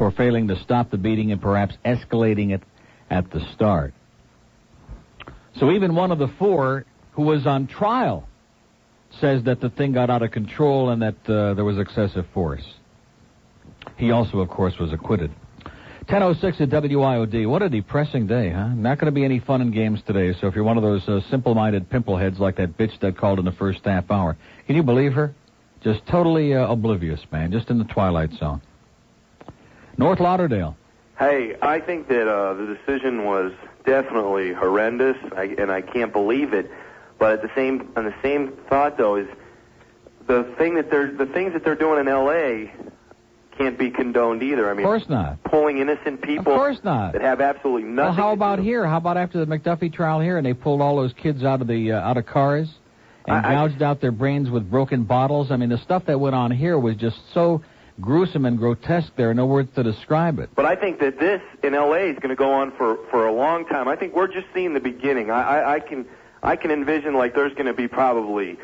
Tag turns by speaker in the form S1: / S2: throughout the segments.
S1: for failing to stop the beating and perhaps escalating it at the start. So even one of the four who was on trial says that the thing got out of control and that there was excessive force. He also, of course, was acquitted. 10:06 at WIOD. What a depressing day, huh? Not going to be any fun and games today, so if you're one of those simple-minded pimpleheads like that bitch that called in the first half hour, can you believe her? Just totally oblivious, man, just in the twilight zone. North Lauderdale.
S2: Hey, I think that the decision was definitely horrendous, and I can't believe it. But on the same thought, though, is the things that they're doing in L.A. can't be condoned either. I mean,
S1: of course not.
S2: Pulling innocent people.
S1: Of course not.
S2: That have absolutely nothing.
S1: Well, how about here? How about after the McDuffie trial here, and they pulled all those kids out of cars and gouged out their brains with broken bottles? I mean, the stuff that went on here was just so gruesome and grotesque. There are no words to describe it.
S2: But I think that this in L.A. is going to go on for a long time. I think we're just seeing the beginning. I can envision like there's going to be probably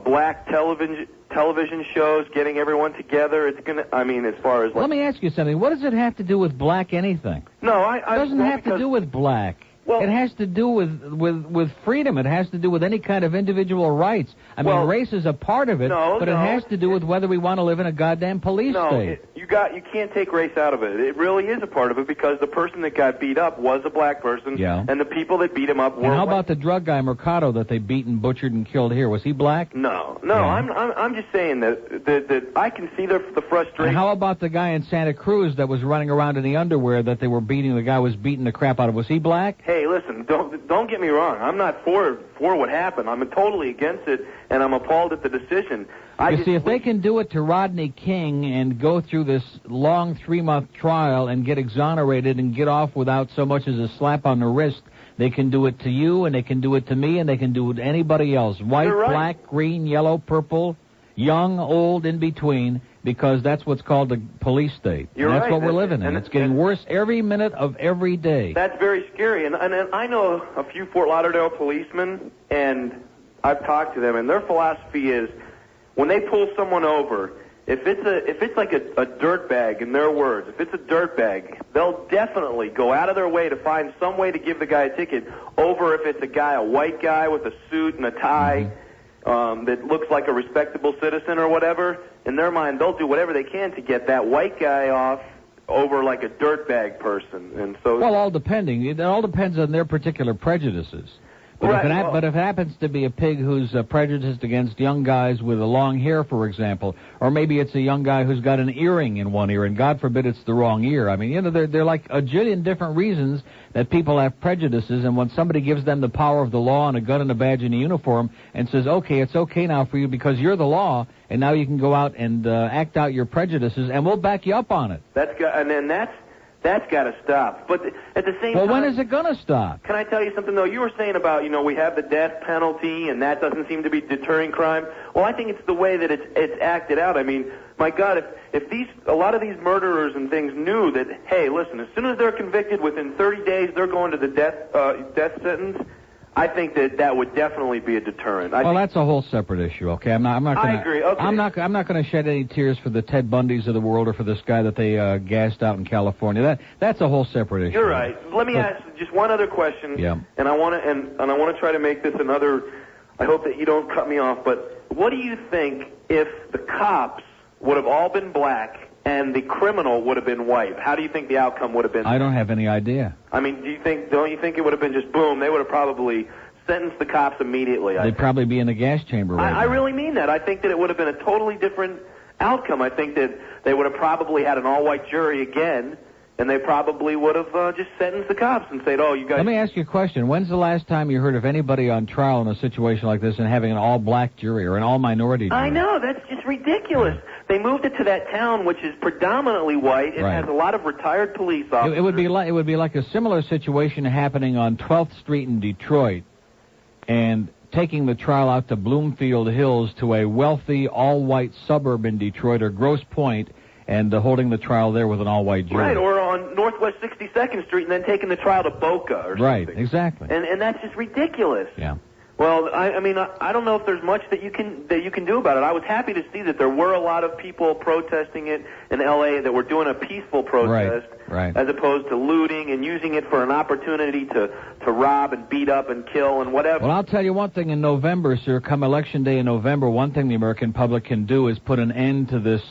S2: black television shows getting everyone together. It's going to, I mean, as far as like...
S1: Let me ask you something. What does it have to do with black anything?
S2: No,
S1: it doesn't have to do with black. Well, it has to do with freedom. It has to do with any kind of individual rights. I mean, race is a part of it, but it has to do with whether we want to live in a goddamn police state.
S2: You can't take race out of it. It really is a part of it because the person that got beat up was a black person, and the people that beat him up were.
S1: And how about the drug guy Mercado that they beat and butchered and killed here? Was he black?
S2: No. Yeah. I'm just saying that I can see the frustration.
S1: And how about the guy in Santa Cruz that was running around in the underwear that they were beating? The guy was beating the crap out of. Was he black?
S2: Hey, listen, don't get me wrong. I'm not for what happened. I'm totally against it, and I'm appalled at the decision.
S1: If they can do it to Rodney King and go through this long 3-month trial and get exonerated and get off without so much as a slap on the wrist, they can do it to you, and they can do it to me, and they can do it to anybody else. White, black, green, yellow, purple, young, old, in between, because that's what's called the police state. That's what we're living in. And it's getting worse every minute of every day.
S2: That's very scary. And I know a few Fort Lauderdale policemen, and I've talked to them, and their philosophy is when they pull someone over, if it's like a dirt bag, in their words, if it's a dirt bag, they'll definitely go out of their way to find some way to give the guy a ticket over if it's a white guy with a suit and a tie, that looks like a respectable citizen or whatever. In their mind, they'll do whatever they can to get that white guy off over like a dirtbag person. And so,
S1: well, it all depends on their particular prejudices. But but if it happens to be a pig who's prejudiced against young guys with a long hair, for example, or maybe it's a young guy who's got an earring in one ear, and God forbid it's the wrong ear. I mean, they're like a jillion different reasons that people have prejudices, and when somebody gives them the power of the law and a gun and a badge and a uniform and says, okay, it's okay now for you because you're the law, and now you can go out and act out your prejudices, and we'll back you up on it.
S2: That's got to stop. But at the same time...
S1: Well, when is it going to stop?
S2: Can I tell you something, though? You were saying about, we have the death penalty, and that doesn't seem to be deterring crime. Well, I think it's the way that it's acted out. I mean, my God, if a lot of these murderers and things knew that, hey, listen, as soon as they're convicted, within 30 days, they're going to the death sentence, I think that would definitely be a deterrent.
S1: Well, that's a whole separate issue. Okay, I'm not gonna,
S2: I agree. Okay.
S1: I'm not going to shed any tears for the Ted Bundys of the world or for this guy that they gassed out in California. That's a whole separate issue.
S2: You're right. Let me ask just one other question.
S1: Yeah.
S2: And I want to try to make this another. I hope that you don't cut me off. But what do you think if the cops would have all been black and the criminal would have been white? How do you think the outcome would have been?
S1: I don't have any idea.
S2: I mean, don't you think it would have been just boom? They would have probably sentenced the cops immediately.
S1: They'd probably be in a gas chamber right now.
S2: I really mean that. I think that it would have been a totally different outcome. I think that they would have probably had an all-white jury again, and they probably would have just sentenced the cops and said, oh, you guys...
S1: Let me ask you a question. When's the last time you heard of anybody on trial in a situation like this and having an all-black jury or an all-minority jury?
S2: I know. That's just ridiculous. They moved it to that town, which is predominantly white. It has a lot of retired police officers.
S1: It would be like a similar situation happening on 12th Street in Detroit and taking the trial out to Bloomfield Hills to a wealthy all-white suburb in Detroit or Grosse Pointe and holding the trial there with an all-white jury.
S2: Right, or on Northwest 62nd Street and then taking the trial to Boca or something.
S1: Right, exactly.
S2: And that's just ridiculous.
S1: Yeah.
S2: Well, I mean, I don't know if there's much that you can do about it. I was happy to see that there were a lot of people protesting it in L.A. that were doing a peaceful protest,
S1: right.
S2: as opposed to looting and using it for an opportunity to rob and beat up and kill and whatever.
S1: Well, I'll tell you one thing. In November, sir, come Election Day in November, one thing the American public can do is put an end to this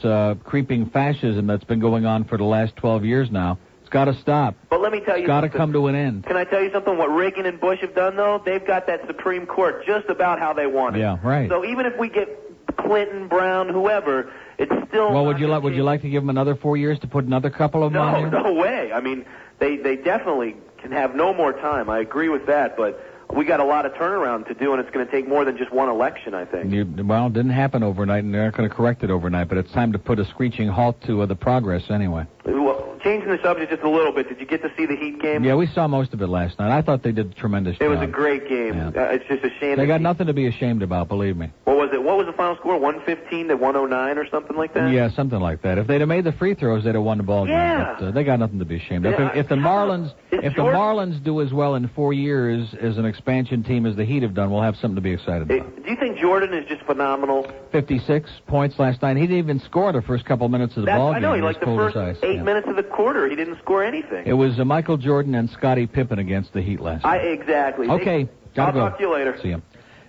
S1: creeping fascism that's been going on for the last 12 years now. Got to stop.
S2: But let me tell you,
S1: it's got to come to an end.
S2: Can I tell you something? What Reagan and Bush have done, though, they've got that Supreme Court just about how they want it.
S1: Yeah, right.
S2: So even if we get Clinton, Brown, whoever, it's still.
S1: Well, would you like to give them another 4 years to put another couple of them on here?
S2: No way. I mean, they definitely can have no more time. I agree with that, but we got a lot of turnaround to do, and it's going to take more than just one election, I think.
S1: Well, it didn't happen overnight, and they're not going to correct it overnight, but it's time to put a screeching halt to the progress anyway.
S2: Well, changing the subject just a little bit, did you get to see the Heat game?
S1: Yeah, we saw most of it last night. I thought they did a tremendous job.
S2: It was a great game.
S1: Yeah.
S2: It's just a shame.
S1: They got nothing to be ashamed about, believe me.
S2: What was it? What was the final score? 115 to 109 or something like that?
S1: Yeah, something like that. If they'd have made the free throws, they'd have won the ball game.
S2: Yeah.
S1: But they got nothing to be ashamed of. If the Marlins do as well in 4 years as an expansion team as the Heat have done, we'll have something to be excited about.
S2: Do you think Jordan is just phenomenal?
S1: 56 points last night. He didn't even score the first couple minutes of the ball game.
S2: I know. He like the first 8 minutes of the quarter, he didn't score anything.
S1: It was Michael Jordan and Scottie Pippen against the Heat last night.
S2: Exactly.
S1: Okay.
S2: I'll
S1: go.
S2: Talk to you later.
S1: See you.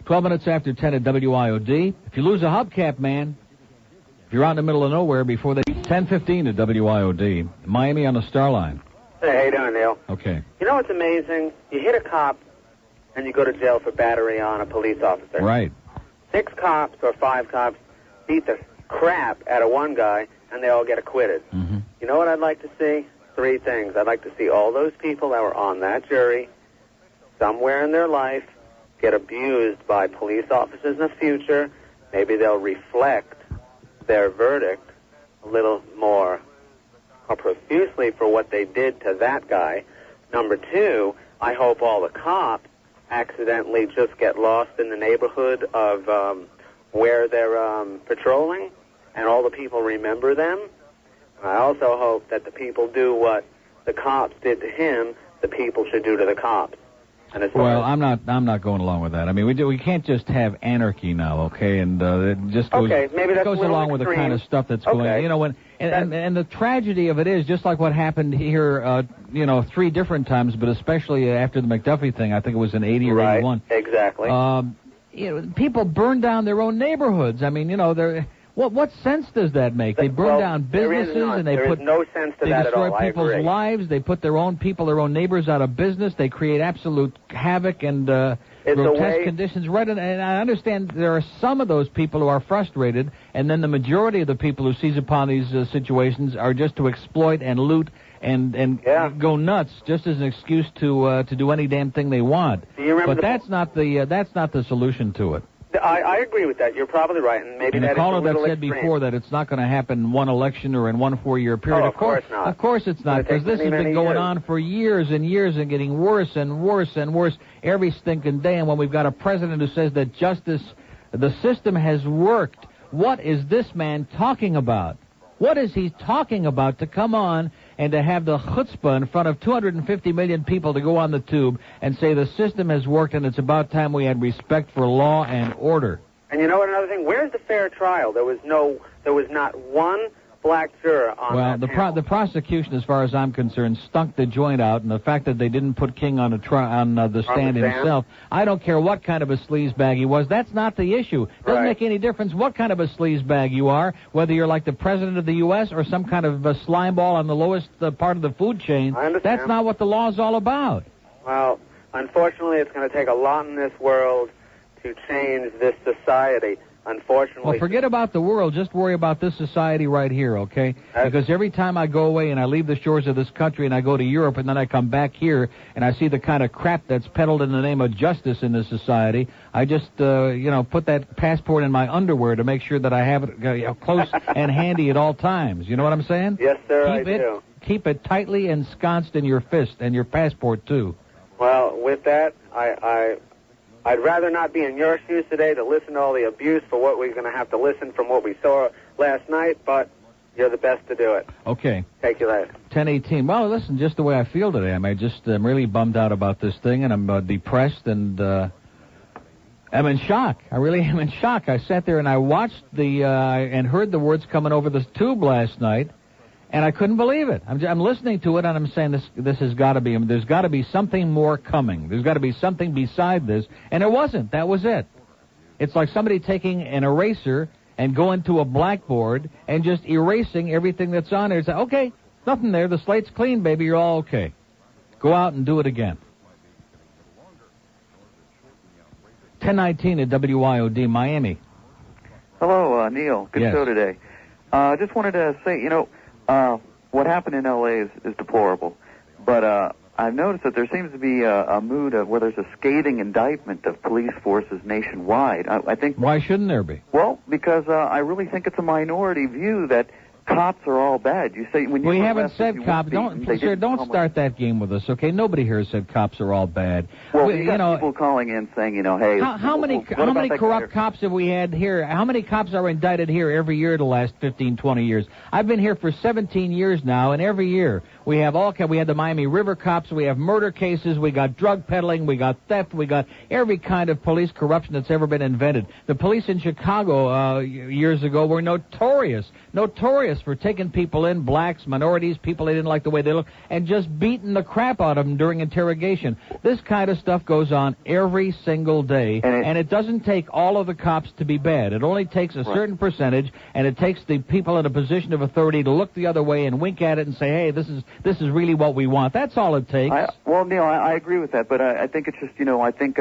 S1: 12 minutes after 10 at WIOD. If you lose a hubcap, man, if you're out in the middle of nowhere before they... 10:15 at WIOD. Miami on the Star Line.
S3: Hey, how you doing, Neil?
S1: Okay.
S3: You know what's amazing? You hit a cop, and you go to jail for battery on a police officer.
S1: Right.
S3: 6 cops or 5 cops beat the crap out of one guy, and they all get acquitted.
S1: Mm-hmm.
S3: You know what I'd like to see? 3 things. I'd like to see all those people that were on that jury, somewhere in their life, get abused by police officers in the future. Maybe they'll reflect their verdict a little more profusely for what they did to that guy. Number 2, I hope all the cops accidentally just get lost in the neighborhood of where they're patrolling, and all the people remember them. I also hope that the people do what the cops did to him, the people should do to the cops.
S1: Well, I'm not going along with that. I mean, we can't just have anarchy now, okay? And it just goes,
S3: maybe that's
S1: goes along with the kind of stuff that's going on. You know, and the tragedy of it is just like what happened here, 3 different times, but especially after the McDuffie thing. I think it was in 80 or 81.
S3: Exactly.
S1: People burn down their own neighborhoods. I mean, they're... What sense does that make? They burn down businesses and they
S3: put no sense to that at all.
S1: They destroy people's lives. They put their own people, their own neighbors out of business. They create absolute havoc and grotesque conditions. Right, and I understand there are some of those people who are frustrated, and then the majority of the people who seize upon these situations are just to exploit and loot and go nuts, just as an excuse to do any damn thing they want. But that's not the solution to it.
S3: I agree with that. You're probably right, and maybe
S1: the caller that said
S3: extreme.
S1: before that it's not going to happen in one election or in one 4-year period.
S3: Of course not.
S1: Of course it's not, because this has been going on for years and years and getting worse and worse and worse every stinking day. And when we've got a president who says that the system has worked, what is this man talking about? What is he talking about to come on and to have the chutzpah in front of 250 million people to go on the tube and say the system has worked and it's about time we had respect for law and order?
S3: And you know what, another thing? Where's the fair trial? There was not one black juror on that panel.
S1: The prosecution, as far as I'm concerned, stunk the joint out, and the fact that they didn't put King on the stand himself, I don't care what kind of a sleazebag he was. That's not the issue. Doesn't make any difference what kind of a sleazebag you are, whether you're like the president of the U.S. or some kind of a slimeball on the lowest part of the food chain.
S3: I understand.
S1: That's not what the law's all about.
S3: Well, unfortunately, it's going to take a lot in this world to change this society. Unfortunately.
S1: Well, forget about the world. Just worry about this society right here, okay? Because every time I go away and I leave the shores of this country and I go to Europe and then I come back here and I see the kind of crap that's peddled in the name of justice in this society, I just, put that passport in my underwear to make sure that I have it close and handy at all times. You know what I'm saying?
S3: Yes, sir, I do.
S1: Keep it tightly ensconced in your fist, and your passport, too.
S3: Well, with that, I'd rather not be in your shoes today to listen to all the abuse for what we're going to have to listen from what we saw last night, but you're the best to do it.
S1: Okay.
S3: Take you later.
S1: 10:18. Well, listen, just the way I feel today. I'm really bummed out about this thing, and I'm depressed, and I'm in shock. I really am in shock. I sat there and I watched and heard the words coming over the tube last night, and I couldn't believe it. I'm listening to it, and I'm saying this has got to be. There's got to be something more coming. There's got to be something beside this, and it wasn't. That was it. It's like somebody taking an eraser and going to a blackboard and just erasing everything that's on there. It's like, okay, nothing there. The slate's clean, baby. You're all okay. Go out and do it again. 1019 at WIOD, Miami.
S4: Hello, Neil. Good
S1: Yes.
S4: show today. Just wanted to say, what happened in L.A. is deplorable. But I've noticed that there seems to be a mood of where there's a scathing indictment of police forces nationwide. I think.
S1: Why shouldn't there be?
S4: Well, because I really think it's a minority view that cops are all bad. You say when you
S1: We
S4: were
S1: haven't
S4: arrested,
S1: said
S4: you
S1: cops.
S4: weren't beaten. They
S1: Sir,
S4: didn't
S1: don't
S4: come
S1: start that game with us, okay? Nobody here said cops are all bad.
S4: Well, you got people calling in saying, hey,
S1: how many corrupt cops have we had here? How many cops are indicted here every year the last 15, 20 years? I've been here for 17 years now, and every year we have we had the Miami River cops, we have murder cases, we got drug peddling, we got theft, we got every kind of police corruption that's ever been invented. The police in Chicago years ago were notorious for taking people in, blacks, minorities, people they didn't like the way they look, and just beating the crap out of them during interrogation. This kind of stuff goes on every single day, and it doesn't take all of the cops to be bad. It only takes a certain percentage, and it takes the people in a position of authority to look the other way and wink at it and say, hey, this is really what we want. That's all it takes.
S4: Well, Neil, I agree with that, but I think it's just, I think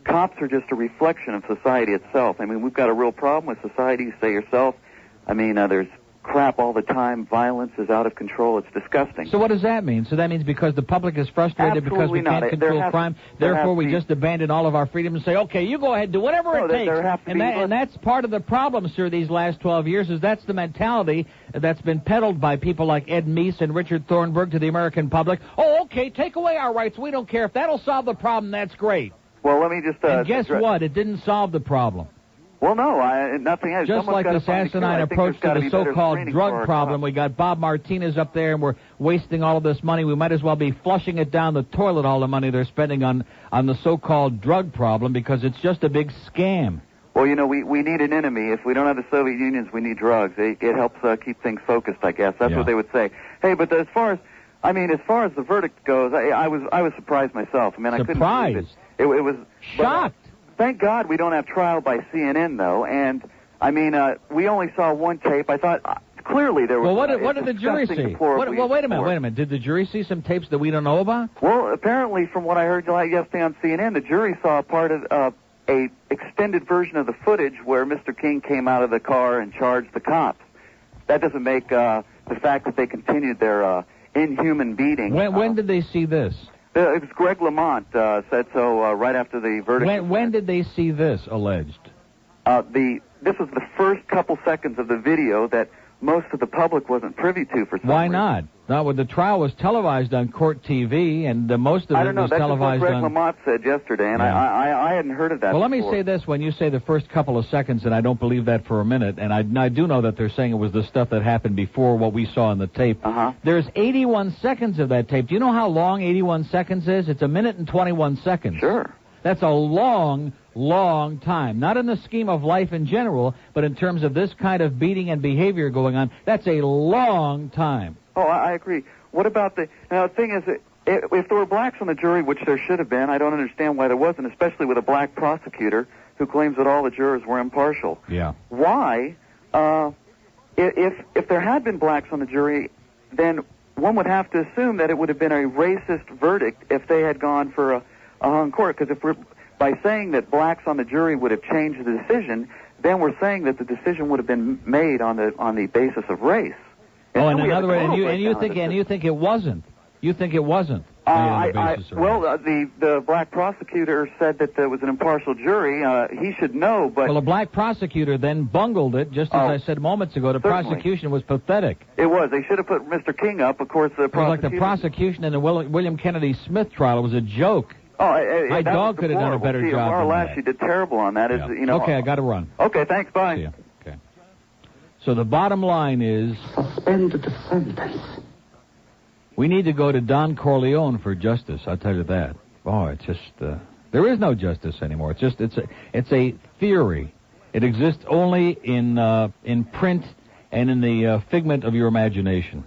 S4: cops are just a reflection of society itself. I mean, we've got a real problem with society, you say yourself. I mean, there's crap all the time. Violence is out of control. It's disgusting.
S1: So what does that mean? So that means because the public is frustrated because we can't control crime, therefore we just abandon all of our freedom and say, okay, you go ahead, do whatever it takes. And that's part of the problem, sir, these last 12 years, is that's the mentality that's been peddled by people like Ed Meese and Richard Thornburg to the American public. Oh, okay, take away our rights. We don't care. If that'll solve the problem, that's great.
S4: Well, let me just...
S1: and guess what? It didn't solve the problem.
S4: Well, no, nothing has.
S1: Just like this asinine approach to the so-called drug problem. We got Bob Martinez up there, and we're wasting all of this money. We might as well be flushing it down the toilet, all the money they're spending on the so-called drug problem, because it's just a big scam.
S4: Well, we need an enemy. If we don't have the Soviet Union, we need drugs. It helps keep things focused, I guess. That's what they would say. Hey, but as far as the verdict goes, I was surprised myself. I mean, I couldn't believe it. It was
S1: shocked.
S4: Thank God we don't have trial by CNN, though. And, we only saw one tape. I thought clearly there was...
S1: Well, what did the jury see? Wait a minute. Did the jury see some tapes that we don't know about?
S4: Well, apparently, from what I heard yesterday on CNN, the jury saw part of a extended version of the footage where Mr. King came out of the car and charged the cops. That doesn't make the fact that they continued their inhuman beating...
S1: When did they see this?
S4: It was Greg Lamont said so right after the verdict.
S1: When did they see this, alleged?
S4: This was the first couple seconds of the video that most of the public wasn't privy to for some reason.
S1: Why not? Now, the trial was televised on Court TV, and most of it was televised on...
S4: I don't know, that's what Greg Lamont said yesterday, and I hadn't heard of that
S1: before.
S4: Let
S1: me say this. When you say the first couple of seconds, and I don't believe that for a minute, and I do know that they're saying it was the stuff that happened before what we saw in the tape. There's 81 seconds of that tape. Do you know how long 81 seconds is? It's 1 minute and 21 seconds.
S4: Sure.
S1: That's a long time. Not in the scheme of life in general, but in terms of this kind of beating and behavior going on. That's a long time.
S4: Oh, I agree. What about the thing is, if there were blacks on the jury, which there should have been, I don't understand why there wasn't, especially with a black prosecutor who claims that all the jurors were impartial.
S1: Yeah.
S4: Why, if there had been blacks on the jury, then one would have to assume that it would have been a racist verdict if they had gone for a hung court, because by saying that blacks on the jury would have changed the decision, then we're saying that the decision would have been made on the basis of race.
S1: And in other words, you think it wasn't. You think it wasn't.
S4: The black prosecutor said that there was an impartial jury. He should know, but...
S1: Well, the black prosecutor then bungled it, just as I said moments ago. The prosecution was pathetic.
S4: It was. They should have put Mr. King up. Of course, the prosecution...
S1: It was like the prosecution in the William Kennedy Smith trial. It was a joke. My dog could have done a better job
S4: Laura
S1: than
S4: Lash,
S1: that.
S4: she did terrible on that.
S1: Okay, I got to run.
S4: Okay, thanks. Bye.
S1: See ya. Okay. So the bottom line is...
S5: Suspend the sentence.
S1: We need to go to Don Corleone for justice, I'll tell you that. Oh, it's just... There is no justice anymore. It's a theory. It exists only in print and in the figment of your imagination.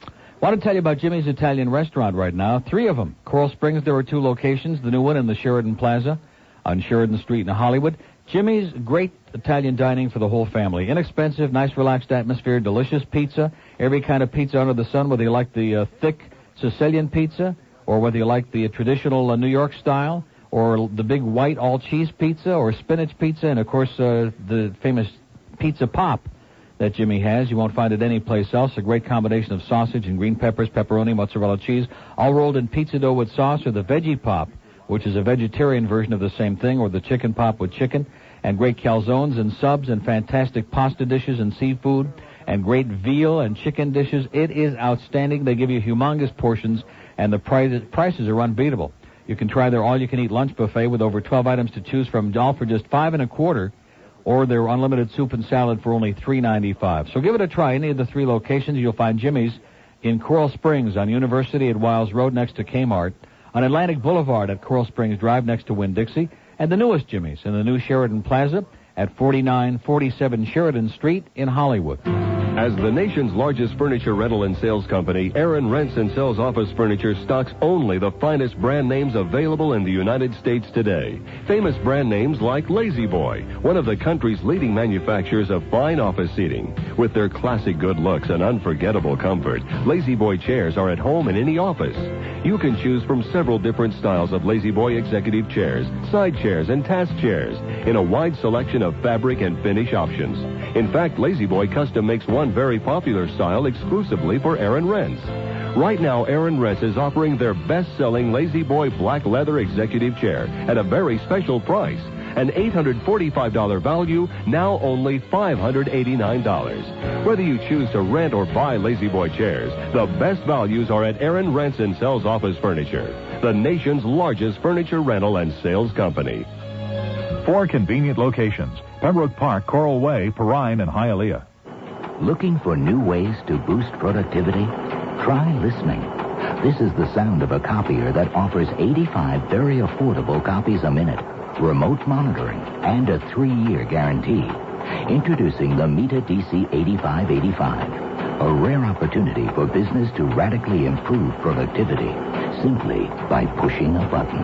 S1: I want to tell you about Jimmy's Italian restaurant right now. 3 of them. Coral Springs, there are 2 locations. The new one in the Sheridan Plaza on Sheridan Street in Hollywood. Jimmy's, great Italian dining for the whole family. Inexpensive, nice, relaxed atmosphere, delicious pizza. Every kind of pizza under the sun, whether you like the thick Sicilian pizza or whether you like the traditional New York style, or the big white all-cheese pizza, or spinach pizza, and, of course, the famous pizza pop that Jimmy has. You won't find it anyplace else. A great combination of sausage and green peppers, pepperoni, mozzarella cheese, all rolled in pizza dough with sauce, or the veggie pop, which is a vegetarian version of the same thing, or the chicken pop with chicken, and great calzones and subs, and fantastic pasta dishes and seafood, and great veal and chicken dishes. It is outstanding. They give you humongous portions, and the prices are unbeatable. You can try their all-you-can-eat lunch buffet with over 12 items to choose from, all for just $5.25, or their unlimited soup and salad for only $3.95. So give it a try. Any of the 3 locations, you'll find Jimmy's in Coral Springs on University at Wiles Road next to Kmart, on Atlantic Boulevard at Coral Springs Drive next to Winn-Dixie, and the newest Jimmy's in the new Sheridan Plaza at 4947 Sheridan Street in Hollywood.
S6: As the nation's largest furniture rental and sales company, Aaron Rents and Sells Office Furniture stocks only the finest brand names available in the United States today. Famous brand names like Lazy Boy, one of the country's leading manufacturers of fine office seating. With their classic good looks and unforgettable comfort, Lazy Boy chairs are at home in any office. You can choose from several different styles of Lazy Boy executive chairs, side chairs, and task chairs in a wide selection of fabric and finish options. In fact, Lazy Boy custom makes one very popular style exclusively for Aaron Rents. Right now, Aaron Rents is offering their best-selling Lazy Boy black leather executive chair at a very special price. An $845 value, now only $589. Whether you choose to rent or buy Lazy Boy chairs, the best values are at Aaron Rents and Sells Office Furniture, the nation's largest furniture rental and sales company.
S7: 4 convenient locations: Pembroke Park, Coral Way, Perrine, and Hialeah.
S8: Looking for new ways to boost productivity? Try listening. This is the sound of a copier that offers 85 very affordable copies a minute, remote monitoring, and a 3-year guarantee. Introducing the Mita DC 8585, a rare opportunity for business to radically improve productivity simply by pushing a button.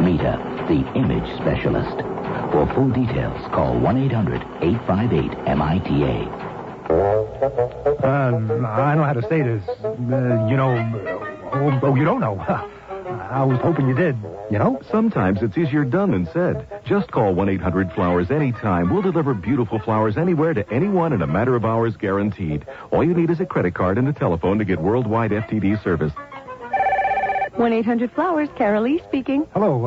S8: Mita, the image specialist. For full details, call 1-800-858-MITA.
S9: I don't know how to say this. You don't know. I was hoping you did, you know?
S7: Sometimes it's easier done than said. Just call 1-800-FLOWERS anytime. We'll deliver beautiful flowers anywhere to anyone in a matter of hours guaranteed. All you need is a credit card and a telephone to get worldwide FTD service.
S10: 1-800-FLOWERS, Carol Lee speaking.
S9: Hello,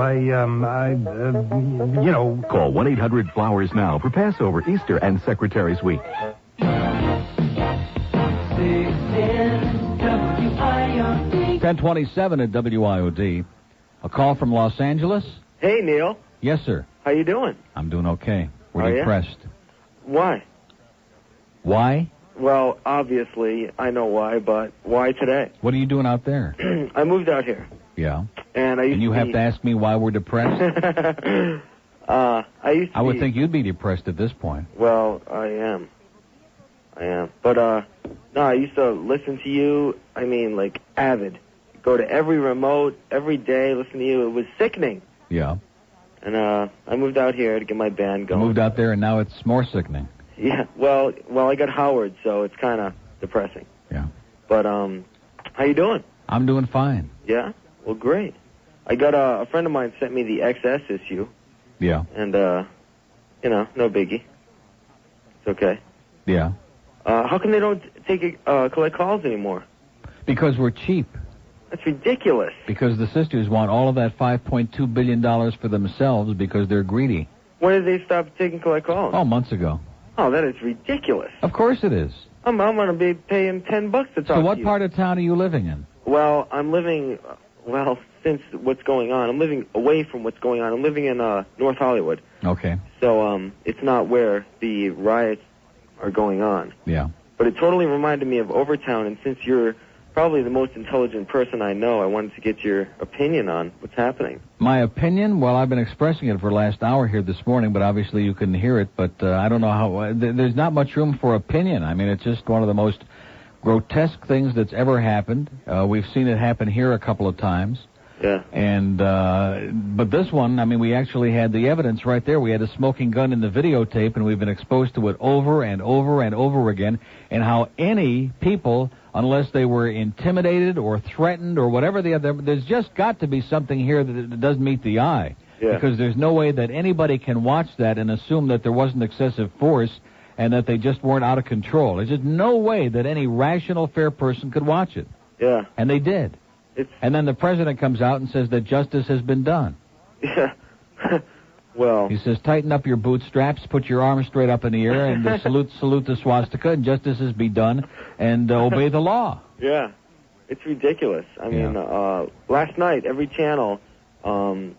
S7: Call 1-800-FLOWERS now for Passover, Easter, and Secretary's Week.
S1: 1027 at WIOD. A call from Los Angeles?
S2: Hey, Neil.
S1: Yes, sir.
S2: How you doing?
S1: I'm doing okay. We're
S2: Are ya?
S1: depressed.
S2: Why?
S1: Why?
S2: Well, obviously, I know why, but why today?
S1: What are you doing out there?
S2: I moved out here.
S1: Yeah.
S2: And
S1: you have to ask me why we're depressed?
S2: I
S1: would think you'd be depressed at this point.
S2: Well, I am. But, no, I used to listen to you, like, avid. Go to every remote, every day, listen to you. It was sickening.
S1: Yeah.
S2: And, I moved out here to get my band going.
S1: You moved out there, and now it's more sickening.
S2: Yeah, well, I got Howard, so it's kind of depressing.
S1: Yeah.
S2: But, how you doing?
S1: I'm doing fine.
S2: Yeah? Well, great. I got a friend of mine sent me the XS issue.
S1: Yeah.
S2: And, no biggie. It's okay.
S1: Yeah.
S2: How come they don't collect calls anymore?
S1: Because we're cheap.
S2: That's ridiculous.
S1: Because the sisters want all of that $5.2 billion for themselves because they're greedy.
S2: When did they stop taking collect calls?
S1: Oh, months ago.
S2: Oh, that is ridiculous.
S1: Of course it is.
S2: I'm going to be paying $10 to talk to you.
S1: So what part of town are you living in?
S2: Well, I'm living, since what's going on, I'm living away from what's going on. I'm living in North Hollywood.
S1: Okay.
S2: So it's not where the riots are going on.
S1: Yeah.
S2: But it totally reminded me of Overtown, and since you're probably the most intelligent person I know. I wanted to get your opinion on what's happening.
S1: My opinion? Well, I've been expressing it for the last hour here this morning, but obviously you couldn't hear it. But I don't know how... there's not much room for opinion. I mean, it's just one of the most grotesque things that's ever happened. We've seen it happen here a couple of times.
S2: Yeah.
S1: And, but this one, I mean, we actually had the evidence right there. We had a smoking gun in the videotape, and we've been exposed to it over and over and over again, and how any people, unless they were intimidated or threatened or whatever there's just got to be something here that doesn't meet the eye.
S2: Yeah.
S1: Because there's no way that anybody can watch that and assume that there wasn't excessive force and that they just weren't out of control. There's just no way that any rational, fair person could watch it.
S2: Yeah.
S1: And they did. And then the president comes out and says that justice has been done.
S2: Yeah. Well.
S1: He says, tighten up your bootstraps, put your arms straight up in the air, and salute the swastika, and justice has been done, and obey the law.
S2: Yeah. It's ridiculous. I mean, last night, every channel, NBC,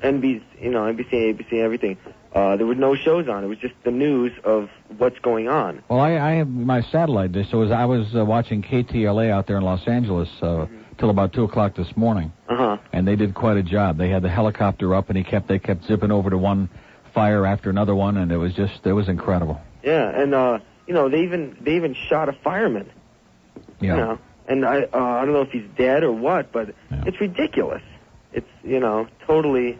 S2: ABC, everything, there were no shows on. It was just the news of what's going on.
S1: Well, I have my satellite dish, so I was watching KTLA out there in Los Angeles till about 2 o'clock this morning.
S2: Uh-huh.
S1: And they did quite a job. They had the helicopter up, and they kept zipping over to one fire after another one, and it was incredible.
S2: Yeah, and they even shot a fireman.
S1: Yeah.
S2: You know, and I don't know if he's dead or what, but it's ridiculous. It's totally,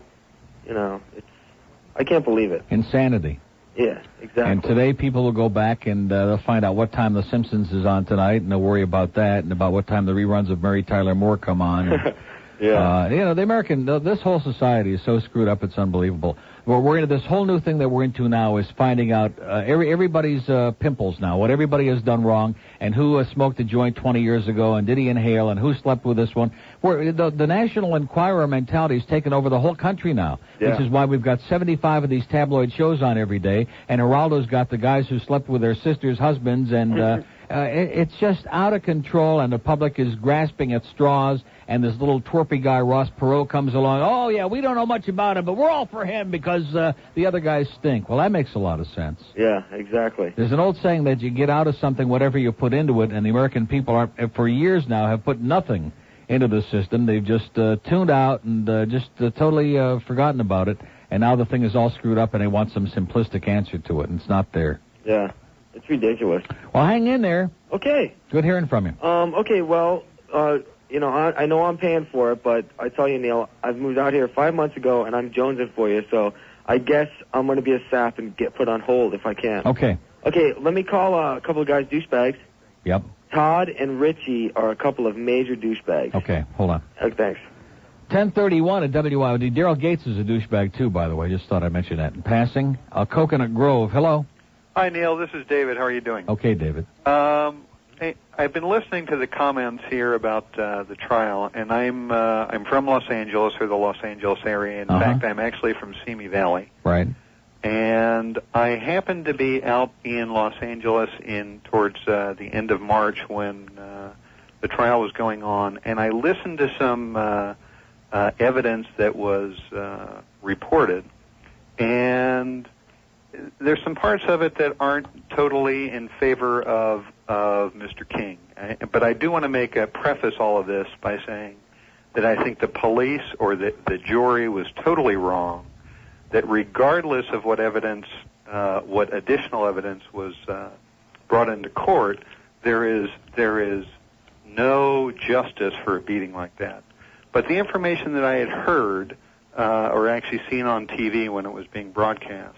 S2: it's I can't believe it.
S1: Insanity.
S2: Yeah, exactly.
S1: And today people will go back and they'll find out what time The Simpsons is on tonight, and they'll worry about that, and about what time the reruns of Mary Tyler Moore come on. And,
S2: yeah.
S1: This whole society is so screwed up, it's unbelievable. We're into this whole new thing that we're into now is finding out everybody's pimples now, what everybody has done wrong, and who smoked a joint 20 years ago, and did he inhale, and who slept with this one. The National Enquirer mentality has taken over the whole country now, which is why we've got 75 of these tabloid shows on every day, and Geraldo's got the guys who slept with their sisters' husbands, and it's just out of control, and the public is grasping at straws, and this little twerpy guy, Ross Perot, comes along. Oh, yeah, we don't know much about him, but we're all for him because the other guys stink. Well, that makes a lot of sense.
S2: Yeah, exactly.
S1: There's an old saying that you get out of something whatever you put into it, and the American people for years now have put nothing into the system. They've just tuned out and totally forgotten about it, and now the thing is all screwed up, and they want some simplistic answer to it, and it's not there.
S2: Yeah, it's ridiculous.
S1: Well, hang in there.
S2: Okay.
S1: Good hearing from you.
S2: Okay, well, I know I'm paying for it, but I tell you, Neil, I've moved out here 5 months ago, and I'm jonesing for you, so I guess I'm going to be a sap and get put on hold if I can.
S1: Okay.
S2: Okay, let me call a couple of guys douchebags.
S1: Yep.
S2: Todd and Richie are a couple of major douchebags.
S1: Okay, hold on.
S2: Thanks.
S1: 1031 at WIOD. Daryl Gates is a douchebag, too, by the way. Just thought I'd mention that in passing. Coconut Grove. Hello.
S10: Hi, Neil. This is David. How are you doing?
S1: Okay, David.
S10: Hey, I've been listening to the comments here about the trial, and I'm from Los Angeles, or the Los Angeles area. In fact, I'm actually from Simi Valley.
S1: Right.
S10: And I happened to be out in Los Angeles towards the end of March when the trial was going on, and I listened to some evidence that was reported, and there's some parts of it that aren't totally in favor of Mr. King. But I do want to preface all of this by saying that I think the police or the jury was totally wrong, that regardless of what evidence, what additional evidence was brought into court, there is no justice for a beating like that. But the information that I had heard, or actually seen on TV when it was being broadcast,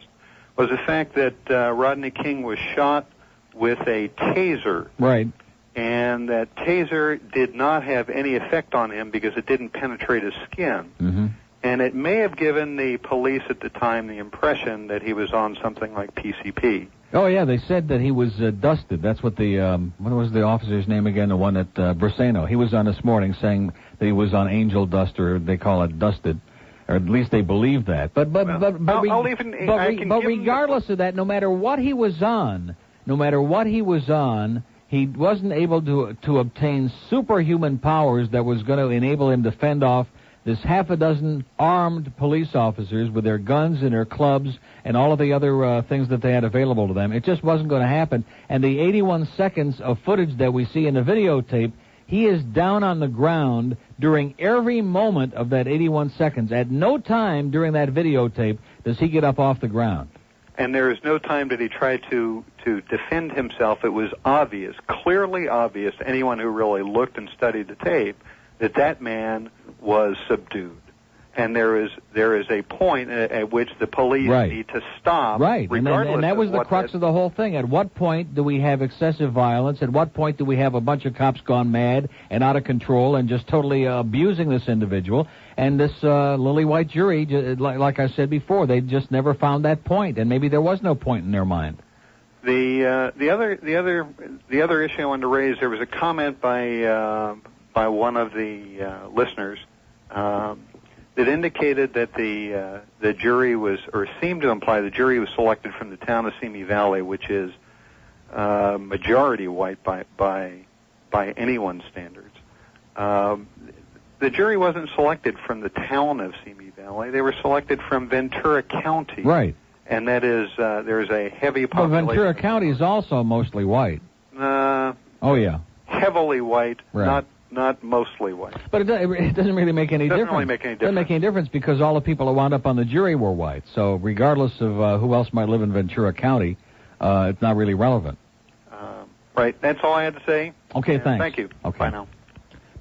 S10: was the fact that Rodney King was shot with a taser.
S1: Right.
S10: And that taser did not have any effect on him because it didn't penetrate his skin.
S1: Mm-hmm.
S10: And it may have given the police at the time the impression that he was on something like PCP.
S1: Oh, yeah, they said that he was dusted. That's what what was the officer's name again? The one that, Braceno. He was on this morning saying that he was on angel dust, or they call it dusted. Or at least they believe that. But regardless of that, no matter what he was on, he wasn't able to obtain superhuman powers that was going to enable him to fend off this half a dozen armed police officers with their guns and their clubs and all of the other things that they had available to them. It just wasn't going to happen. And the 81 seconds of footage that we see in the videotape He is down on the ground during every moment of that 81 seconds. At no time during that videotape does he get up off the ground.
S10: And there is no time that he tried to defend himself. It was obvious, clearly obvious to anyone who really looked and studied the tape, that man was subdued. And there is a point at which the police need to stop.
S1: Right, and that was the crux of the whole thing. At what point do we have excessive violence? At what point do we have a bunch of cops gone mad and out of control and just totally abusing this individual? And this lily white jury, like I said before, they just never found that point, and maybe there was no point in their mind.
S10: The other issue I wanted to raise, there was a comment by one of the listeners. That indicated that the jury was, or seemed to imply the jury was selected from the town of Simi Valley, which is majority white by anyone's standards. The jury wasn't selected from the town of Simi Valley; they were selected from Ventura County.
S1: Right.
S10: And that is there's a heavy population.
S1: Well, Ventura County is also mostly white. Oh yeah.
S10: Heavily white,
S1: right.
S10: Not mostly white.
S1: But it doesn't really make any difference.
S10: Doesn't really make any difference.
S1: Doesn't make any difference because all the people who wound up on the jury were white. So regardless of who else might live in Ventura County, it's not really relevant.
S10: Right. That's all I had to say.
S1: Okay, thanks.
S10: Thank you.
S1: Okay.
S10: Bye now.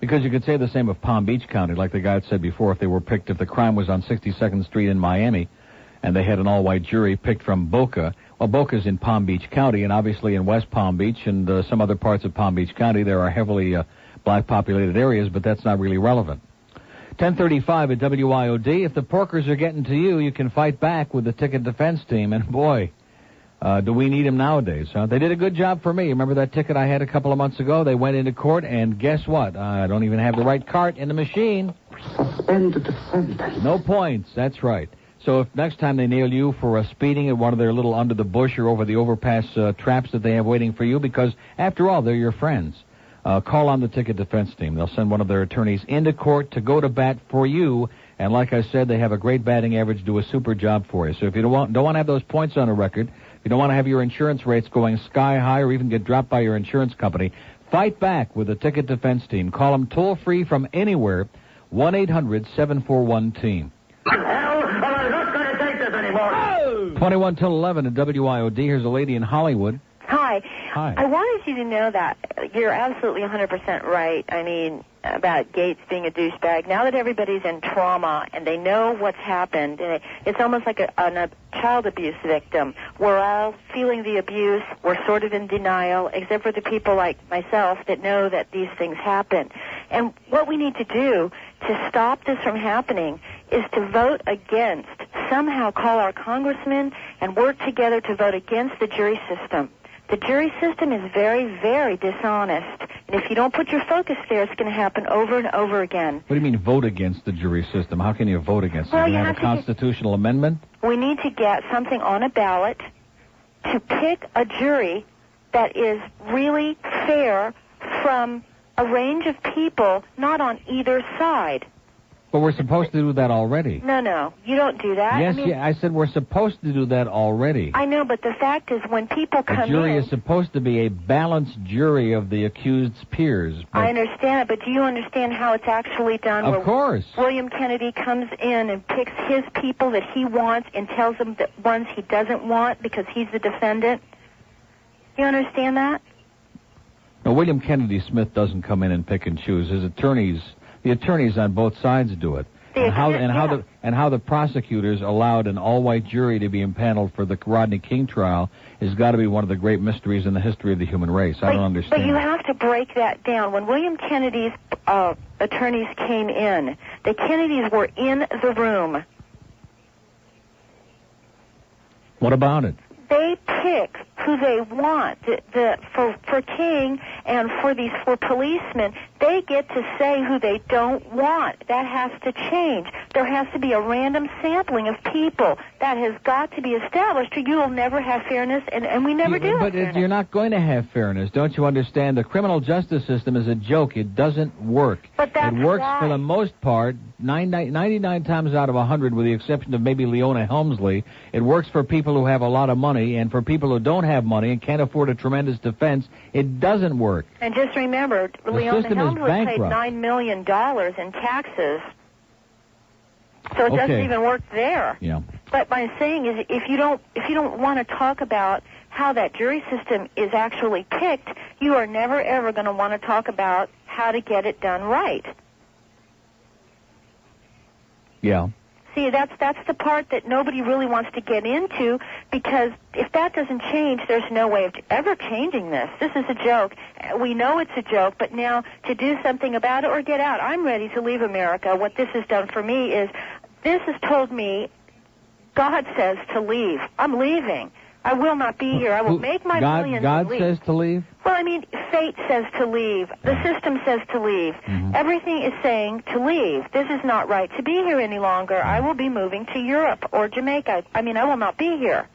S1: Because you could say the same of Palm Beach County, like the guy had said before, if the crime was on 62nd Street in Miami, and they had an all-white jury picked from Boca. Well, Boca's in Palm Beach County, and obviously in West Palm Beach and some other parts of Palm Beach County, there are heavily black-populated areas, but that's not really relevant. 10:35 at WIOD. If the porkers are getting to you, you can fight back with the ticket defense team, and boy, do we need them nowadays, huh? They did a good job for me. Remember that ticket I had a couple of months ago? They went into court, and guess what? I don't even have the right cart in the machine.
S5: Suspend the defendant.
S1: No points, that's right. So if next time they nail you for speeding at one of their little under the bush or over the overpass traps that they have waiting for you, because after all, they're your friends, call on the ticket defense team. They'll send one of their attorneys into court to go to bat for you. And like I said, they have a great batting average, do a super job for you. So if you don't want to have those points on a record, if you don't want to have your insurance rates going sky high or even get dropped by your insurance company, fight back with the ticket defense team. Call them toll-free from anywhere, 1-800-741-TEAM. 21 till 11 at WIOD. Here's a lady in Hollywood.
S11: Hi.
S1: Hi.
S11: I wanted you to know that you're absolutely 100% right. I mean, about Gates being a douchebag. Now that everybody's in trauma and they know what's happened, and it's almost like a child abuse victim. We're all feeling the abuse. We're sort of in denial, except for the people like myself that know that these things happen. And what we need to do to stop this from happening is to vote against, somehow call our congressmen and work together to vote against the jury system. The jury system is very, very dishonest. And if you don't put your focus there, it's going to happen over and over again.
S1: What do you mean vote against the jury system? How can you vote against it?
S11: Well,
S1: you
S11: you
S1: have a constitutional amendment?
S11: We need to get something on a ballot to pick a jury that is really fair from a range of people, not on either side.
S1: But we're supposed to do that already.
S11: No, you don't do that.
S1: Yes, I said we're supposed to do that already.
S11: I know, but the fact is when people come in...
S1: The jury is supposed to be a balanced jury of the accused's peers.
S11: I understand it, but do you understand how it's actually done?
S1: Of course.
S11: William Kennedy comes in and picks his people that he wants and tells them the ones he doesn't want because he's the defendant. Do you understand that?
S1: No, William Kennedy Smith doesn't come in and pick and choose. His attorneys... The attorneys on both sides do it. And how the prosecutors allowed an all-white jury to be impaneled for the Rodney King trial has got to be one of the great mysteries in the history of the human race. I don't understand.
S11: But you have to break that down. When William Kennedy's attorneys came in, the Kennedys were in the room.
S1: What about it?
S11: They pick who they want. For King and for these 4 policemen, they get to say who they don't want. That has to change. there has to be a random sampling of people. That has got to be established, or you will never have fairness, and we never do.
S1: But you're not going to have fairness. Don't you understand? The criminal justice system is a joke. It doesn't work.
S11: But that's
S1: it works
S11: why.
S1: for the most part, 99 times out of 100, with the exception of maybe Leona Helmsley. It works for people who have a lot of money, and for people who don't have money and can't afford a tremendous defense, it doesn't work.
S11: And just remember, Leona Helmsley paid $9 million in taxes. So it doesn't even work there.
S1: Yeah.
S11: But my saying is, if you don't want to talk about how that jury system is actually picked, you are never ever going to want to talk about how to get it done right.
S1: Yeah.
S11: See, that's the part that nobody really wants to get into, because if that doesn't change, there's no way of ever changing this. This is a joke. We know it's a joke, but now to do something about it or get out. I'm ready to leave America. What this has done for me is, this has told me, God says to leave. I'm leaving. I will not be here. I will make my millions
S1: God
S11: and leave.
S1: says to leave?
S11: Well, I mean, fate says to leave. The system says to leave. Everything is saying to leave. This is not right to be here any longer. I will be moving to Europe or Jamaica. I mean, I will not be here.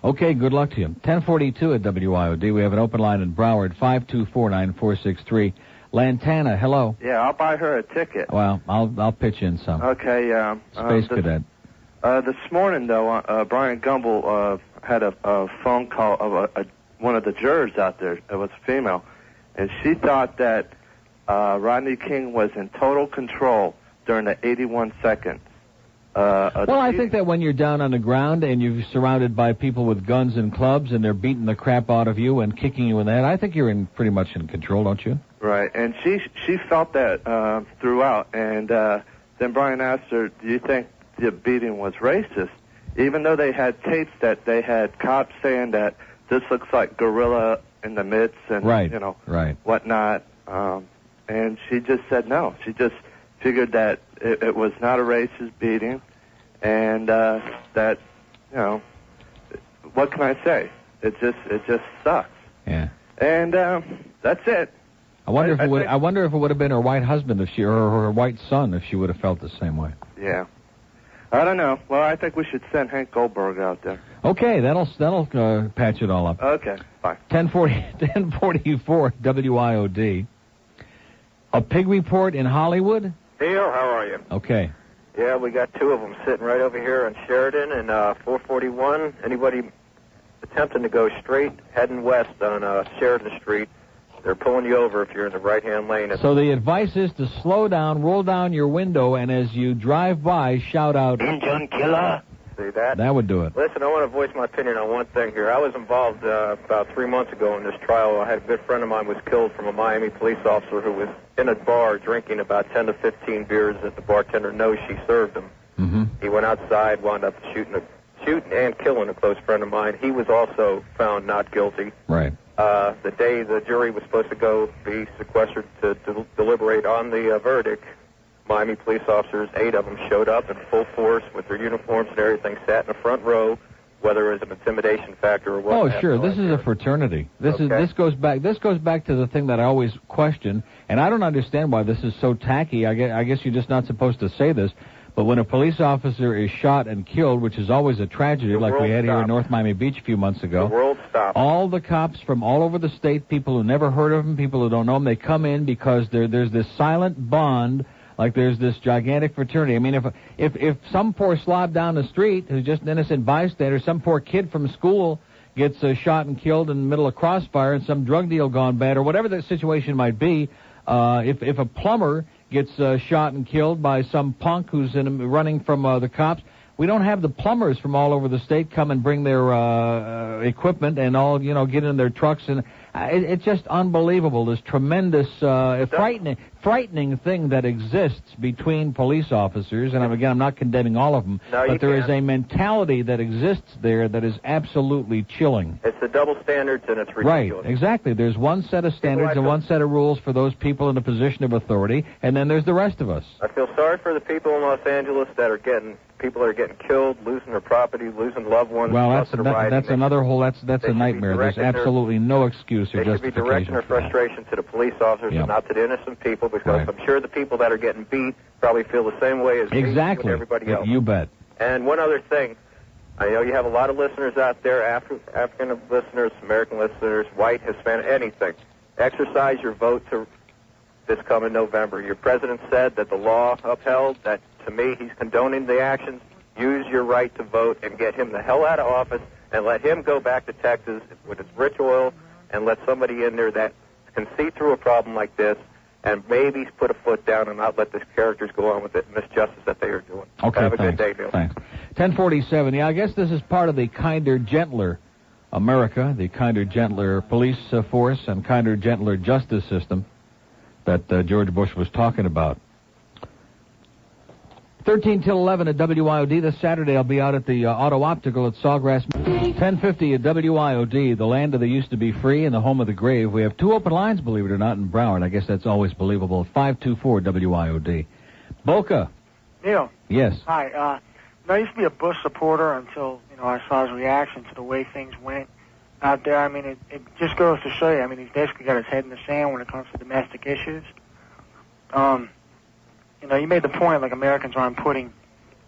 S1: Okay, good luck to you. 1042 at WIOD. We have an open line in Broward, 524-9463. Lantana, hello.
S12: Yeah, I'll buy her a ticket.
S1: Well, I'll pitch in some.
S12: Okay,
S1: Space Cadet.
S12: This morning, though, Brian Gumble had a phone call of one of the jurors out there. It was a female, and she thought that Rodney King was in total control during the 81 seconds.
S1: Well, I think that when you're down on the ground and you're surrounded by people with guns and clubs and they're beating the crap out of you and kicking you in the head, I think you're pretty much in control, don't you?
S12: Right, and she felt that throughout, and then Brian asked her, do you think the beating was racist? Even though they had tapes that they had cops saying that this looks like gorilla in the midst and, whatnot, and she just said no. She just figured that it was not a racist beating, and that, what can I say? It just sucks.
S1: Yeah.
S12: And that's it.
S1: I wonder if it would have been her white husband or her white son if she would have felt the same way.
S12: Yeah. I don't know. Well, I think we should send Hank Goldberg out there.
S1: Okay, that'll patch it all up.
S12: Okay, bye.
S1: 1044 WIOD. A pig report in Hollywood?
S13: Neil, how are you?
S1: Okay.
S13: Yeah, we got two of them sitting right over here on Sheridan and 441. Anybody attempting to go straight, heading west on Sheridan Street, they're pulling you over if you're in the right-hand lane.
S1: So the advice is to slow down, roll down your window, and as you drive by, shout out, "Injun killer!"
S13: See that?
S1: That would do it.
S13: Listen, I want to voice my opinion on one thing here. I was involved about 3 months ago in this trial. I had a good friend of mine was killed from a Miami police officer who was in a bar drinking about 10 to 15 beers that the bartender knows she served him.
S1: Mm-hmm.
S13: He went outside, wound up shooting and killing a close friend of mine. He was also found not guilty.
S1: Right.
S13: The day the jury was supposed to be sequestered to deliberate on the verdict, Miami police officers, 8 of them, showed up in full force with their uniforms and everything, sat in the front row, whether it was an intimidation factor or what.
S1: Oh, sure. This is a fraternity. This goes back to the thing that I always question, and I don't understand why this is so tacky. I guess you're just not supposed to say this. But when a police officer is shot and killed, which is always a tragedy, like we had here in North Miami Beach a few months ago,
S13: the world stopped.
S1: All the cops from all over the state, people who never heard of them, people who don't know them, they come in because there's this silent bond, like there's this gigantic fraternity. I mean, if some poor slob down the street who's just an innocent bystander, some poor kid from school gets shot and killed in the middle of crossfire and some drug deal gone bad or whatever the situation might be, if a plumber gets shot and killed by some punk who's running from the cops, we don't have the plumbers from all over the state come and bring their equipment and all, get in their trucks. And it's just unbelievable, this tremendous, frightening thing that exists between police officers. And again, I'm not condemning all of them, but there is a mentality that exists there that is absolutely chilling.
S13: It's the double standards, and it's ridiculous.
S1: Right, exactly. There's one set of standards and one set of rules for those people in a position of authority, and then there's the rest of us.
S13: I feel sorry for the people in Los Angeles that are getting killed, losing their property, losing loved ones.
S1: Well, that's another whole. That's a nightmare. There's absolutely no excuse or justification.
S13: They should be directing their frustration to the police officers and not to the innocent people, because I'm sure the people that are getting beat probably feel the same way as me
S1: Exactly.
S13: and everybody else.
S1: You bet.
S13: And one other thing, I know you have a lot of listeners out there, African listeners, American listeners, white, Hispanic, anything. Exercise your vote to this coming November. Your president said that the law upheld, that to me he's condoning the actions. Use your right to vote and get him the hell out of office and let him go back to Texas with his rich oil and let somebody in there that can see through a problem like this and maybe put a foot down and not let the characters go on with the misjustice that they are doing.
S1: Okay,
S13: have a
S1: thanks.
S13: good day, Neil.
S1: Thanks. 1047. Yeah, I guess this is part of the kinder, gentler America, the kinder, gentler police force and kinder, gentler justice system that George Bush was talking about. 13 till 11 at WIOD. This Saturday I'll be out at the Auto Optical at Sawgrass. 10:50 at WIOD, the land of the used to be free and the home of the grave. We have two open lines, believe it or not, in Broward. I guess that's always believable. 524 WIOD. Boca.
S14: Neil.
S1: Yes.
S14: Hi. I used to be a Bush supporter until, I saw his reaction to the way things went out there. I mean, it just goes to show you. I mean, he's basically got his head in the sand when it comes to domestic issues. You made the point, like, Americans aren't putting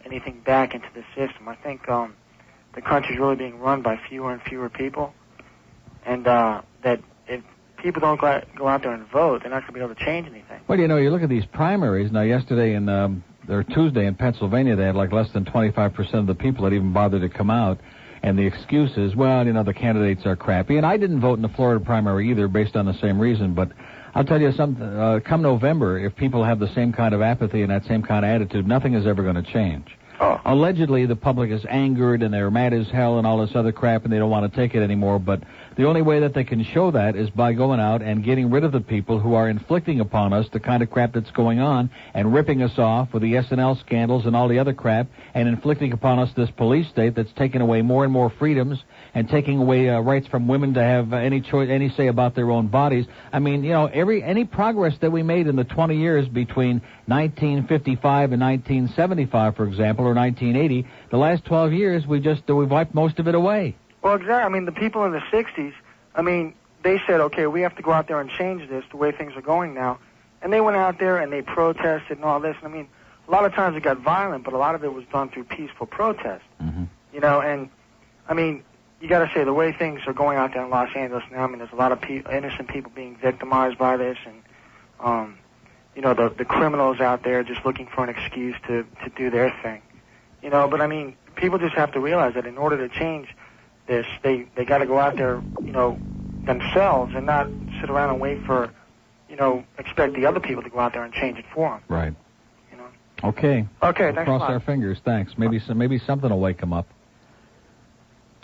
S14: anything back into the system. I think the country's really being run by fewer and fewer people, and that if people don't go out there and vote, they're not going to be able to change anything.
S1: Well, you look at these primaries. Now, yesterday or Tuesday in Pennsylvania, they had like less than 25% of the people that even bothered to come out. And the excuse is, well, the candidates are crappy. And I didn't vote in the Florida primary either based on the same reason. But I'll tell you something, come November, if people have the same kind of apathy and that same kind of attitude, nothing is ever going to change.
S14: Oh.
S1: Allegedly, the public is angered and they're mad as hell and all this other crap and they don't want to take it anymore. But the only way that they can show that is by going out and getting rid of the people who are inflicting upon us the kind of crap that's going on and ripping us off with the SNL scandals and all the other crap and inflicting upon us this police state that's taking away more and more freedoms and taking away rights from women to have any choice, any say about their own bodies. I mean, any progress that we made in the 20 years between 1955 and 1975, for example, or 1980, the last 12 years, we've wiped most of it away.
S14: Well, exactly. I mean, the people in the 60s, they said, okay, we have to go out there and change this the way things are going now. And they went out there and they protested and all this. And, a lot of times it got violent, but a lot of it was done through peaceful protest.
S1: Mm-hmm.
S14: You got to say the way things are going out there in Los Angeles now, there's a lot of innocent people being victimized by this. And, the criminals out there just looking for an excuse to do their thing. But people just have to realize that in order to change this, they got to go out there, themselves and not sit around and wait for, expect the other people to go out there and change it for them.
S1: Right. Okay.
S14: Okay,
S1: we'll
S14: thanks
S1: cross
S14: a lot.
S1: our fingers. Thanks. Maybe something will wake them up.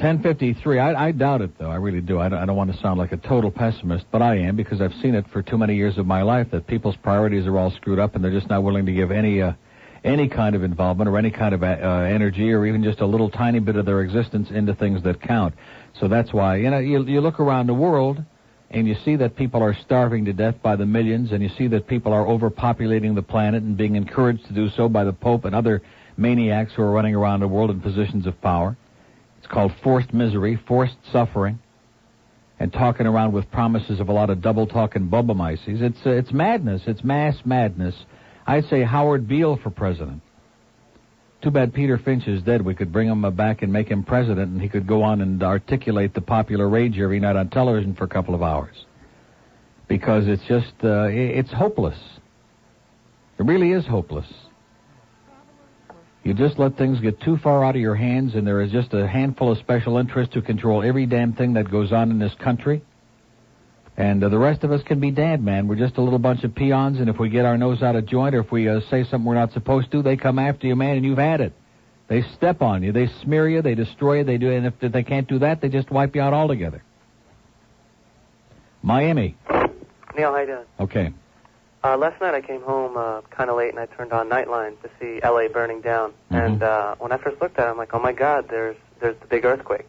S1: 10:53. I doubt it, though. I really do. I don't want to sound like a total pessimist, but I am because I've seen it for too many years of my life that people's priorities are all screwed up and they're just not willing to give any kind of involvement or any kind of energy or even just a little tiny bit of their existence into things that count. So that's why, you look around the world and you see that people are starving to death by the millions and you see that people are overpopulating the planet and being encouraged to do so by the Pope and other maniacs who are running around the world in positions of power. It's called forced misery, forced suffering, and talking around with promises of a lot of double talk and bubble-mices. It's madness. It's mass madness. I'd say Howard Beale for president. Too bad Peter Finch is dead. We could bring him back and make him president, and he could go on and articulate the popular rage every night on television for a couple of hours. Because it's just, it's hopeless. It really is hopeless. You just let things get too far out of your hands, and there is just a handful of special interests who control every damn thing that goes on in this country. And the rest of us can be damned, man. We're just a little bunch of peons, and if we get our nose out of joint or if we say something we're not supposed to, they come after you, man, and you've had it. They step on you. They smear you. They destroy you. They do, and if they can't do that, they just wipe you out altogether. Miami.
S15: Neil, how you doing?
S1: Okay.
S15: Last night I came home kind of late, and I turned on Nightline to see L.A. burning down.
S1: Mm-hmm.
S15: And when I first looked at it, I'm like, oh, my God, there's the big earthquake.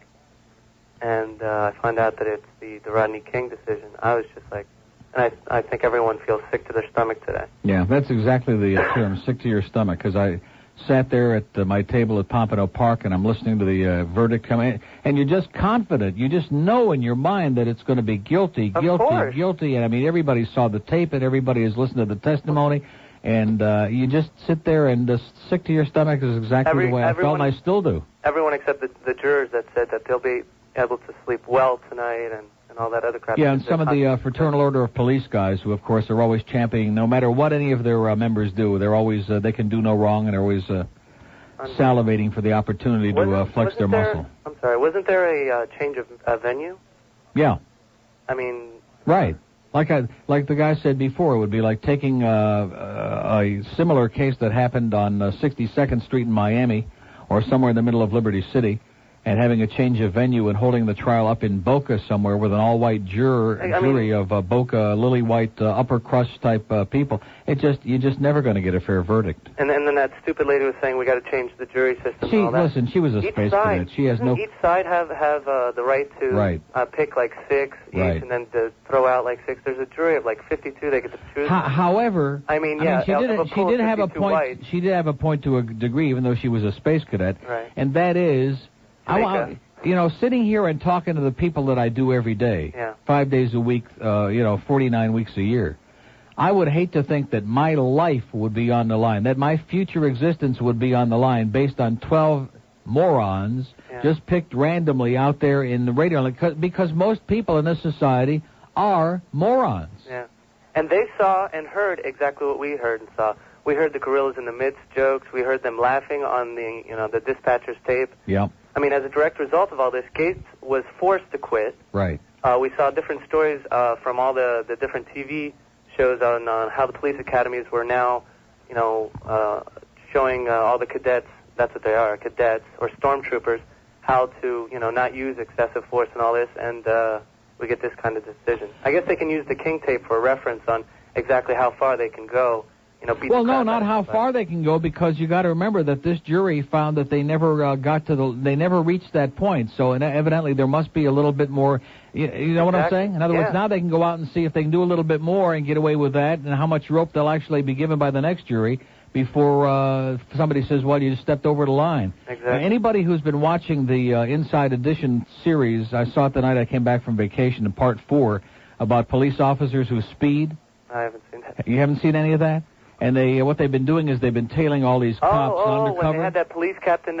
S15: And I found out that it's the Rodney King decision. I was just like, and I think everyone feels sick to their stomach today.
S1: Yeah, that's exactly the term, sick to your stomach, because I sat there at my table at Pompano Park, and I'm listening to the verdict come in, and you're just confident. You just know in your mind that it's going to be guilty. And, everybody saw the tape, and everybody has listened to the testimony, And you just sit there and sick to your stomach is exactly the way I felt, and I still do.
S15: Everyone except the jurors that said that they'll be able to sleep well tonight and all that other crap.
S1: Yeah, and some of the Fraternal Order of Police guys who, of course, are always championing, no matter what any of their members do, they're always, they can do no wrong, and they're always salivating for the opportunity to flex their muscle.
S15: I'm sorry, wasn't there a change of venue?
S1: Yeah.
S15: I mean...
S1: Right. Like the guy said before, it would be like taking a similar case that happened on 62nd Street in Miami, or somewhere in the middle of Liberty City, and having a change of venue and holding the trial up in Boca somewhere with an all-white jury of Boca, lily-white, upper crust type people. You're just never going to get a fair verdict.
S15: And then that stupid lady was saying we got to change the jury system. And all that.
S1: Listen, she was a space cadet. She has no.
S15: Each side have the right to pick like 6 each, and then to throw out like 6. There's a jury of like 52. They get to choose.
S1: However, she did have a point.
S15: White,
S1: she did have a point to a degree, even though she was a space cadet,
S15: right.
S1: And that is. Sitting here and talking to the people that I do every day, 5 days a week, 49 weeks a year, I would hate to think that my life would be on the line, that my future existence would be on the line based on 12 morons just picked randomly out there in the radio, because most people in this society are morons.
S15: Yeah, and they saw and heard exactly what we heard and saw. We heard the gorillas in the midst jokes. We heard them laughing on the dispatcher's tape.
S1: Yeah.
S15: I mean, as a direct result of all this, Gates was forced to quit.
S1: Right.
S15: We saw different stories from all the different TV shows on how the police academies were now, showing all the cadets, that's what they are, cadets or stormtroopers, how to, not use excessive force and all this, and we get this kind of decision. I guess they can use the King tape for a reference on exactly how far they can go.
S1: Well, no, not how far they can go, because you got to remember that this jury found that they never they never reached that point. So evidently there must be a little bit more. You know what I'm saying? In other words, now they can go out and see if they can do a little bit more and get away with that, and how much rope they'll actually be given by the next jury before somebody says, "Well, you just stepped over the line."
S15: Exactly.
S1: Anybody who's been watching the Inside Edition series, I saw it the night I came back from vacation in Part 4 about police officers who speed.
S15: I haven't seen that.
S1: You haven't seen any of that? And what they've been doing is they've been tailing all these cops undercover.
S15: When they had that police captain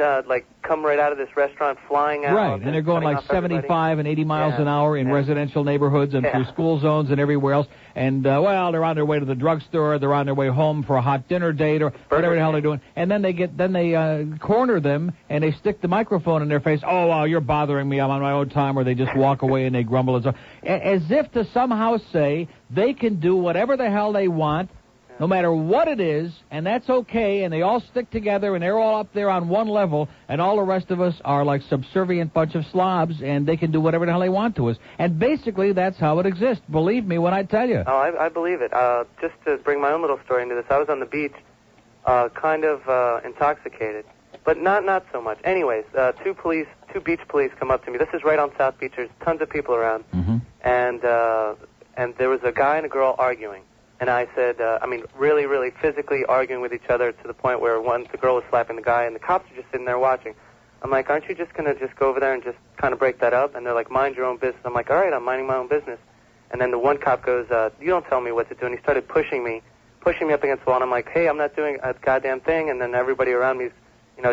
S15: come right out of this restaurant flying out.
S1: Right, and they're going like 75 and 80 miles an hour in residential neighborhoods and through school zones and everywhere else. And, they're on their way to the drugstore, they're on their way home for a hot dinner date or whatever the hell they're doing. And then they corner them and they stick the microphone in their face. "Oh, wow, you're bothering me, I'm on my own time," or they just walk away and they grumble and so, as if to somehow say they can do whatever the hell they want, no matter what it is, and that's okay, and they all stick together, and they're all up there on one level, and all the rest of us are like subservient bunch of slobs, and they can do whatever the hell they want to us. And basically, that's how it exists. Believe me when I tell you.
S15: Oh, I believe it. Just to bring my own little story into this, I was on the beach, kind of intoxicated, but not so much. Anyways, two beach police come up to me. This is right on South Beach. There's tons of people around, and there was a guy and a girl arguing. And I said, really, really physically arguing with each other to the point where the girl was slapping the guy, and the cops are just sitting there watching. I'm like, aren't you just going to just go over there and just kind of break that up? And they're like, mind your own business. I'm like, all right, I'm minding my own business. And then the one cop goes, you don't tell me what to do. And he started pushing me up against the wall. And I'm like, hey, I'm not doing a goddamn thing. And then everybody around me is,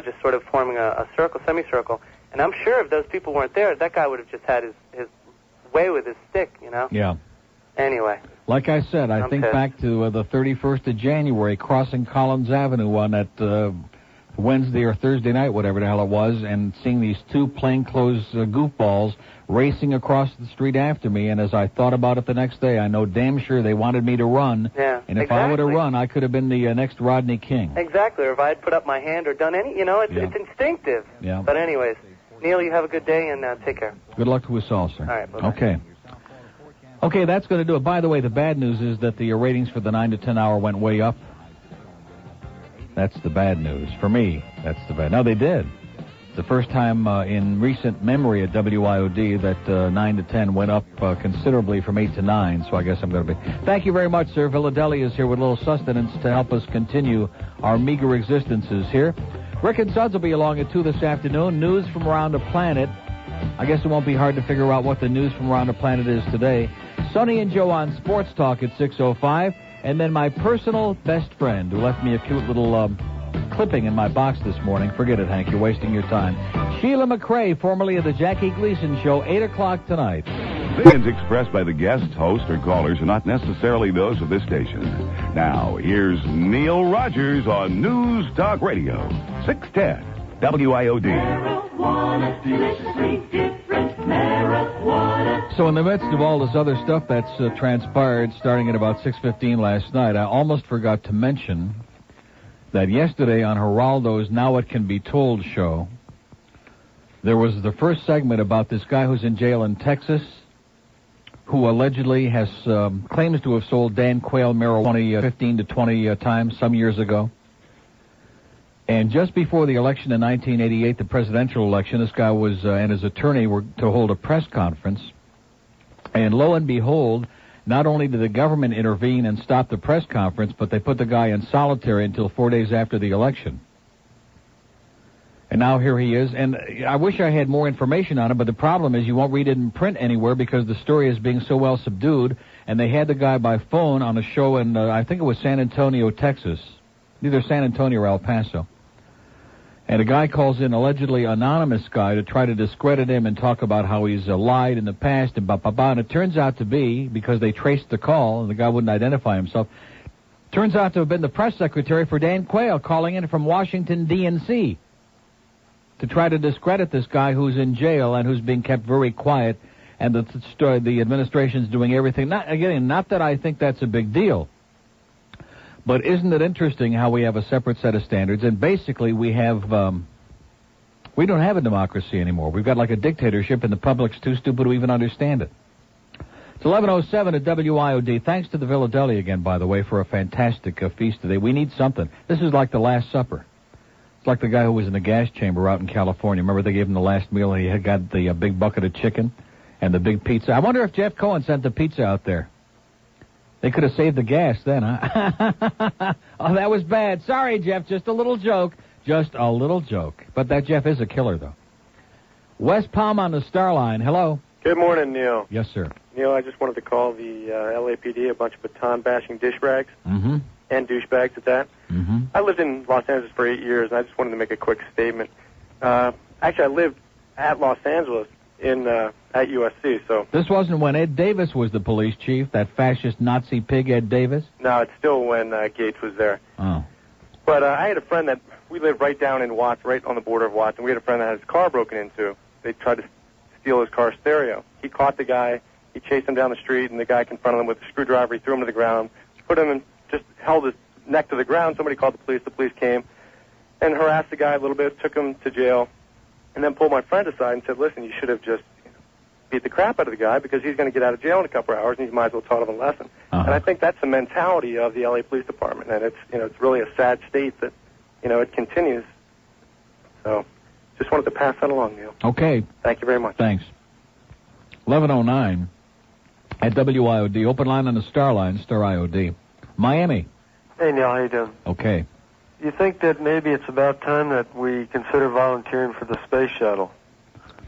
S15: just sort of forming a circle, semicircle. And I'm sure if those people weren't there, that guy would have just had his way with his stick,
S1: Yeah.
S15: Anyway.
S1: Like I said, I think back to the 31st of January, crossing Collins Avenue on that Wednesday or Thursday night, whatever the hell it was, and seeing these two plainclothes goofballs racing across the street after me. And as I thought about it the next day, I know damn sure they wanted me to run.
S15: Yeah,
S1: and if I would have run, I could have been the next Rodney King.
S15: Exactly, or if I had put up my hand or done any, it's instinctive.
S1: Yeah.
S15: But anyways, Neil, you have a good day, and take care.
S1: Good luck to us all, sir.
S15: All right, bye-bye.
S1: Okay. Okay, that's going to do it. By the way, the bad news is that the ratings for the 9 to 10 hour went way up. That's the bad news. For me, that's the bad. No, they did. It's the first time in recent memory at WIOD that 9 to 10 went up considerably from 8 to 9, so I guess I'm going to be... Thank you very much, sir. Philadelphia is here with a little sustenance to help us continue our meager existences here. Rick and Suds will be along at 2 this afternoon. News from around the planet. I guess it won't be hard to figure out what the news from around the planet is today. Sonny and Joe on Sports Talk at 6:05. And then my personal best friend who left me a cute little clipping in my box this morning. Forget it, Hank. You're wasting your time. Sheila McRae, formerly of the Jackie Gleason Show, 8 o'clock tonight.
S16: Opinions expressed by the guests, hosts, or callers are not necessarily those of this station. Now, here's Neil Rogers on News Talk Radio, 610 WIOD.
S17: Marijuana, deliciously different marijuana.
S1: So in the midst of all this other stuff that's transpired starting at about 6:15 last night, I almost forgot to mention that yesterday on Geraldo's Now It Can Be Told show, there was the first segment about this guy who's in jail in Texas, who allegedly has claims to have sold Dan Quayle marijuana 15 to 20 times some years ago. And just before the election in 1988, the presidential election, this guy was and his attorney were to hold a press conference. And lo and behold, not only did the government intervene and stop the press conference, but they put the guy in solitary until 4 days after the election. And now here he is. And I wish I had more information on him, but the problem is you won't read it in print anywhere because the story is being so well subdued. And they had the guy by phone on a show in, I think it was San Antonio, Texas. Either San Antonio or El Paso. And a guy calls in, allegedly anonymous guy, to try to discredit him and talk about how he's lied in the past and ba-ba-ba. And it turns out to be, because they traced the call, and the guy wouldn't identify himself, turns out to have been the press secretary for Dan Quayle calling in from Washington, D.C. to try to discredit this guy who's in jail and who's being kept very quiet, and the administration's doing everything. Not that I think that's a big deal. But isn't it interesting how we have a separate set of standards? And basically we have, we don't have a democracy anymore. We've got like a dictatorship and the public's too stupid to even understand it. It's 11:07 at WIOD. Thanks to the Philadelphia again, by the way, for a fantastic feast today. We need something. This is like the Last Supper. It's like the guy who was in the gas chamber out in California. Remember they gave him the last meal and he had got the big bucket of chicken and the big pizza. I wonder if Jeff Cohen sent the pizza out there. They could have saved the gas then, huh? Oh, that was bad. Sorry, Jeff. Just a little joke. Just a little joke. But that Jeff is a killer, though. West Palm on the Star Line. Hello.
S18: Good morning, Neil.
S1: Yes, sir.
S18: Neil, I just wanted to call the LAPD a bunch of baton-bashing dish rags
S1: Mm-hmm.
S18: and douchebags at that.
S1: Mm-hmm.
S18: I lived in Los Angeles for 8 years, and I just wanted to make a quick statement. Actually, I lived at Los Angeles at USC, so...
S1: This wasn't when Ed Davis was the police chief, that fascist Nazi pig Ed Davis?
S18: No, it's still when Gates was there.
S1: Oh.
S18: But I had a friend that... We lived right down in Watts, right on the border of Watts, and we had a friend that had his car broken into. They tried to steal his car stereo. He caught the guy, he chased him down the street, and the guy confronted him with a screwdriver. He threw him to the ground, put him in, just held his neck to the ground. Somebody called the police came and harassed the guy a little bit, took him to jail, and then pulled my friend aside and said, listen, you should have just beat the crap out of the guy because he's going to get out of jail in a couple of hours and you might as well taught him a lesson. And I think that's the mentality of the LA Police Department, and it's, it's really a sad state that, it continues. So just wanted to pass that along, Neil.
S1: Okay.
S18: Thank you very much.
S1: Thanks. 11:09 at WIOD. Open line on the Star Line, Star IOD. Miami.
S19: Hey, Neil, how you doing?
S1: Okay.
S19: You think that maybe it's about time that we consider volunteering for the space shuttle?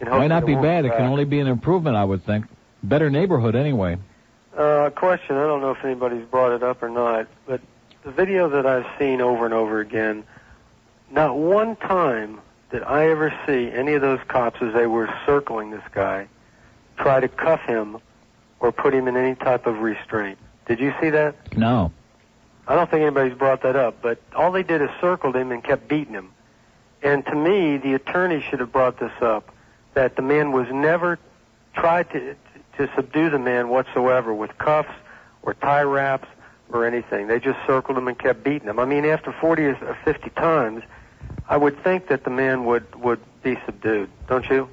S1: Might not be bad. It can only be an improvement, I would think. Better neighborhood, anyway.
S19: Question, I don't know if anybody's brought it up or not, but the video that I've seen over and over again, not one time did I ever see any of those cops, as they were circling this guy, try to cuff him or put him in any type of restraint. Did you see that?
S1: No.
S19: I don't think anybody's brought that up, but all they did is circled him and kept beating him. And to me, the attorney should have brought this up, that the man was never tried to subdue the man whatsoever with cuffs or tie wraps or anything. They just circled him and kept beating him. I mean, after 40 or 50 times, I would think that the man would be subdued, don't you?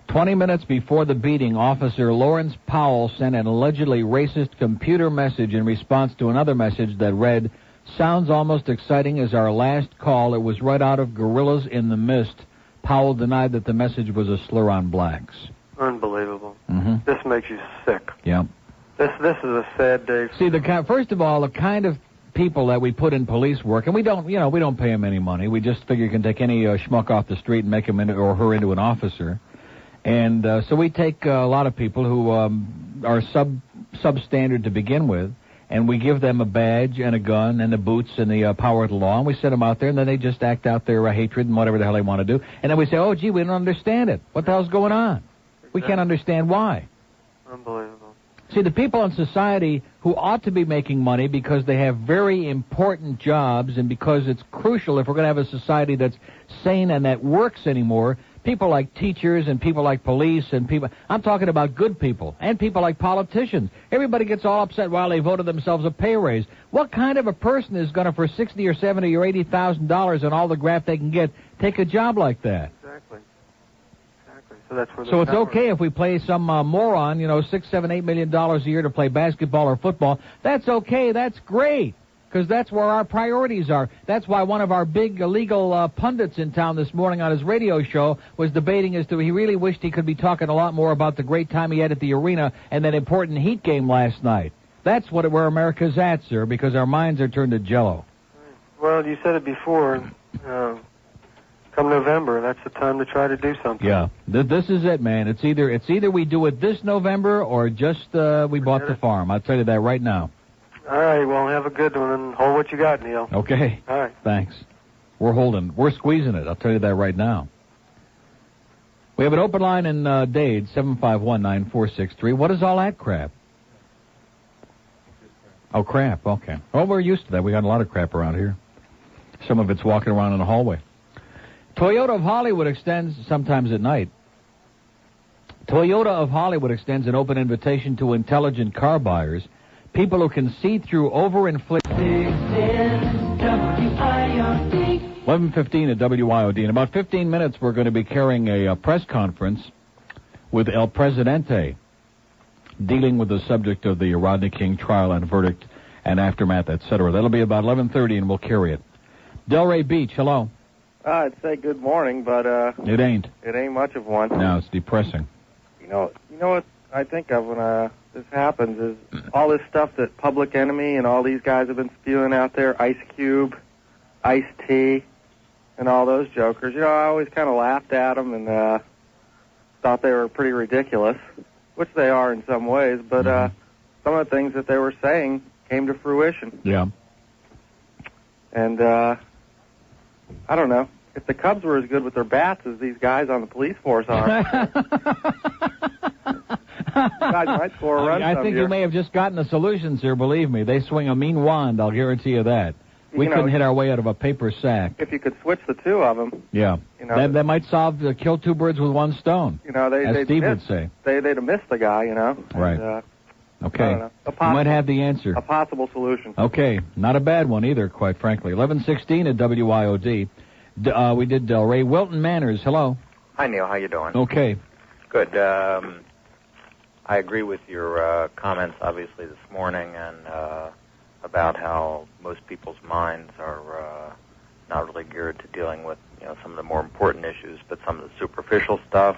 S1: 20 minutes before the beating, Officer Lawrence Powell sent an allegedly racist computer message in response to another message that read, "Sounds almost exciting as our last call. It was right out of Gorillas in the Mist." Powell denied that the message was a slur on blacks.
S19: Unbelievable.
S1: Mm-hmm.
S19: This makes you sick.
S1: Yeah.
S19: This is a sad day.
S1: See, first of all, the kind of people that we put in police work, and we don't pay them any money. We just figure you can take any schmuck off the street and make him or her into an officer. And so we take a lot of people who are substandard to begin with, and we give them a badge and a gun and the boots and the power of the law, and we send them out there, and then they just act out their hatred and whatever the hell they want to do. And then we say, oh, gee, we don't understand it. What the hell's going on? We can't understand why.
S19: Unbelievable.
S1: See, the people in society who ought to be making money because they have very important jobs and because it's crucial if we're going to have a society that's sane and that works anymore, people like teachers and people like police and people, I'm talking about good people, and people like politicians. Everybody gets all upset while they voted themselves a pay raise. What kind of a person is going to, for $60 or $70 or $80,000 and all the graft they can get, take a job like that?
S19: Exactly. So that's where.
S1: So it's okay if we play some moron, $6, $7, $8 million a year to play basketball or football. That's okay. That's great. Because that's where our priorities are. That's why one of our big illegal pundits in town this morning on his radio show was debating as to he really wished he could be talking a lot more about the great time he had at the arena and that important Heat game last night. That's where America's at, sir, because our minds are turned to jello.
S19: Well, you said it before. Come November, that's the time to try to do something.
S1: Yeah, this is it, man. It's either we do it this November or just we bought the farm. I'll tell you that right now.
S19: All right, well, have a good one, and hold what you got, Neil.
S1: Okay.
S19: All right.
S1: Thanks. We're squeezing it. I'll tell you that right now. We have an open line in Dade, 751-9463. What is all that crap? Oh, crap. Okay. Well, we're used to that. We got a lot of crap around here. Some of it's walking around in the hallway. Toyota of Hollywood extends, sometimes at night, Toyota of Hollywood extends an open invitation to intelligent car buyers, people who can see through overinflated. 11:15 at WIOD. In about 15 minutes, we're going to be carrying a press conference with El Presidente, dealing with the subject of the Rodney King trial and verdict and aftermath, etc. That'll be about 11:30, and we'll carry it. Delray Beach, hello.
S12: I'd say good morning, but
S1: it ain't.
S12: It ain't much of one.
S1: No, it's depressing.
S12: You know what I think of when this happens is all this stuff that Public Enemy and all these guys have been spewing out there, Ice Cube, Ice-T, and all those jokers. I always kind of laughed at them and thought they were pretty ridiculous, which they are in some ways, but some of the things that they were saying came to fruition.
S1: Yeah.
S12: And I don't know. If the Cubs were as good with their bats as these guys on the police force are, guys might score a run.
S1: I think you may have just gotten the solution, sir. Believe me, they swing a mean wand. I'll guarantee you that. We couldn't hit our way out of a paper sack.
S12: If you could switch the two of them,
S1: yeah, that might kill two birds with one stone. As Steve would say.
S12: They'd have missed the guy.
S1: Right.
S12: And,
S1: okay. You might have the answer.
S12: A possible solution.
S1: Okay, not a bad one either, quite frankly. 11:16 at WIOD. We did Delray. Wilton Manners, hello.
S20: Hi, Neil. How you doing?
S1: Okay.
S20: Good. I agree with your comments, obviously, this morning, and about how most people's minds are not really geared to dealing with, some of the more important issues, but some of the superficial stuff.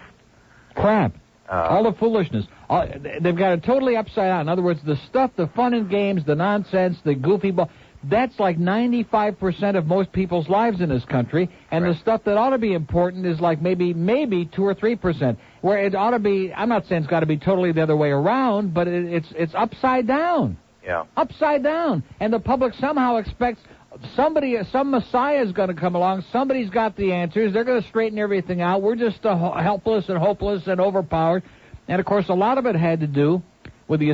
S1: Crap. All the foolishness. They've got it totally upside down. In other words, the stuff, the fun and games, the nonsense, the goofy ball, that's like 95% of most people's lives in this country, and the stuff that ought to be important is like maybe 2 or 3%. Where it ought to be, I'm not saying it's got to be totally the other way around, but it's upside down.
S20: Yeah.
S1: Upside down. And the public somehow expects some messiah is going to come along. Somebody's got the answers. They're going to straighten everything out. We're just helpless and hopeless and overpowered. And, of course, a lot of it had to do with the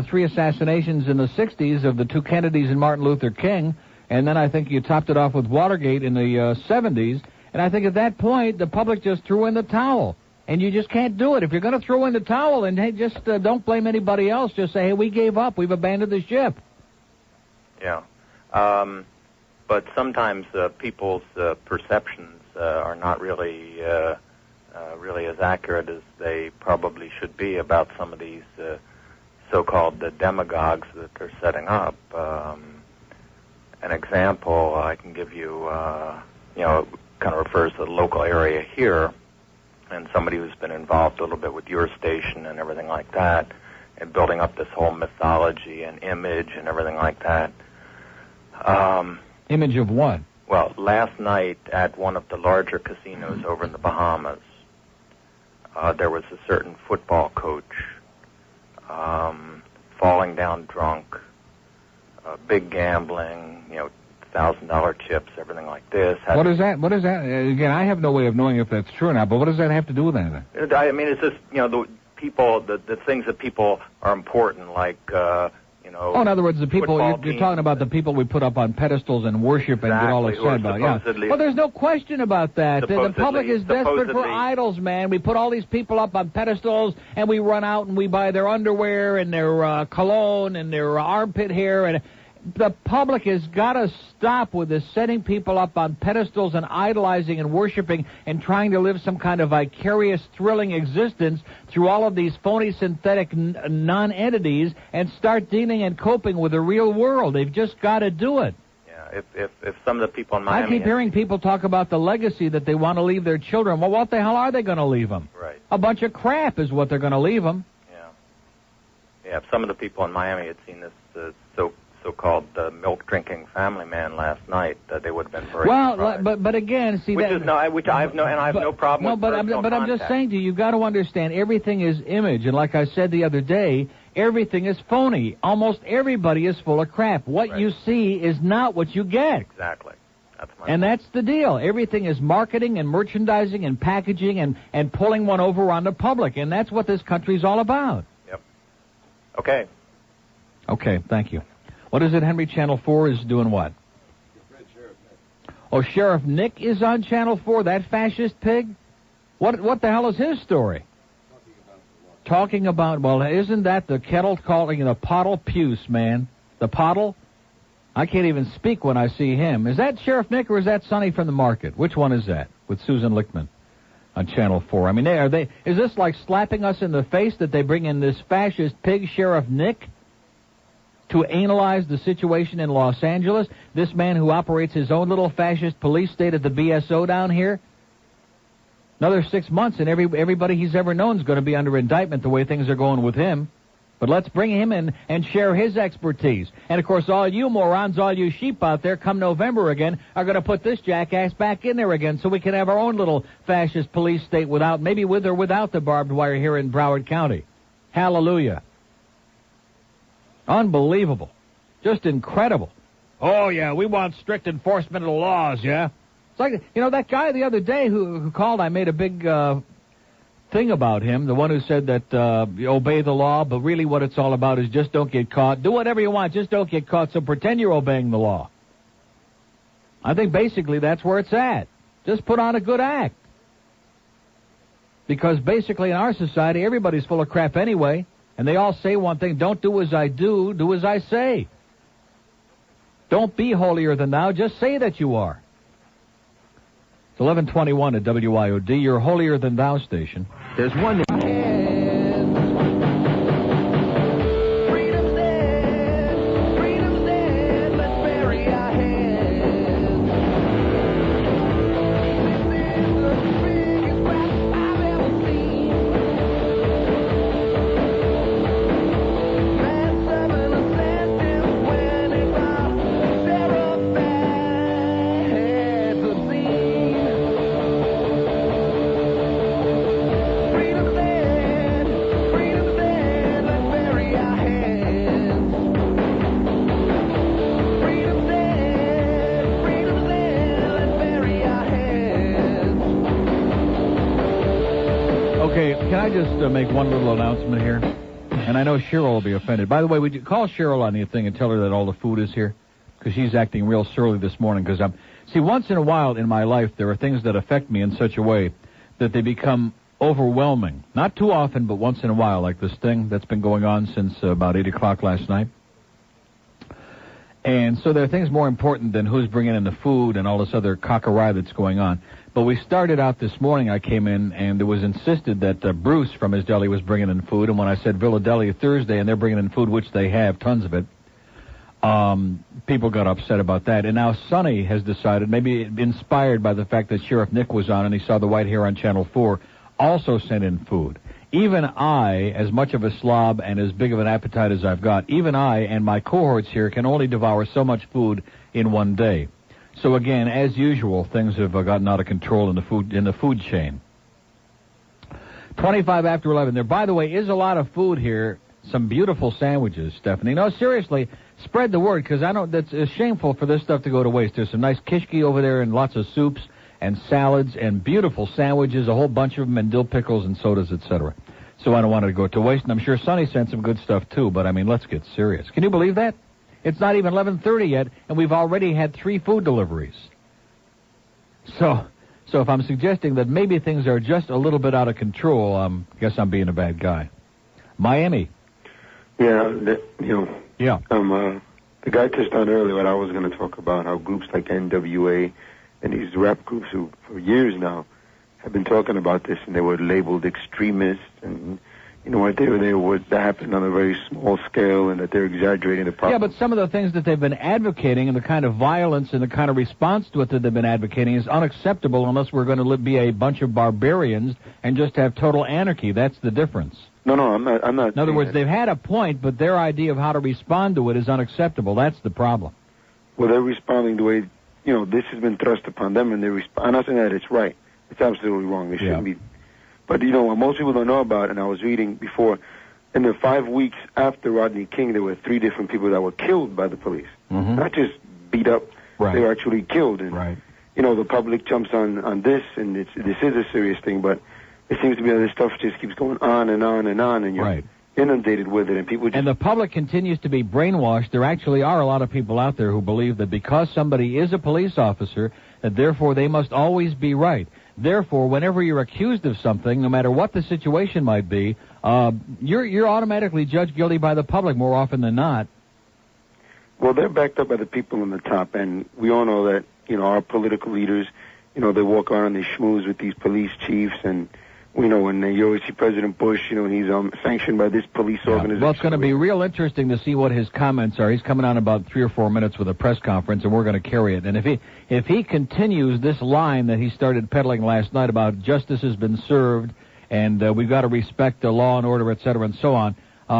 S1: three assassinations in the 60s of the two Kennedys and Martin Luther King. And then I think you topped it off with Watergate in the 70s. And I think at that point, the public just threw in the towel. And you just can't do it. If you're going to throw in the towel, then hey, just don't blame anybody else. Just say, hey, we gave up. We've abandoned the ship.
S20: Yeah. But sometimes people's perceptions are not really as accurate as they probably should be about some of these so-called demagogues that they're setting up. An example I can give you, kind of refers to the local area here, and somebody who's been involved a little bit with your station and everything like that, and building up this whole mythology and image and everything like that.
S1: Image of what?
S20: Well, last night at one of the larger casinos over in the Bahamas, there was a certain football coach falling down drunk big gambling, $1,000 chips, everything like this.
S1: What is that? What is that? Again, I have no way of knowing if that's true or not, but what does that have to do with anything?
S20: I mean, it's just, the people, the things that people are important, like,
S1: Oh, in other words, the people, you're talking about the people we put up on pedestals and worship and get all upset about. Yeah. Well, there's no question about that. The public is desperate for idols, man. We put all these people up on pedestals, and we run out and we buy their underwear and their cologne and their armpit hair. And the public has got to stop with this setting people up on pedestals and idolizing and worshiping and trying to live some kind of vicarious, thrilling existence through all of these phony, synthetic non-entities and start dealing and coping with the real world. They've just got to do it.
S20: Yeah, if some of the people in Miami...
S1: I keep hearing people talk about the legacy that they want to leave their children. Well, what the hell are they going to leave them?
S20: Right.
S1: A bunch of crap is what they're going to leave them.
S20: Yeah, if some of the people in Miami had seen this so-called milk-drinking family man last night, they would have been very surprised.
S1: but again, see,
S20: I have no problem with personal
S1: I'm just saying to you, you've got to understand, everything is image, and like I said the other day, everything is phony. Almost everybody is full of crap. What you see is not what you get.
S20: Exactly.
S1: That's the deal. Everything is marketing and merchandising and packaging and pulling one over on the public, and that's what this country's all about.
S20: Yep. Okay.
S1: Okay, thank you. What is it, Henry? Channel 4 is doing what? Oh, Sheriff Nick is on Channel 4, that fascist pig? What the hell is his story? Talking about, well, isn't that the kettle calling the pottle puce, man? The pottle? I can't even speak when I see him. Is that Sheriff Nick or is that Sonny from the Market? Which one is that? With Susan Lichtman on Channel 4. I mean, is this like slapping us in the face that they bring in this fascist pig, Sheriff Nick, to analyze the situation in Los Angeles? This man who operates his own little fascist police state at the BSO down here? Another 6 months and everybody he's ever known is going to be under indictment the way things are going with him. But let's bring him in and share his expertise. And, of course, all you morons, all you sheep out there, come November again, are going to put this jackass back in there again so we can have our own little fascist police state maybe with or without the barbed wire here in Broward County. Hallelujah. Unbelievable. Just incredible. Oh, yeah, we want strict enforcement of the laws, yeah? It's like, that guy the other day who called, I made a big thing about him, the one who said that you obey the law, but really what it's all about is just don't get caught. Do whatever you want, just don't get caught, so pretend you're obeying the law. I think basically that's where it's at. Just put on a good act. Because basically in our society, everybody's full of crap anyway. And they all say one thing, don't do as I do, do as I say. Don't be holier than thou, just say that you are. It's 11:21 at WIOD, your holier than thou station. There's one... Make one little announcement here, and I know Cheryl will be offended. By the way, would you call Cheryl on the thing and tell her that all the food is here? Because she's acting real surly this morning. Because once in a while in my life, there are things that affect me in such a way that they become overwhelming. Not too often, but once in a while, like this thing that's been going on since about 8 o'clock last night. And so there are things more important than who's bringing in the food and all this other cockery that's going on. But we started out this morning, I came in, and it was insisted that Bruce from his deli was bringing in food. And when I said Villa Deli Thursday, and they're bringing in food, which they have, tons of it, people got upset about that. And now Sonny has decided, maybe inspired by the fact that Sheriff Nick was on and he saw the white hair on Channel 4, also sent in food. Even I, as much of a slob and as big of an appetite as I've got, even I and my cohorts here can only devour so much food in one day. So again, as usual, things have gotten out of control in the food chain. 25 after 11. There, by the way, is a lot of food here. Some beautiful sandwiches, Stephanie. No, seriously, Spread the word, because I know that's shameful for this stuff to go to waste. There's some nice kishki over there and lots of soups and salads and beautiful sandwiches, a whole bunch of them, and dill pickles and sodas, etc. So I don't want it to go to waste, and I'm sure Sonny sent some good stuff, too, but, I mean, let's get serious. Can you believe that? It's not even 11:30 yet, and we've already had 3 food deliveries. So if I'm suggesting that maybe things are just a little bit out of control, I guess I'm being a bad guy. Miami.
S21: Yeah,
S1: Yeah.
S21: The guy touched on earlier what I was going to talk about, how groups like NWA and these rap groups who, for years now, have been talking about this, and they were labeled extremists, and you know what, that happened on a very small scale, and that they're exaggerating the problem.
S1: Yeah, but some of the things that they've been advocating and the kind of violence and the kind of response to it that they've been advocating is unacceptable unless we're going to be a bunch of barbarians and just have total anarchy. That's the difference.
S21: No, I'm not.
S1: In other words, they've had a point, but their idea of how to respond to it is unacceptable. That's the problem.
S21: Well, they're responding the way, this has been thrust upon them, and I'm not saying that it's right. It's absolutely wrong. They shouldn't be. But, what most people don't know about, and I was reading before, in the 5 weeks after Rodney King, there were 3 different people that were killed by the police.
S1: Mm-hmm.
S21: Not just beat up.
S1: Right.
S21: They were actually killed. And,
S1: right.
S21: The public jumps on this, and this is a serious thing, but it seems to be that this stuff just keeps going on and on and on, and you're inundated with it, and people just...
S1: And the public continues to be brainwashed. There actually are a lot of people out there who believe that because somebody is a police officer, that therefore they must always be right. Therefore, whenever you're accused of something, no matter what the situation might be, you're automatically judged guilty by the public more often than not.
S21: Well, they're backed up by the people on the top, and we all know that, our political leaders, they walk around and they schmooze with these police chiefs, and when you always see President Bush, he's sanctioned by this police organization.
S1: Well, it's going to be real interesting to see what his comments are. He's coming on about 3 or 4 minutes with a press conference, and we're going to carry it. And if he continues this line that he started peddling last night about justice has been served and we've got to respect the law and order, et cetera, and so on,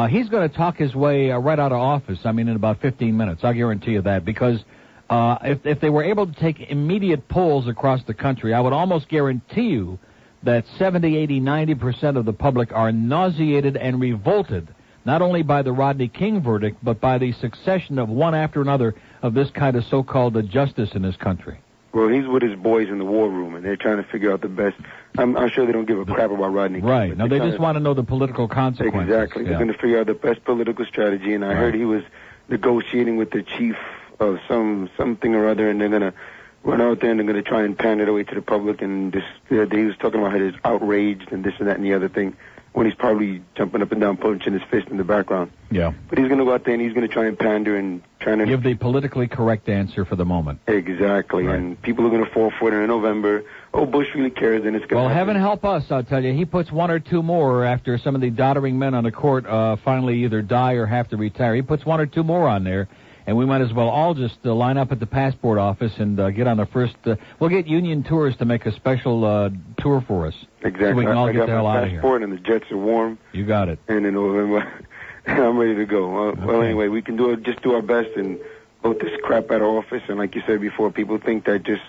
S1: he's going to talk his way right out of office, in about 15 minutes. I'll guarantee you that, because if they were able to take immediate polls across the country, I would almost guarantee you that 70, 80, 90% of the public are nauseated and revolted, not only by the Rodney King verdict, but by the succession of one after another of this kind of so-called justice in this country.
S21: Well, he's with his boys in the war room, and they're trying to figure out the best. I'm sure they don't give a crap about Rodney King.
S1: Right. No, they just want to know the political consequences.
S21: Exactly. They're going to figure out the best political strategy, and I heard he was negotiating with the chief of something or other, and they're going to run out there and they're going to try and pan it away to the public, and he was talking about how he's outraged and this and that and the other thing, when he's probably jumping up and down, punching his fist in the background.
S1: Yeah.
S21: But he's going to go out there and he's going to try and pander and trying to...
S1: give the politically correct answer for the moment.
S21: Exactly. Right. And people are going to fall for it in November. Oh, Bush really cares, and it's going to
S1: Well, heaven help us, I'll tell you. He puts 1 or 2 more after some of the doddering men on the court finally either die or have to retire. He puts 1 or 2 more on there. And we might as well all just line up at the passport office and get on the first... we'll get Union Tours to make a special tour for us.
S21: Exactly.
S1: So we can all get the hell out of here.
S21: I got my passport, and the jets are warm.
S1: You got it.
S21: And in November, I'm ready to go. Well, anyway, we can just do our best and vote this crap out of office. And like you said before, people think that just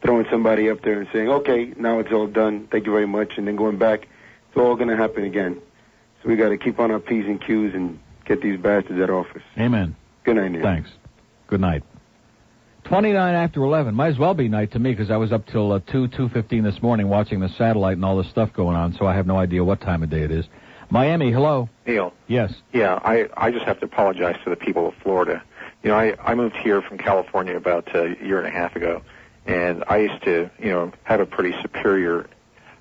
S21: throwing somebody up there and saying, okay, now it's all done, thank you very much, and then going back, it's all going to happen again. So we got to keep on our P's and Q's and get these bastards out of office.
S1: Amen.
S21: Good night, Neil.
S1: Thanks. Good night. 29 after 11. Might as well be night to me because I was up till 2:15 this morning watching the satellite and all this stuff going on, so I have no idea what time of day it is. Miami, hello.
S22: Neil.
S1: Yes.
S22: Yeah, I just have to apologize to the people of Florida. I moved here from California about a year and a half ago, and I used to, have a pretty superior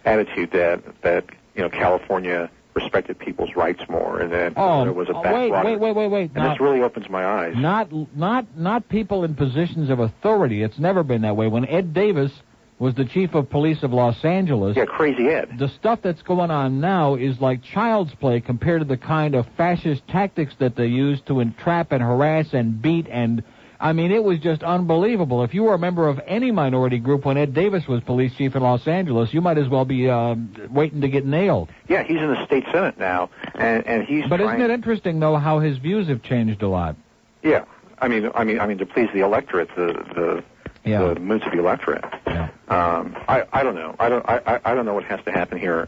S22: attitude that California respected people's rights more, and then there was a backwater.
S1: Wait.
S22: And this really opens my eyes.
S1: Not people in positions of authority. It's never been that way. When Ed Davis was the chief of police of Los Angeles...
S22: Yeah, Crazy Ed.
S1: The stuff that's going on now is like child's play compared to the kind of fascist tactics that they use to entrap and harass and beat and... it was just unbelievable. If you were a member of any minority group when Ed Davis was police chief in Los Angeles, you might as well be waiting to get nailed.
S22: Yeah, he's in the state senate now, and he's.
S1: But isn't it interesting though how his views have changed a lot?
S22: Yeah, I mean to please the electorate, the moods of the electorate.
S1: Yeah.
S22: I don't know. I don't know what has to happen here.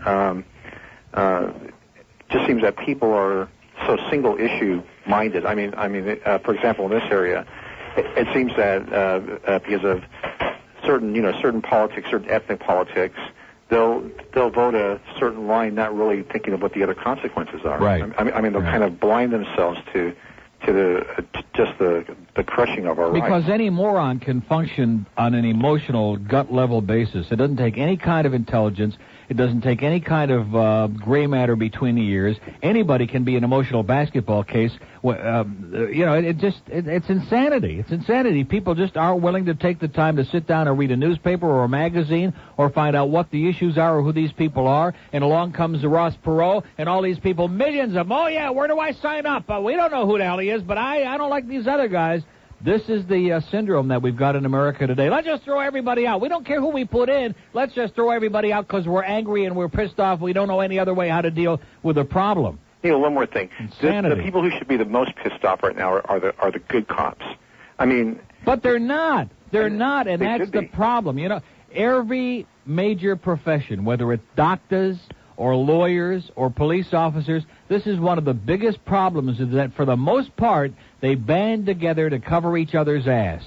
S22: Just seems that people are so single issue minded. I mean, for example, in this area, it seems that because of certain politics, certain ethnic politics, they'll vote a certain line, not really thinking of what the other consequences are.
S1: Right.
S22: I mean, they'll kind of blind themselves to the crushing of our rights.
S1: Because any moron can function on an emotional, gut-level basis. It doesn't take any kind of intelligence. It doesn't take any kind of gray matter between the ears. Anybody can be an emotional basketball case. It's insanity. It's insanity. People just aren't willing to take the time to sit down and read a newspaper or a magazine or find out what the issues are or who these people are. And along comes Ross Perot and all these people, millions of them. Oh, yeah, where do I sign up? We don't know who the hell he is, but I don't like these other guys. This is the syndrome that we've got in America today. Let's just throw everybody out. We don't care who we put in. Let's just throw everybody out because we're angry and we're pissed off. We don't know any other way how to deal with the problem.
S22: Neil, one more thing.
S1: Insanity.
S22: The people who should be the most pissed off right now are the good cops. I mean...
S1: But they're not. They're not, and that's the problem. You know, every major profession, whether it's doctors or lawyers or police officers, this is one of the biggest problems is that for the most part, they band together to cover each other's ass.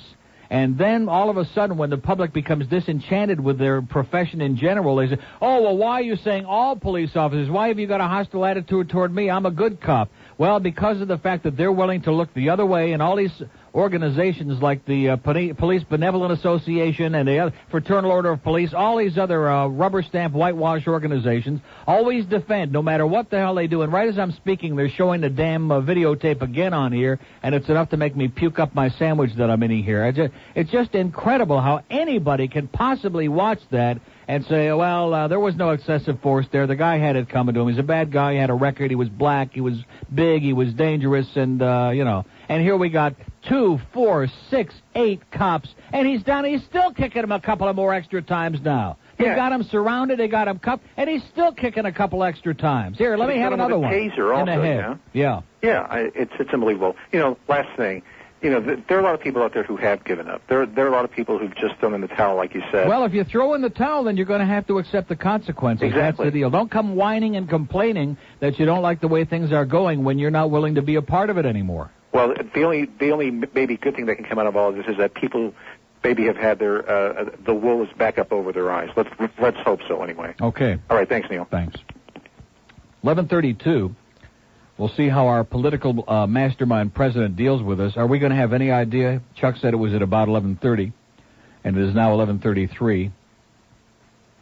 S1: And then all of a sudden, when the public becomes disenchanted with their profession in general, they say, oh, well, why are you saying all police officers? Why have you got a hostile attitude toward me? I'm a good cop. Well, because of the fact that they're willing to look the other way, and all these organizations like the Police Benevolent Association and the other Fraternal Order of Police, all these other rubber stamp whitewash organizations always defend, no matter what the hell they do. And right as I'm speaking, they're showing the damn videotape again on here, and it's enough to make me puke up my sandwich that I'm eating here. It's just incredible how anybody can possibly watch that and say, well, there was no excessive force there. The guy had it coming to him. He's a bad guy. He had a record. He was black. He was big. He was dangerous. And, and here we got 2, 4, 6, 8 cops. And he's down. He's still kicking him a couple of more extra times now. They've got him surrounded. They got him cuffed. And he's still kicking a couple extra times. Here, let me have another one.
S22: Taser also,
S1: in the head. Yeah.
S22: It's unbelievable. Last thing. There are a lot of people out there who have given up. There are a lot of people who've just thrown in the towel, like you said.
S1: Well, if you throw in the towel, then you're going to have to accept the consequences.
S22: Exactly.
S1: That's the deal. Don't come whining and complaining that you don't like the way things are going when you're not willing to be a part of it anymore.
S22: Well, the only maybe good thing that can come out of all of this is that people maybe have had their the wool is back up over their eyes. Let's hope so anyway.
S1: Okay.
S22: All right. Thanks, Neil.
S1: Thanks. 11:32. We'll see how our political mastermind president deals with us. Are we going to have any idea? Chuck said it was at about 11:30, and it is now 11:33.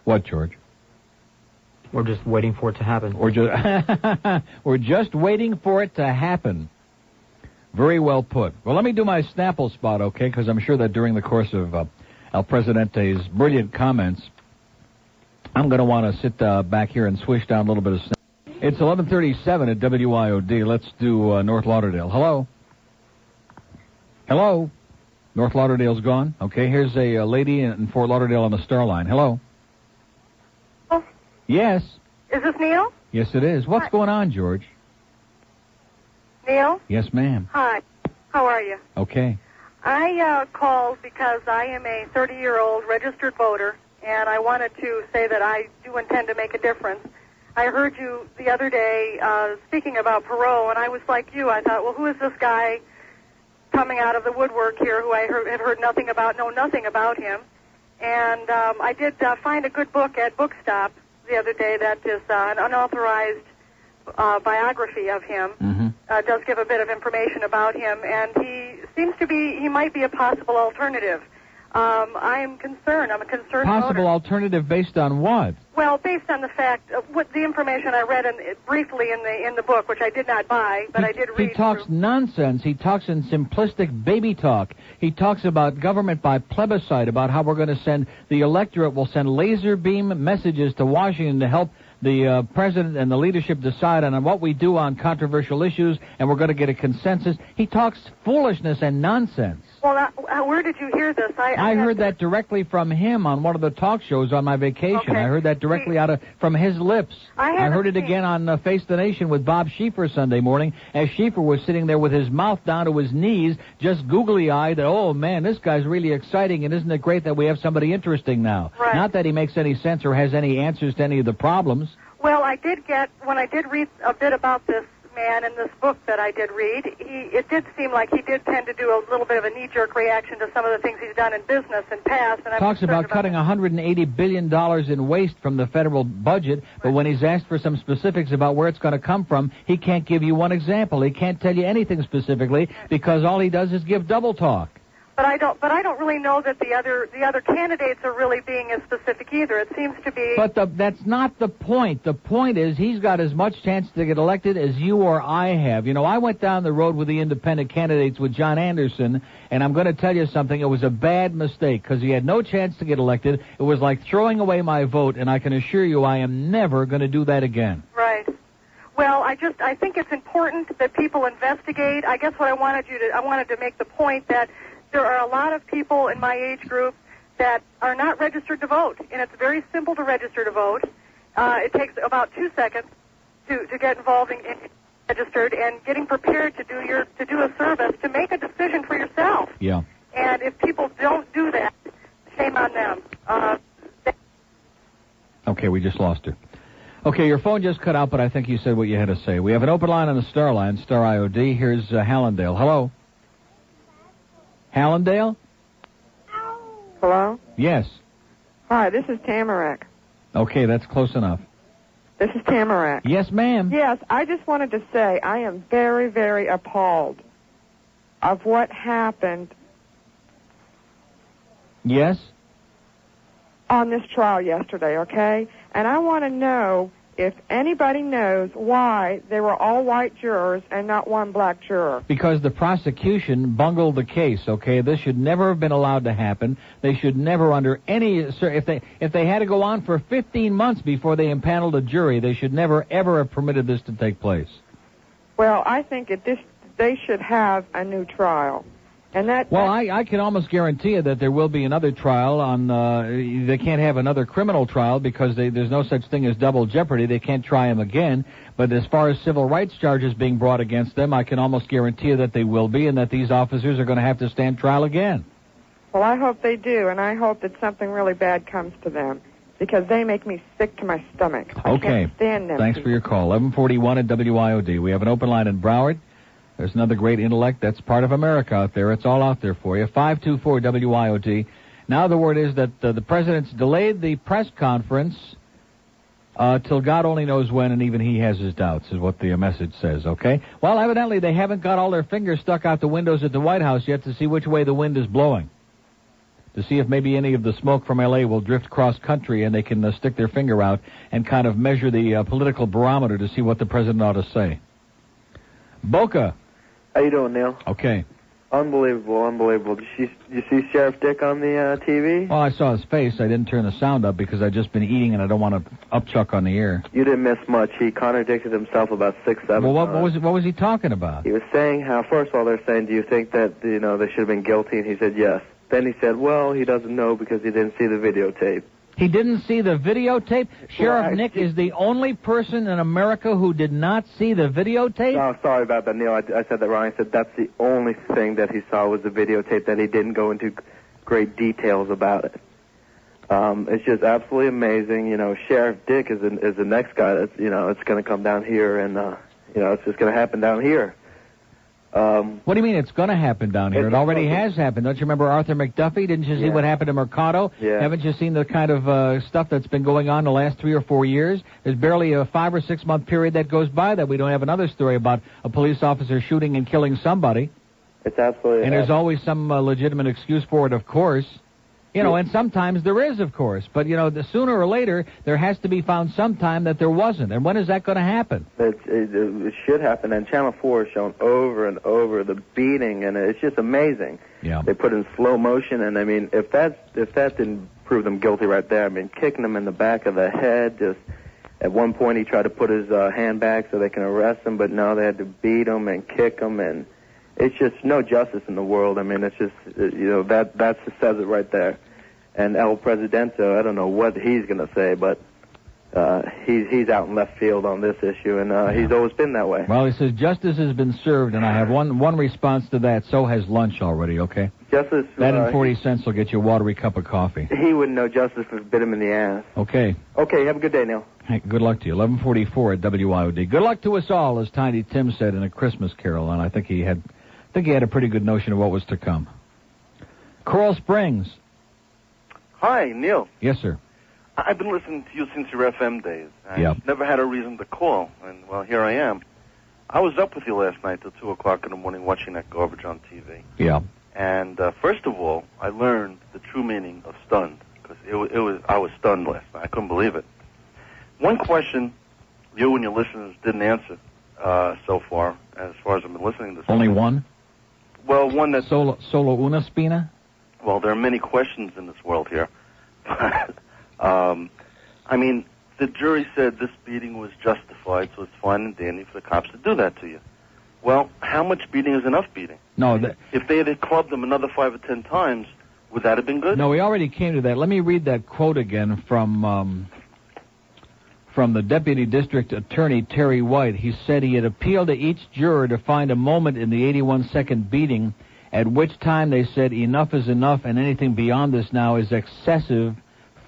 S1: What, George?
S3: We're just waiting for it to happen.
S1: We're just waiting for it to happen. Very well put. Well, let me do my Snapple spot, okay? Because I'm sure that during the course of El Presidente's brilliant comments, I'm going to want to sit back here and swish down a little bit of Snapple. It's 11:37 at WIOD. Let's do North Lauderdale. Hello? Hello? North Lauderdale's gone? Okay, here's a lady in Fort Lauderdale on the Star Line. Hello?
S4: Oh.
S1: Yes?
S4: Is this Neil?
S1: Yes, it is. What's going on, George?
S4: Neil?
S1: Yes, ma'am.
S4: Hi. How are you?
S1: Okay.
S4: I called because I am a 30-year-old registered voter, and I wanted to say that I do intend to make a difference. I heard you the other day speaking about Perot, and I was like you. I thought, well, who is this guy coming out of the woodwork here who I have heard nothing about, know nothing about him? And I did find a good book at Bookstop the other day that is an unauthorized biography of him.
S1: Mm-hmm.
S4: Does give a bit of information about him, and he might be a possible alternative. I'm concerned. I'm a concerned
S1: Possible
S4: voter.
S1: alternative based on what?
S4: Well, based on the fact of what the information I read briefly in the book, which I did not buy, but I did read.
S1: He talks nonsense. He talks in simplistic baby talk. He talks about government by plebiscite, about how we're going to send the electorate will send laser beam messages to Washington to help the president and the leadership decide on what we do on controversial issues, and we're going to get a consensus. He talks foolishness and nonsense.
S4: Well, where did you hear this?
S1: I heard that directly from him on one of the talk shows on my vacation.
S4: Okay.
S1: I heard that directly from his lips. I heard it again on Face the Nation with Bob Schieffer Sunday morning, as Schieffer was sitting there with his mouth down to his knees, just googly-eyed, that, oh, man, this guy's really exciting, and isn't it great that we have somebody interesting now?
S4: Right.
S1: Not that he makes any sense or has any answers to any of the problems.
S4: Well, when I did read a bit about this man in this book that I did read. It did seem like he did tend to do a little bit of a knee-jerk reaction to some of the things he's done in business and past. And
S1: Talks about cutting $180 billion in waste from the federal budget, but when he's asked for some specifics about where it's going to come from, he can't give you one example. He can't tell you anything specifically because all he does is give double talk.
S4: But I don't really know that the other candidates are really being as specific either. It seems to be.
S1: But that's not the point. The point is he's got as much chance to get elected as you or I have. You know, I went down the road with the independent candidates with John Anderson, and I'm going to tell you something. It was a bad mistake because he had no chance to get elected. It was like throwing away my vote, and I can assure you I am never going to do that again.
S4: Right. Well, I think it's important that people investigate. I guess what I wanted to make the point that there are a lot of people in my age group that are not registered to vote, and it's very simple to register to vote. It takes about 2 seconds to get involved in registered and getting prepared to do a service to make a decision for yourself.
S1: Yeah.
S4: And if people don't do that, shame on them.
S1: Okay, we just lost her. Okay, your phone just cut out, but I think you said what you had to say. We have an open line on the Star line, Star IOD. Here's Hallandale. Hello. Hallandale?
S6: Hello?
S1: Yes.
S6: Hi, this is Tamarack.
S1: Okay, that's close enough.
S6: This is Tamarack.
S1: Yes, ma'am.
S6: Yes, I just wanted to say I am very, very appalled of what happened
S1: Yes?
S6: on this trial yesterday, okay? And I want to know if anybody knows why they were all white jurors and not one black juror.
S1: Because the prosecution bungled the case, okay? This should never have been allowed to happen. They should never under any... If they had to go on for 15 months before they impaneled a jury, they should never, ever have permitted this to take place.
S6: Well, I think they should have a new trial. And
S1: Well, I can almost guarantee you that there will be another trial on... they can't have another criminal trial because there's no such thing as double jeopardy. They can't try him again. But as far as civil rights charges being brought against them, I can almost guarantee you that they will be and that these officers are going to have to stand trial again.
S6: Well, I hope they do, and I hope that something really bad comes to them because they make me sick to my stomach. I can't stand them.
S1: Thanks for your call. 1141 at WIOD. We have an open line in Broward. There's another great intellect that's part of America out there. It's all out there for you. 524 WIOD. Now the word is that the president's delayed the press conference till God only knows when, and even he has his doubts, is what the message says, okay? Well, evidently they haven't got all their fingers stuck out the windows at the White House yet to see which way the wind is blowing, to see if maybe any of the smoke from L.A. will drift cross-country and they can stick their finger out and kind of measure the political barometer to see what the president ought to say. Boca.
S8: How you doing, Neil?
S1: Okay.
S8: Unbelievable. Did you see Sheriff Dick on the TV?
S1: Well, I saw his face. I didn't turn the sound up because I've just been eating and I don't want to upchuck on the air.
S8: You didn't miss much. He contradicted himself about 6, 7
S1: Well,
S8: times.
S1: what was he talking about?
S8: He was saying how, first of all, they're saying, do you think that, they should have been guilty? And he said yes. Then he said, well, he doesn't know because he didn't see the videotape.
S1: He didn't see the videotape? Sheriff Nick is the only person in America who did not see the videotape?
S8: Oh, sorry about that, Neil. I said that wrong. I said that's the only thing that he saw was the videotape, that he didn't go into great details about it. It's just absolutely amazing. Sheriff Dick is the next guy that's, it's going to come down here and, it's just going to happen down here.
S1: What do you mean it's going to happen down here? It already has happened. Don't you remember Arthur McDuffie? Didn't you see what happened to Mercado?
S8: Yeah.
S1: Haven't you seen the kind of stuff that's been going on the last 3 or 4 years? There's barely a 5 or 6 month period that goes by that we don't have another story about a police officer shooting and killing somebody.
S8: It's absolutely...
S1: And there's always some legitimate excuse for it, of course. And sometimes there is, of course. But, the sooner or later, there has to be found sometime that there wasn't. And when is that going to happen?
S8: It should happen. And Channel 4 has shown over and over the beating, and it's just amazing.
S1: Yeah.
S8: They put it in slow motion, and, if that didn't prove them guilty right there, kicking them in the back of the head, just... At one point, he tried to put his hand back so they can arrest him, but no, they had to beat him and kick him, and... It's just no justice in the world. It's just, that says it right there. And El Presidente, I don't know what he's going to say, but he's out in left field on this issue, and he's always been that way.
S1: Well, he says justice has been served, and I have one response to that. So has lunch already, okay?
S8: Justice...
S1: That and 40 cents will get you a watery cup of coffee.
S8: He wouldn't know justice if it bit him in the ass.
S1: Okay.
S8: Okay, have a good day, Neil.
S1: Hey, good luck to you. 11:44 at WIOD. Good luck to us all, as Tiny Tim said in A Christmas Carol, and I think he had a pretty good notion of what was to come. Coral Springs.
S7: Hi, Neil.
S1: Yes, sir.
S7: I've been listening to you since your FM days.
S1: Yep.
S7: Never had a reason to call, and, well, here I am. I was up with you last night till 2 o'clock in the morning watching that garbage on TV.
S1: Yeah.
S7: And first of all, I learned the true meaning of stunned, because I was stunned last night. I couldn't believe it. One question you and your listeners didn't answer so far as I've been listening to this.
S1: Only one?
S7: Well, one that...
S1: Solo una spina?
S7: Well, there are many questions in this world here. I mean, the jury said this beating was justified, so it's fine and dandy for the cops to do that to you. Well, how much beating is enough beating?
S1: No,
S7: if they had clubbed them another 5 or 10 times, would that have been good?
S1: No, we already came to that. Let me read that quote again from the Deputy District Attorney, Terry White. He said he had appealed to each juror to find a moment in the 81-second beating at which time they said enough is enough and anything beyond this now is excessive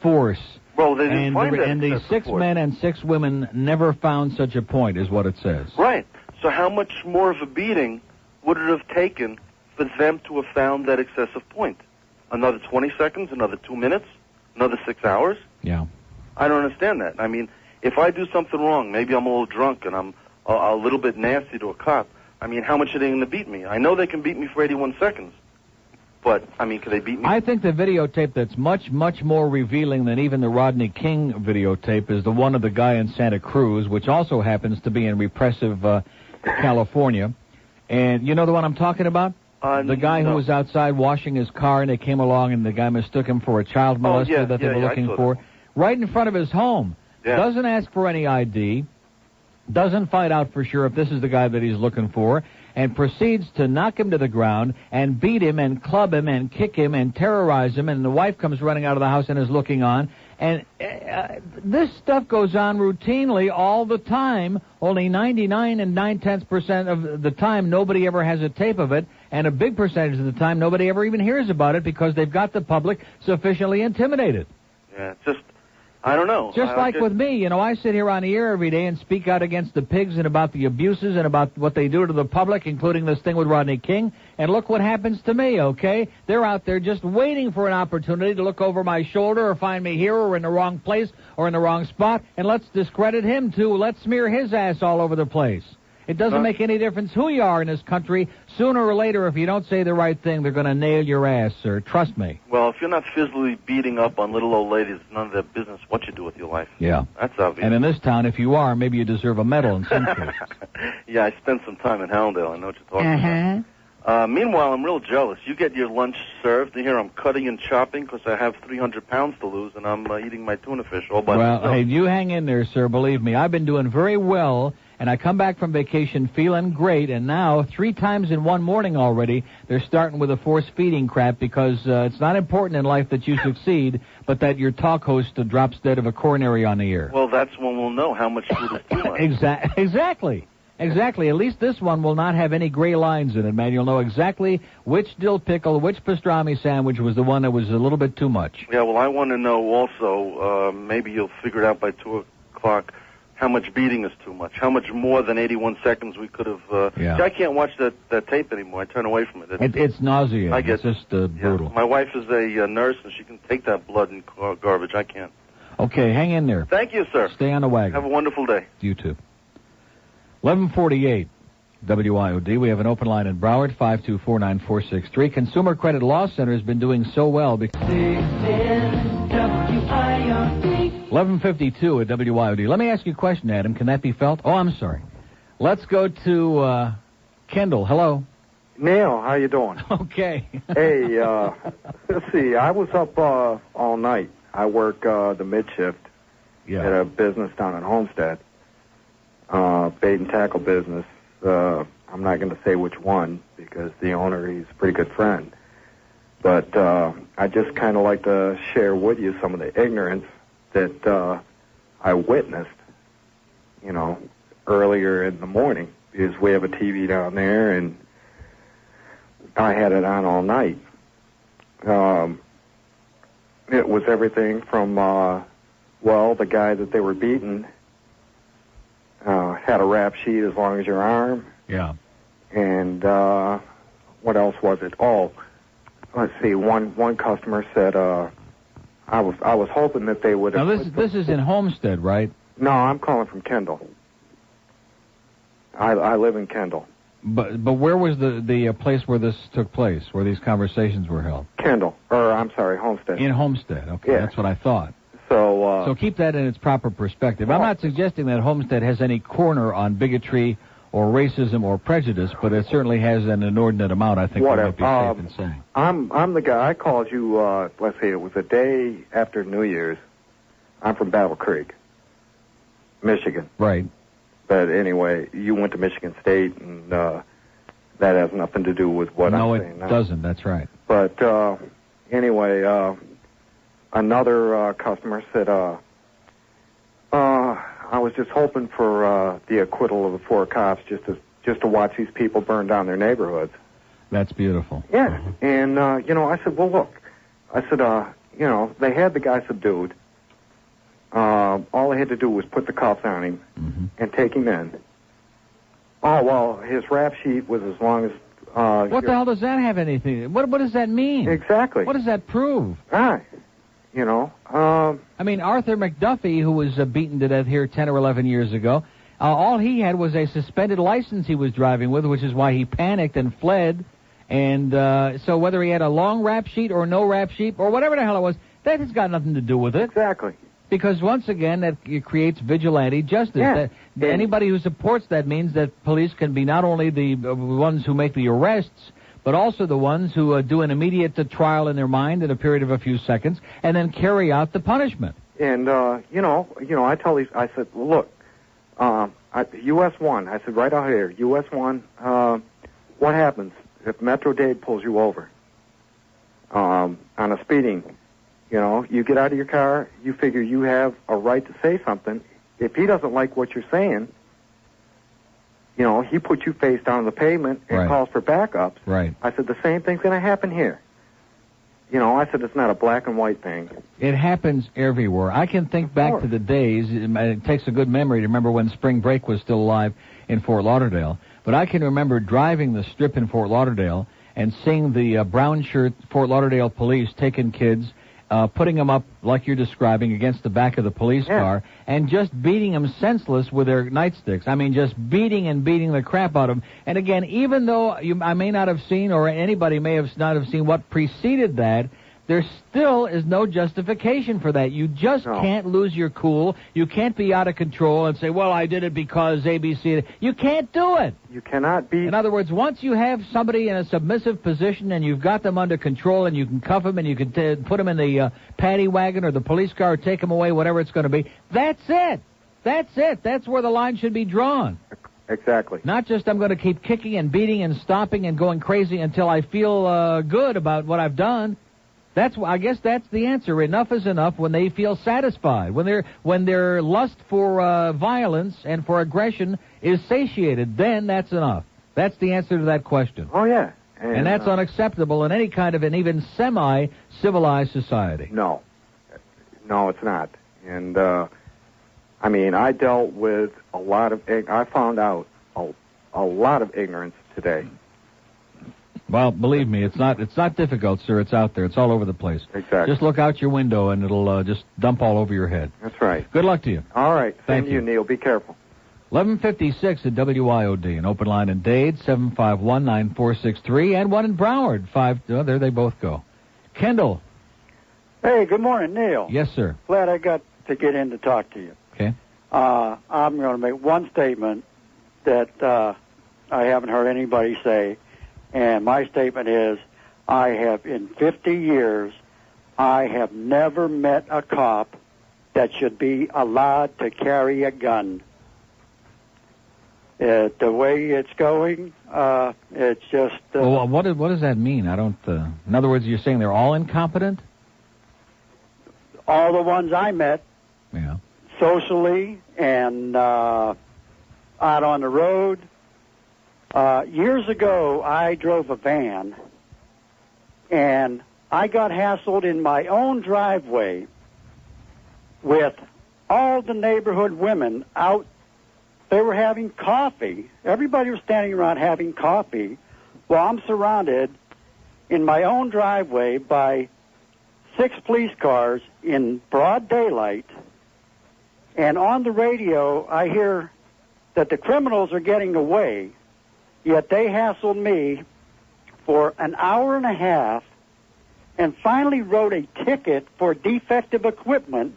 S1: force.
S7: Well, they didn't find that.
S1: And the 6 men and 6 women never found such a point, is what it says.
S7: Right. So how much more of a beating would it have taken for them to have found that excessive point? Another 20 seconds? Another 2 minutes? Another 6 hours?
S1: Yeah.
S7: I don't understand that. I mean, if I do something wrong, maybe I'm a little drunk and I'm a little bit nasty to a cop, I mean, how much are they going to beat me? I know they can beat me for 81 seconds. But, I mean, could they beat me?
S1: I think the videotape that's much, much more revealing than even the Rodney King videotape is the one of the guy in Santa Cruz, which also happens to be in repressive California. And you know the one I'm talking about? The guy who was outside washing his car, and they came along, and the guy mistook him for a child molester that they were looking for. Right in front of his home.
S7: Yeah.
S1: Doesn't ask for any ID. Doesn't find out for sure if this is the guy that he's looking for, and proceeds to knock him to the ground and beat him and club him and kick him and terrorize him, and the wife comes running out of the house and is looking on. And this stuff goes on routinely all the time. Only 99 and 9/10% of the time nobody ever has a tape of it, and a big percentage of the time nobody ever even hears about it because they've got the public sufficiently intimidated.
S7: Yeah, just... I don't know.
S1: Just like with me, you know, I sit here on the air every day and speak out against the pigs and about the abuses and about what they do to the public, including this thing with Rodney King. And look what happens to me, okay? They're out there just waiting for an opportunity to look over my shoulder or find me here or in the wrong place or in the wrong spot. And let's discredit him, too. Let's smear his ass all over the place. It doesn't make any difference who you are in this country. Sooner or later, if you don't say the right thing, they're going to nail your ass, sir. Trust me.
S7: Well, if you're not physically beating up on little old ladies, it's none of their business what you do with your life.
S1: Yeah.
S7: That's obvious.
S1: And in this town, if you are, maybe you deserve a medal in some cases.
S7: Yeah, I spent some time in Hallandale. I know what you're talking about. Meanwhile, I'm real jealous. You get your lunch served, and here I'm cutting and chopping because I have 300 pounds to lose, and I'm eating my tuna fish all by myself.
S1: Well, hey, you hang in there, sir. Believe me, I've been doing very well. And I come back from vacation feeling great, and now 3 times in one morning already, they're starting with a force-feeding crap because it's not important in life that you succeed, but that your talk host drops dead of a coronary on the air.
S7: Well, that's when we'll know how much food is too much.
S1: Exactly. At least this one will not have any gray lines in it, man. You'll know exactly which dill pickle, which pastrami sandwich was the one that was a little bit too much.
S7: Yeah, well, I want to know also, maybe you'll figure it out by 2 o'clock, how much beating is too much? How much more than 81 seconds we could have... See, I can't watch that tape anymore. I turn away from it.
S1: It's nauseating. It's just brutal.
S7: My wife is a nurse, and she can take that blood and garbage. I can't.
S1: Okay, hang in there.
S7: Thank you, sir.
S1: Stay on the wagon.
S7: Have a wonderful day.
S1: You too. 11:48, WIOD. We have an open line in Broward, 5249463. Consumer Credit Law Center has been doing so well because... 11:52 at WIOD. Let me ask you a question, Adam. Can that be felt? Oh, I'm sorry. Let's go to Kendall. Hello.
S9: Neil, how you doing?
S1: Okay.
S9: Hey, let's see. I was up all night. I work the mid shift at a business down in Homestead, bait and tackle business. I'm not going to say which one because the owner, he's a pretty good friend. But I just kind of like to share with you some of the ignorance that I witnessed, you know, earlier in the morning, because we have a TV down there, and I had it on all night. It was everything from, the guy that they were beating had a rap sheet as long as your arm.
S1: Yeah.
S9: And what else was it? Oh, let's see. One customer said, I was hoping that they would.
S1: Now this is in Homestead, right?
S9: No, I'm calling from Kendall. I live in Kendall.
S1: But where was the place where this took place, where these conversations were held?
S9: Kendall, Homestead.
S1: In Homestead, okay,
S9: Yeah.
S1: That's what I thought.
S9: So
S1: keep that in its proper perspective. I'm not suggesting that Homestead has any corner on bigotry or racism or prejudice, but it certainly has an inordinate amount, I think we might be safe in saying.
S9: I'm the guy. I called you, let's see, it was a day after New Year's. I'm from Battle Creek, Michigan.
S1: Right.
S9: But anyway, you went to Michigan State, and that has nothing to do with what I'm saying now.
S1: No, it doesn't. That's right.
S9: But anyway, another customer said, I was just hoping for the acquittal of the 4 cops just to watch these people burn down their neighborhoods.
S1: That's beautiful.
S9: Yeah. And, I said, well, look. I said, they had the guy subdued. All they had to do was put the cuffs on him and take him in. Oh, well, his rap sheet was as long as...
S1: what the hell does that have anything... What does that mean?
S9: Exactly.
S1: What does that prove?
S9: Right.
S1: I mean, Arthur McDuffie, who was beaten to death here 10 or 11 years ago, all he had was a suspended license he was driving with, which is why he panicked and fled. And so whether he had a long rap sheet or no rap sheet or whatever the hell it was, that has got nothing to do with it.
S9: Exactly.
S1: Because once again, that it creates vigilante justice.
S9: Yeah.
S1: Anybody who supports that means that police can be not only the ones who make the arrests, but also the ones who do an immediate trial in their mind in a period of a few seconds, and then carry out the punishment.
S9: And I tell these, I said, well, look, US 1. I said right out here, US 1. What happens if Metro Dade pulls you over on a speeding? You get out of your car, you figure you have a right to say something. If he doesn't like what you're saying, he puts you face down on the pavement and calls for backups.
S1: Right.
S9: I said, the same thing's going to happen here. I said, it's not a black and white thing.
S1: It happens everywhere. I can think back to the days, it takes a good memory to remember when spring break was still alive in Fort Lauderdale, but I can remember driving the strip in Fort Lauderdale and seeing the brown shirt Fort Lauderdale police taking kids, putting them up, like you're describing, against the back of the police car, and just beating them senseless with their nightsticks. I mean, just beating the crap out of them. And again, even though I may not have seen, or anybody may have not have seen what preceded that, there still is no justification for that. You just can't lose your cool. You can't be out of control and say, well, I did it because ABC. You can't do it.
S9: You cannot be...
S1: In other words, once you have somebody in a submissive position and you've got them under control and you can cuff them and you can put them in the paddy wagon or the police car or take them away, whatever it's going to be, that's it. That's it. That's where the line should be drawn.
S9: Exactly.
S1: Not just I'm going to keep kicking and beating and stopping and going crazy until I feel good about what I've done. I guess that's the answer. Enough is enough when they feel satisfied. When their lust for violence and for aggression is satiated, then that's enough. That's the answer to that question.
S9: Oh, yeah.
S1: And that's unacceptable in any kind of an even semi-civilized society.
S9: No, it's not. And, I dealt with a lot of... I found out a lot of ignorance today.
S1: Well, believe me, it's not difficult, sir. It's out there. It's all over the place.
S9: Exactly.
S1: Just look out your window, and it'll just dump all over your head.
S9: That's right.
S1: Good luck to you.
S9: All right.
S1: Thank
S9: you, Neil. Be careful.
S1: 11:56 at WIOD. An open line in Dade, 751-9463, and one in Broward, 5... Oh, there they both go. Kendall.
S2: Hey, good morning, Neil.
S1: Yes, sir.
S2: Glad I got to get in to talk to you.
S1: Okay.
S2: I'm going to make one statement that I haven't heard anybody say. And my statement is, I have, in 50 years, I have never met a cop that should be allowed to carry a gun. The way it's going, it's just...
S1: well, what does that mean? I don't... in other words, you're saying they're all incompetent?
S2: All the ones I met socially and out on the road. Years ago, I drove a van, and I got hassled in my own driveway with all the neighborhood women out. They were having coffee. Everybody was standing around having coffee while I'm surrounded in my own driveway by 6 police cars in broad daylight. And on the radio, I hear that the criminals are getting away, yet they hassled me for an hour and a half and finally wrote a ticket for defective equipment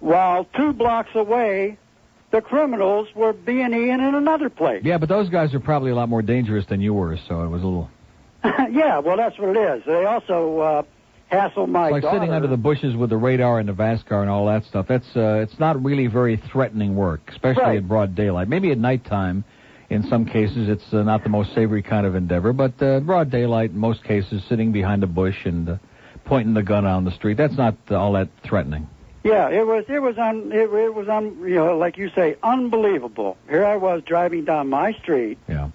S2: while 2 blocks away, the criminals were B&E in another place.
S1: Yeah, but those guys are probably a lot more dangerous than you were, so it was a little...
S2: Yeah, well, that's what it is. They also hassled my
S1: It's like
S2: daughter.
S1: sitting under the bushes with the radar and the VASCAR and all that stuff. That's it's not really very threatening work, especially in broad daylight. Maybe at nighttime, in some cases, it's not the most savory kind of endeavor. But broad daylight, in most cases, sitting behind a bush and pointing the gun on the street, that's not all that threatening.
S2: Yeah, it was you know, like you say, unbelievable. Here I was driving down my street.
S1: Yeah.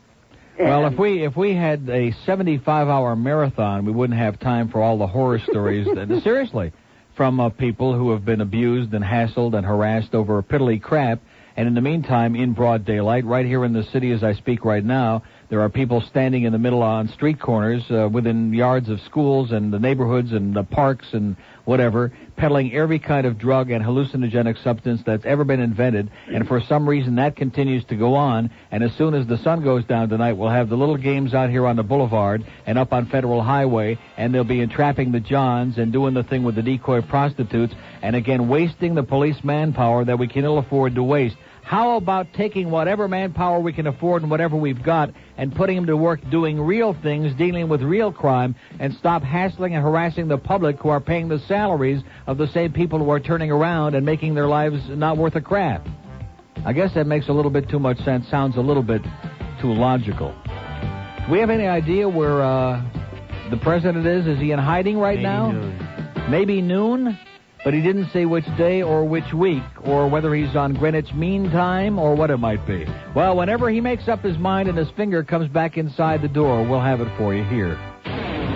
S1: Well, if we had a 75-hour marathon, we wouldn't have time for all the horror stories. Seriously, from people who have been abused and hassled and harassed over piddly crap. And in the meantime, in broad daylight, right here in the city as I speak right now, there are people standing in the middle on street corners within yards of schools and the neighborhoods and the parks and whatever, peddling every kind of drug and hallucinogenic substance that's ever been invented. And for some reason, that continues to go on. And as soon as the sun goes down tonight, we'll have the little games out here on the boulevard and up on Federal Highway, and they'll be entrapping the Johns and doing the thing with the decoy prostitutes, and again, wasting the police manpower that we can ill afford to waste. How about taking whatever manpower we can afford and whatever we've got and putting them to work doing real things, dealing with real crime, and stop hassling and harassing the public who are paying the salaries of the same people who are turning around and making their lives not worth a crap? I guess that makes a little bit too much sense, sounds a little bit too logical. Do we have any idea where the president is? Is he in hiding right now? Maybe noon? But he didn't say which day or which week, or whether he's on Greenwich Mean Time, or what it might be. Well, whenever he makes up his mind and his finger comes back inside the door, we'll have it for you here.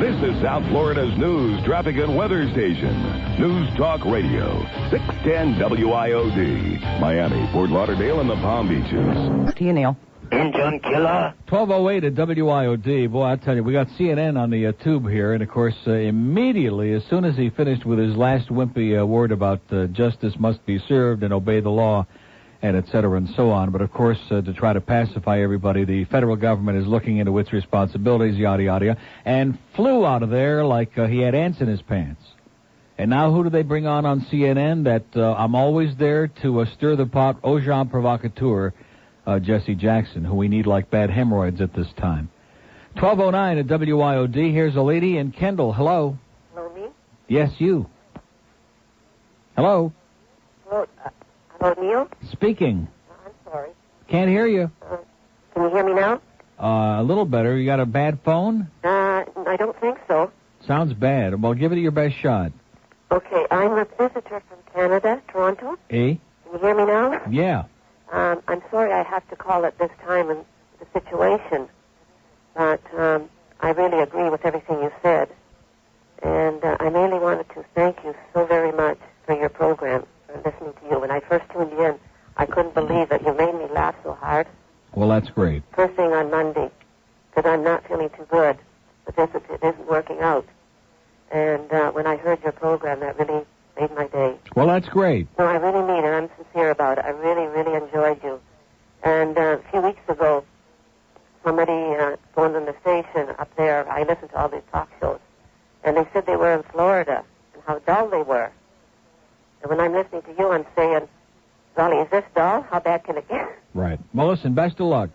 S16: This is South Florida's news, traffic, and weather station. News Talk Radio, 610 WIOD. Miami, Fort Lauderdale, and the Palm Beaches.
S5: To you, Neil.
S1: Engine killer. 1208 at WIOD. Boy, I tell you, we got CNN on the tube here, and of course, immediately, as soon as he finished with his last wimpy word about justice must be served and obey the law, and et cetera and so on. But of course, to try to pacify everybody, the federal government is looking into its responsibilities, yada, yada, and flew out of there like he had ants in his pants. And now who do they bring on CNN? That I'm always there to stir the pot, agent provocateur, Jesse Jackson, who we need like bad hemorrhoids at this time. 1209 at WIOD. Here's a lady in Kendall. Hello.
S10: Hello, me?
S1: Yes, you. Hello.
S10: Hello, Neil?
S1: Speaking.
S10: I'm sorry.
S1: Can't hear you.
S10: Can you hear me now?
S1: A little better. You got a bad phone?
S10: I don't think so.
S1: Sounds bad. Well, give it your best shot.
S10: Okay, I'm a visitor from Canada, Toronto.
S1: Eh?
S10: Can you hear me now?
S1: Yeah.
S10: I'm sorry I have to call at this time in the situation, but I really agree with everything you said. And I really wanted to thank you so very much for your program, for listening to you. When I first tuned in, I couldn't believe that you made me laugh so hard.
S1: Well, that's great.
S10: First thing on Monday, because I'm not feeling too good, but it isn't working out. And when I heard your program, that really made my day.
S1: Well, that's great.
S10: No, I really mean it. I'm sincere about it. I really, really enjoyed you. And a few weeks ago, somebody phoned in the station up there. I listened to all these talk shows. And they said they were in Florida and how dull they were. And when I'm listening to you, I'm saying, Golly, is this dull? How bad can it get?
S1: Right. Well, listen, best of luck.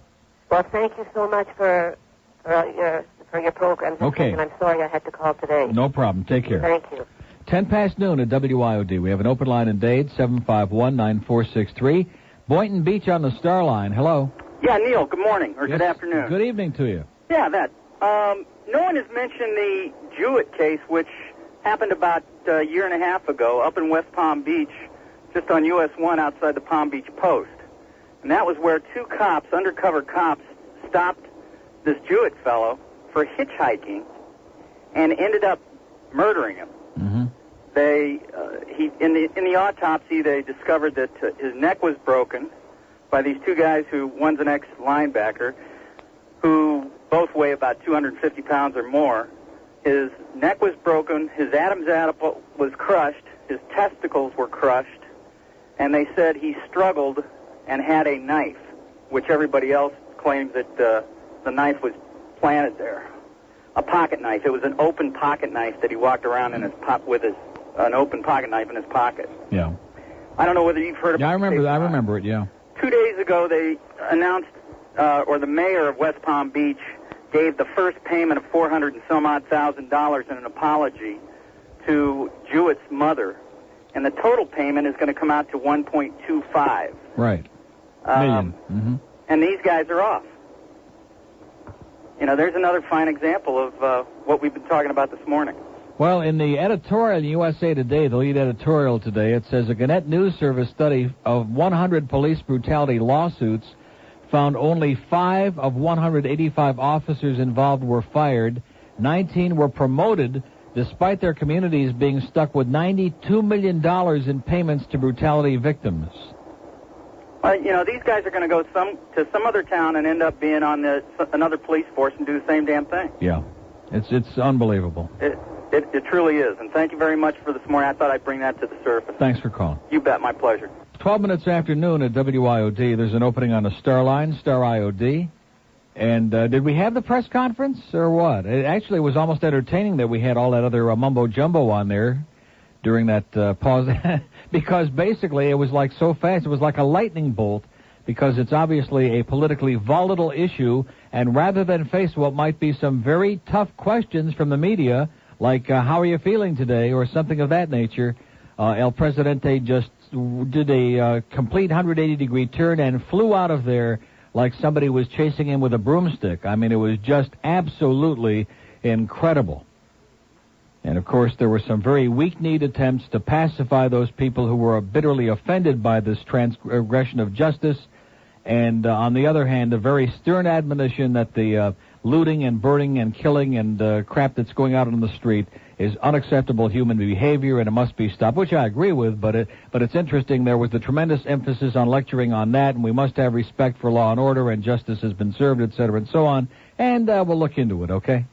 S10: Well, thank you so much for your program.
S1: Okay.
S10: And I'm sorry I had to call today.
S1: No problem. Take care.
S10: Thank you.
S1: 10 past noon at WIOD. We have an open line in Dade, 751-9463. Boynton Beach on the Star Line. Hello.
S23: Yeah, Neil, good morning, or good afternoon.
S1: Good evening to you.
S23: Yeah, that. No one has mentioned the Jewett case, which happened about a year and a half ago up in West Palm Beach. just on US 1 outside the Palm Beach Post. And that was where two cops, undercover cops, stopped this Jewett fellow for hitchhiking and ended up murdering him.
S1: Mm-hmm.
S23: In the autopsy, they discovered that his neck was broken by these two guys one's an ex-linebacker, who both weigh about 250 pounds or more. His neck was broken, his Adam's apple was crushed, his testicles were crushed, and they said he struggled and had a knife, which everybody else claims that the knife was planted there. A pocket knife. It was an open pocket knife that he walked around in with an open pocket knife in his pocket.
S1: Yeah.
S23: I don't know whether you've heard of it.
S1: Yeah, I remember it, yeah.
S23: 2 days ago, they announced, or the mayor of West Palm Beach gave the first payment of $400 and some odd thousand in an apology to Jewett's mother, and the total payment is going to come out to $1.25
S1: Right. Million. Mm-hmm.
S23: And these guys are off. You know, there's another fine example of what we've been talking about this morning.
S1: Well, in the editorial in USA Today, the lead editorial today, it says a Gannett News Service study of 100 police brutality lawsuits found only 5 of 185 officers involved were fired. 19 were promoted, despite their communities being stuck with $92 million in payments to brutality victims.
S23: You know, these guys are going to go to some other town and end up being on another police force and do the same damn thing.
S1: Yeah, it's unbelievable.
S23: It truly is. And thank you very much for this morning. I thought I'd bring that to the surface.
S1: Thanks for calling.
S23: You bet. My pleasure.
S1: 12 minutes after noon at WIOD, there's an opening on the Star Line, Star IOD. And did we have the press conference or what? It actually was almost entertaining that we had all that other mumbo-jumbo on there during that pause, because basically it was like so fast, it was like a lightning bolt, because it's obviously a politically volatile issue, and rather than face what might be some very tough questions from the media, like how are you feeling today, or something of that nature, El Presidente just did a complete 180-degree turn and flew out of there like somebody was chasing him with a broomstick. I mean, it was just absolutely incredible. And, of course, there were some very weak-kneed attempts to pacify those people who were bitterly offended by this transgression of justice. And, on the other hand, a very stern admonition that the looting and burning and killing and crap that's going out on the street is unacceptable human behavior and it must be stopped, which I agree with, but it's interesting. There was the tremendous emphasis on lecturing on that, and we must have respect for law and order, and justice has been served, et cetera, and so on. And we'll look into it, okay?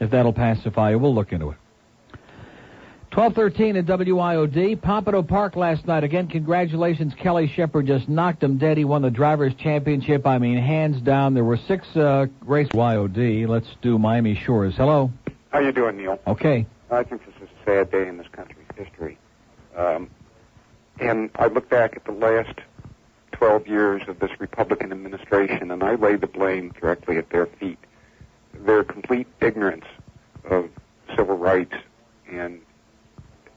S1: If that'll pacify you, we'll look into it. 12:13 at WIOD. Pompano Park last night. Again, congratulations. Kelly Shepard just knocked him dead. He won the Drivers' Championship. I mean, hands down. There were 6 races. WIOD. Let's do Miami Shores. Hello.
S5: How you doing, Neil?
S1: Okay.
S5: I think this is a sad day in this country's history. And I look back at the last 12 years of this Republican administration, and I lay the blame directly at their feet. Their complete ignorance of civil rights and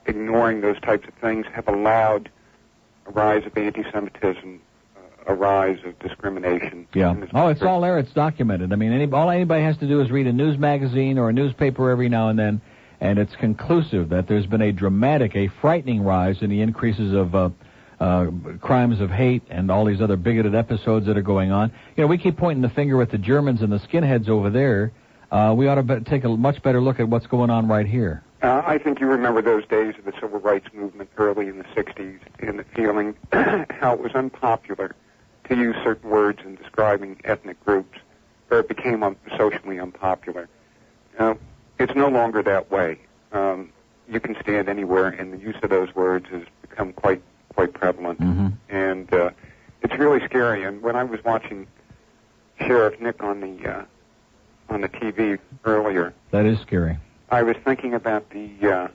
S5: ignoring those types of things have allowed a rise of anti-Semitism, a rise of discrimination.
S1: Yeah. Oh, it's all there. It's documented. I mean, all anybody has to do is read a news magazine or a newspaper every now and then, and it's conclusive that there's been a frightening rise in the increases of crimes of hate and all these other bigoted episodes that are going on. You know, we keep pointing the finger at the Germans and the skinheads over there. We ought to take a much better look at what's going on right here.
S5: I think you remember those days of the civil rights movement early in the 60s and the feeling how it was unpopular to use certain words in describing ethnic groups, or it became socially unpopular. It's no longer that way. You can stand anywhere, and the use of those words has become quite prevalent.
S1: Mm-hmm.
S5: And it's really scary. And when I was watching Sheriff Nick on the TV earlier,
S1: that is scary.
S5: I was thinking about the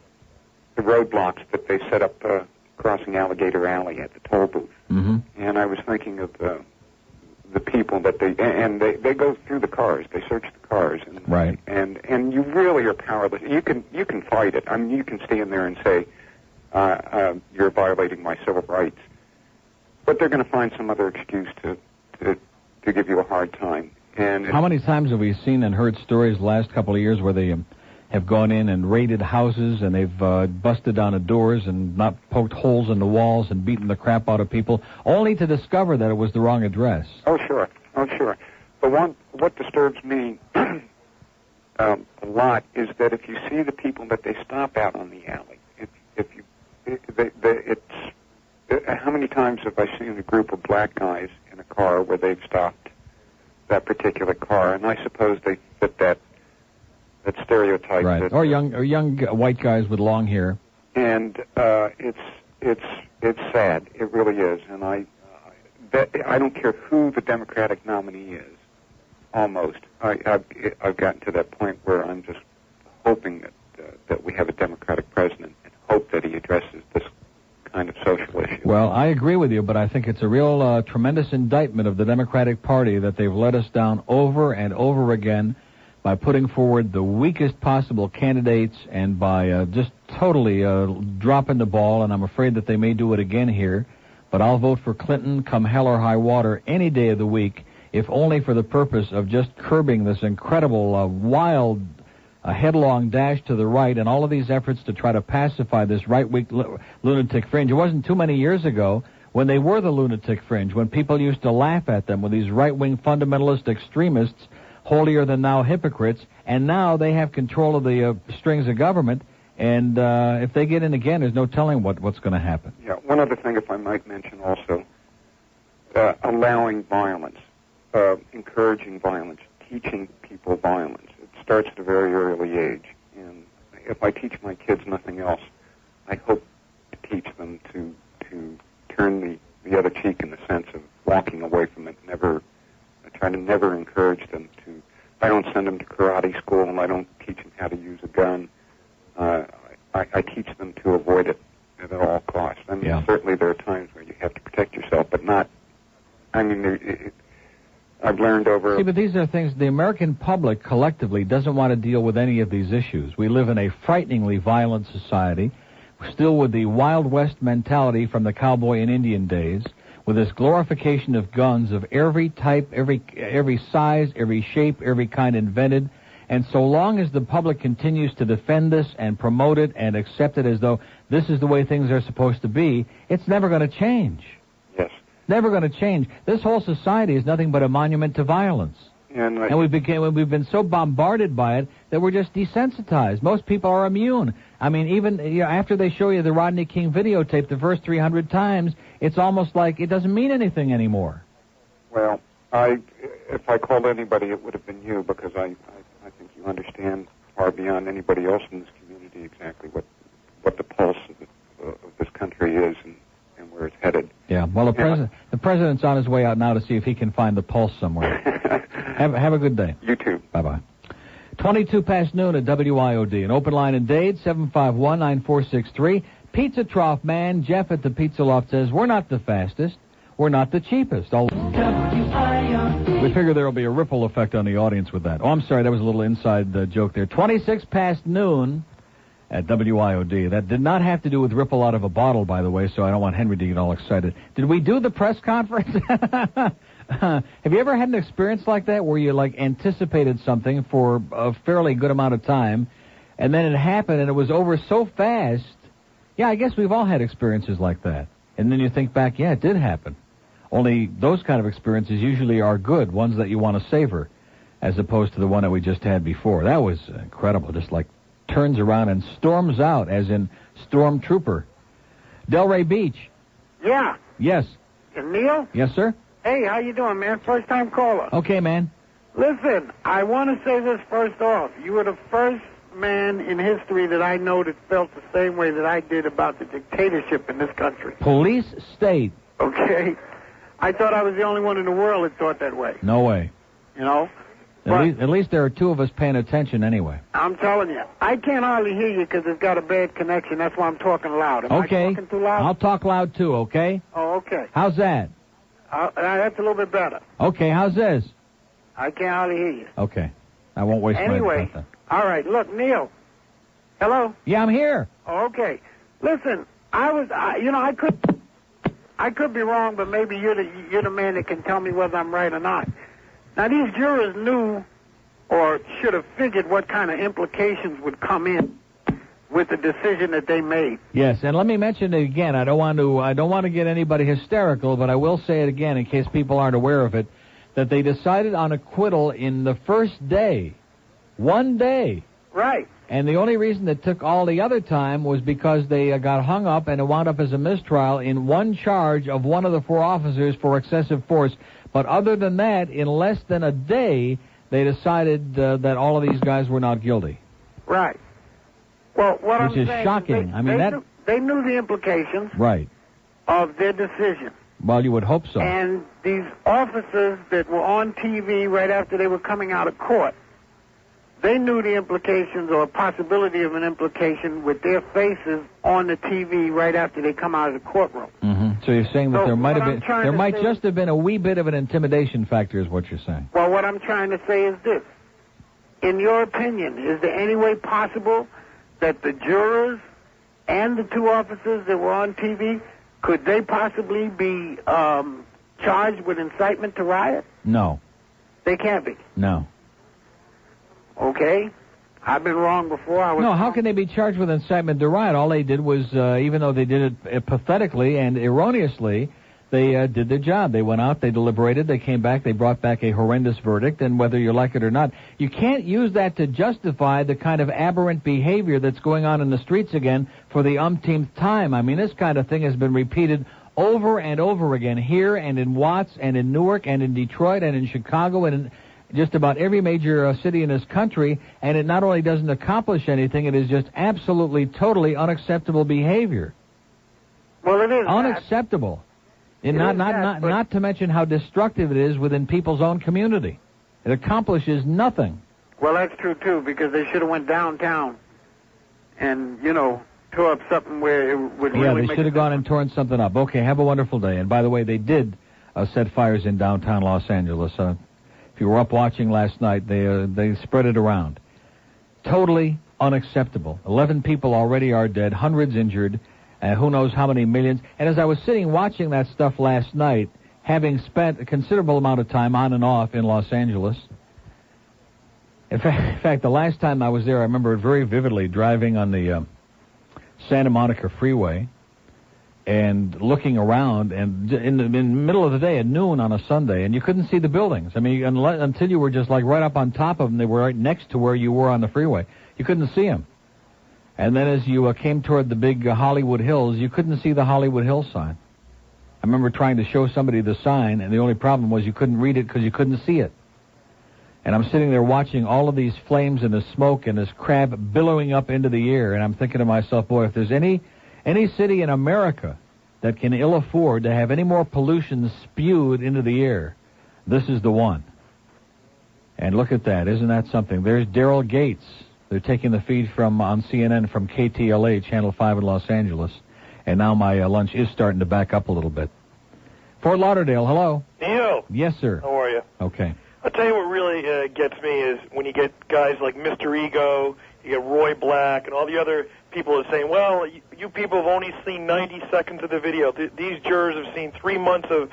S5: roadblocks that they set up crossing Alligator Alley at the toll booth, and I was thinking of the people that they go through the cars, they search the cars, and
S1: right,
S5: and you really are powerless. You can fight it. I mean, you can stand there and say you're violating my civil rights, but they're going to find some other excuse to give you a hard time. And
S1: how many times have we seen and heard stories the last couple of years where they have gone in and raided houses, and they've busted down the doors and not poked holes in the walls and beaten the crap out of people, only to discover that it was the wrong address.
S5: Oh, sure. But what disturbs me a lot is that if you see the people that they stop out on the alley, how many times have I seen a group of black guys in a car where they've stopped that particular car, and I suppose they fit that stereotype.
S1: Right. Or young white guys with long hair.
S5: And it's sad. It really is. And I don't care who the Democratic nominee is. Almost. I've gotten to that point where I'm just hoping that we have a Democratic president and hope that he addresses this kind of social issue.
S1: Well, I agree with you, but I think it's a real tremendous indictment of the Democratic Party that they've let us down over and over again by putting forward the weakest possible candidates and by just totally dropping the ball, and I'm afraid that they may do it again here. But I'll vote for Clinton come hell or high water any day of the week, if only for the purpose of just curbing this incredible, wild, headlong dash to the right and all of these efforts to try to pacify this right-wing lunatic fringe. It wasn't too many years ago when they were the lunatic fringe, when people used to laugh at them with these right-wing fundamentalist extremists, holier-than-thou hypocrites, and now they have control of the strings of government, and if they get in again, there's no telling what's going to happen.
S5: Yeah, one other thing, if I might mention also, allowing violence, encouraging violence, teaching people violence. It starts at a very early age, and if I teach my kids nothing else, I hope to teach them to turn the other cheek in the sense of walking away from it, I try to never encourage them to. I don't send them to karate school, and I don't teach them how to use a gun. I teach them to avoid it at all costs. I mean, certainly there are times where you have to protect yourself, but not. I mean, I've learned over.
S1: See, but these are things the American public collectively doesn't want to deal with any of these issues. We live in a frighteningly violent society, still with the Wild West mentality from the cowboy and Indian days, with this glorification of guns of every type, every size, every shape, every kind invented. And so long as the public continues to defend this and promote it and accept it as though this is the way things are supposed to be, it's never going to change.
S5: Yes.
S1: Never going to change. This whole society is nothing but a monument to violence. And we've been so bombarded by it that we're just desensitized. Most people are immune. I mean, even after they show you the Rodney King videotape the first 300 times, it's almost like it doesn't mean anything anymore.
S5: Well, if I called anybody, it would have been you, because I think you understand far beyond anybody else in this community exactly what the pulse of this country is and where it's headed.
S1: Yeah, well, the president's on his way out now to see if he can find the pulse somewhere. Have a good day.
S5: You too.
S1: Bye-bye. 22 past noon at WIOD. An open line in Dade, 751-9463. Pizza Trough man, Jeff at the Pizza Loft says, we're not the fastest. We're not the cheapest. We figure there will be a ripple effect on the audience with that. Oh, I'm sorry, that was a little inside joke there. 26 past noon at WIOD. That did not have to do with ripple out of a bottle, by the way, so I don't want Henry to get all excited. Did we do the press conference? Have you ever had an experience like that where you, anticipated something for a fairly good amount of time, and then it happened and it was over so fast? Yeah, I guess we've all had experiences like that. And then you think back, yeah, it did happen. Only those kind of experiences usually are good, ones that you want to savor, as opposed to the one that we just had before. That was incredible, just turns around and storms out, as in Stormtrooper. Delray Beach.
S11: Yeah.
S1: Yes.
S11: Neil?
S1: Yes, sir?
S11: Hey, how you doing, man? First-time caller.
S1: Okay, man.
S11: Listen, I want to say this first off. You were the first man in history that I know that felt the same way that I did about the dictatorship in this country.
S1: Police state.
S11: Okay? I thought I was the only one in the world that thought that way.
S1: No way.
S11: You know?
S1: At least there are two of us paying attention anyway.
S11: I'm telling you. I can't hardly hear you because it's got a bad connection. That's why I'm talking loud. Am
S1: okay.
S11: I talking too loud?
S1: I'll talk loud too, okay?
S11: Oh, okay.
S1: How's that?
S11: That's a little bit better.
S1: Okay, how's this?
S11: I can't hardly hear you.
S1: Okay. I won't waste my time then.
S11: All right. Look, Neil. Hello?
S1: Yeah, I'm here.
S11: Oh, okay. Listen, I could be wrong, but maybe you're the man that can tell me whether I'm right or not. Now, these jurors knew or should have figured what kind of implications would come in with the decision that they made.
S1: Yes, and let me mention it again. I don't want to get anybody hysterical, but I will say it again in case people aren't aware of it, that they decided on acquittal in the first day. One day.
S11: Right.
S1: And the only reason it took all the other time was because they got hung up and it wound up as a mistrial in one charge of one of the 4 officers for excessive force. But other than that, in less than a day, they decided that all of these guys were not guilty.
S11: Right. Well, what
S1: Which
S11: I'm
S1: is
S11: saying
S1: shocking.
S11: is they knew the implications
S1: Right.
S11: of their decision.
S1: Well, you would hope so.
S11: And these officers that were on TV right after they were coming out of court, they knew the implications or possibility of an implication with their faces on the TV right after they come out of the courtroom.
S1: Mm-hmm. So you're saying that
S11: So
S1: there might
S11: what
S1: have
S11: I'm
S1: been,
S11: trying
S1: there
S11: to
S1: might
S11: say-
S1: just have been a wee bit of an intimidation factor, is what you're saying.
S11: Well, what I'm trying to say is this. In your opinion, is there any way possible that the jurors and the 2 officers that were on TV, could they possibly be charged with incitement to riot?
S1: No.
S11: They can't be.
S1: No.
S11: Okay. I've been wrong before.
S1: No, how can they be charged with incitement to riot? All they did was, even though they did it pathetically and erroneously, they did their job. They went out, they deliberated, they came back, they brought back a horrendous verdict, and whether you like it or not, you can't use that to justify the kind of aberrant behavior that's going on in the streets again for the umpteenth time. I mean, this kind of thing has been repeated over and over again here and in Watts and in Newark and in Detroit and in Chicago and in just about every major city in this country, and it not only doesn't accomplish anything, it is just absolutely, totally unacceptable behavior.
S11: Well, it is
S1: unacceptable. And not to mention how destructive it is within people's own community. It accomplishes nothing.
S11: Well, that's true, too, because they should have went downtown and, tore up something where it would
S1: Yeah,
S11: really
S1: they
S11: make
S1: should have gone and torn something up. Okay, have a wonderful day. And by the way, they did set fires in downtown Los Angeles. If you were up watching last night, they spread it around. Totally unacceptable. 11 people already are dead, hundreds injured, who knows how many millions. And as I was sitting watching that stuff last night, having spent a considerable amount of time on and off in Los Angeles, in fact, the last time I was there, I remember it very vividly, driving on the Santa Monica Freeway and looking around, and in the middle of the day at noon on a Sunday, and you couldn't see the buildings. I mean, until you were just like right up on top of them, they were right next to where you were on the freeway. You couldn't see them. And then as you came toward the big Hollywood Hills, you couldn't see the Hollywood Hills sign. I remember trying to show somebody the sign, and the only problem was you couldn't read it because you couldn't see it. And I'm sitting there watching all of these flames and the smoke and this crab billowing up into the air, and I'm thinking to myself, boy, if there's any city in America that can ill afford to have any more pollution spewed into the air, this is the one. And look at that. Isn't that something? There's Daryl Gates. They're taking the feed on CNN from KTLA, Channel 5 in Los Angeles. And now my lunch is starting to back up a little bit. Fort Lauderdale, hello.
S13: Neil.
S1: Yes, sir.
S13: How are you?
S1: Okay.
S13: I'll tell you what really gets me is when you get guys like Mr. Ego, you get Roy Black, and all the other people are saying, well, you people have only seen 90 seconds of the video. These jurors have seen 3 months of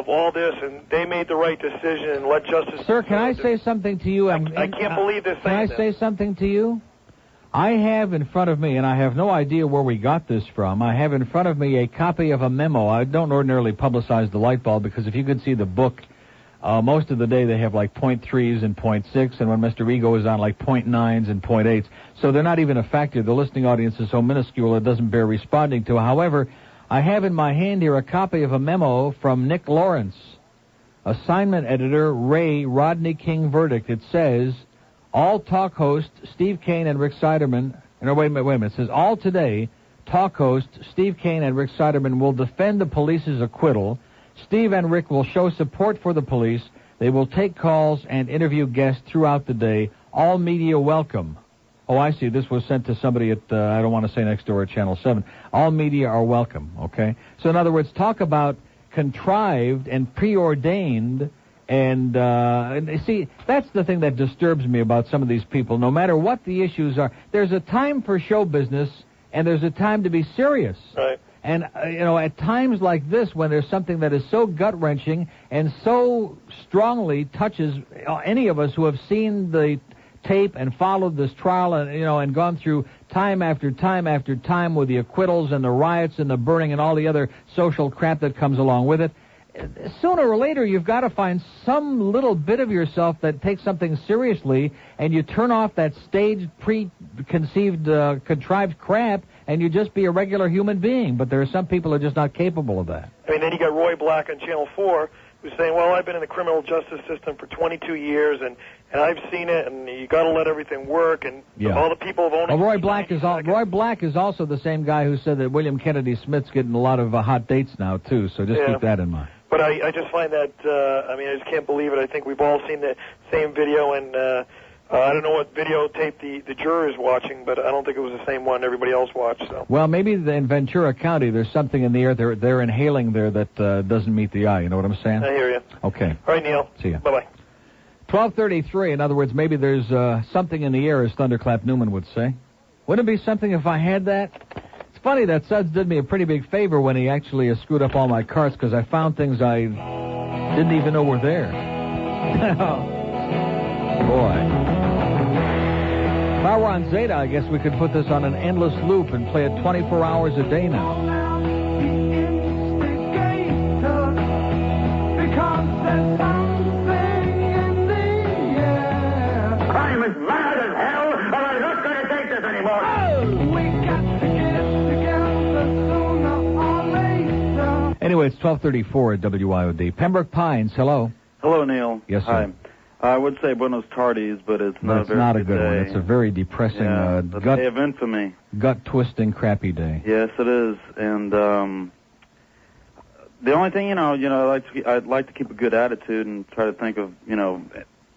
S13: all this, and they made the right decision and let justice...
S1: Sir, can I say something to you?
S13: I can't believe they're saying
S1: Can I say something to you? I have in front of me, and I have no idea where we got this from, I have in front of me a copy of a memo. I don't ordinarily publicize the light bulb because if you could see the book, most of the day they have like 0.3s and 0.6, and when Mr. Ego is on like 0.9s and 0.8s. So they're not even a factor. The listening audience is so minuscule it doesn't bear responding to. However, I have in my hand here a copy of a memo from Nick Lawrence, assignment editor, Ray Rodney King verdict. It says, all talk hosts Steve Kane and Rick Siderman, no, wait a minute, it says, all today, talk hosts Steve Kane and Rick Siderman will defend the police's acquittal. Steve and Rick will show support for the police. They will take calls and interview guests throughout the day. All media welcome. Oh, I see. This was sent to somebody at, I don't want to say next door at Channel 7. All media are welcome, okay? So in other words, talk about contrived and preordained, and see, that's the thing that disturbs me about some of these people. No matter what the issues are, there's a time for show business, and there's a time to be serious.
S13: Right.
S1: And, at times like this, when there's something that is so gut-wrenching and so strongly touches any of us who have seen the tape and followed this trial and gone through time after time after time with the acquittals and the riots and the burning and all the other social crap that comes along with it, sooner or later you've got to find some little bit of yourself that takes something seriously, and you turn off that staged, preconceived, contrived crap, and you just be a regular human being. But there are some people who are just not capable of that.
S13: I mean, then you got Roy Black on Channel 4 who's saying, well, I've been in the criminal justice system for 22 years, and I've seen it, and you got to let everything work, and all the people have only...
S1: Roy Black is also the same guy who said that William Kennedy Smith's getting a lot of hot dates now, too, so just keep that in mind.
S13: But I just find that, I just can't believe it. I think we've all seen the same video, and I don't know what videotape the juror is watching, but I don't think it was the same one everybody else watched. So.
S1: Well, maybe in Ventura County there's something in the air they're inhaling there that doesn't meet the eye. You know what I'm saying?
S13: I hear you.
S1: Okay.
S13: All right, Neil.
S1: See ya.
S13: Bye-bye.
S1: 12:33. In other words, maybe there's something in the air, as Thunderclap Newman would say. Wouldn't it be something if I had that? It's funny that Suds did me a pretty big favor when he actually screwed up all my carts, because I found things I didn't even know were there. Boy. If I were on Zeta, I guess we could put this on an endless loop and play it 24 hours a day now.
S14: I'm as mad as hell, and I'm not going to take this anymore.
S1: Anyway, it's 12:34 at WIOD. Pembroke Pines, hello.
S15: Hello, Neil.
S1: Yes, sir.
S15: Hi. I would say Buenos Tardes, but it's not a very
S1: not a
S15: good
S1: good
S15: day.
S1: one. It's a very depressing,
S15: the day of infamy.
S1: gut-twisting, crappy day.
S15: Yes, it is. And the only thing, I'd like to keep a good attitude and try to think of,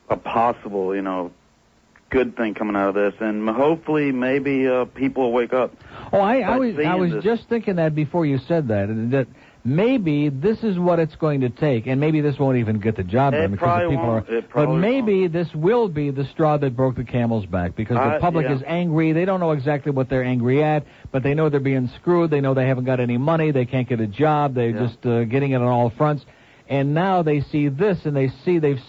S15: a possible, good thing coming out of this, and hopefully maybe people will wake up.
S1: Oh, I was just thinking that before you said that maybe this is what it's going to take, and maybe this won't even get the job done because the people but maybe this will be the straw that broke the camel's back, because the public is angry. They don't know exactly what they're angry at, but they know they're being screwed. They know they haven't got any money. They can't get a job. They're just getting it on all fronts. And now they see this, and they've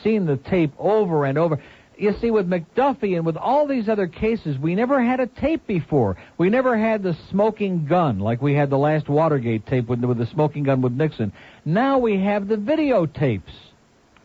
S1: seen the tape over and over. You see, with McDuffie and with all these other cases, we never had a tape before. We never had the smoking gun like we had the last Watergate tape with the smoking gun with Nixon. Now we have the videotapes.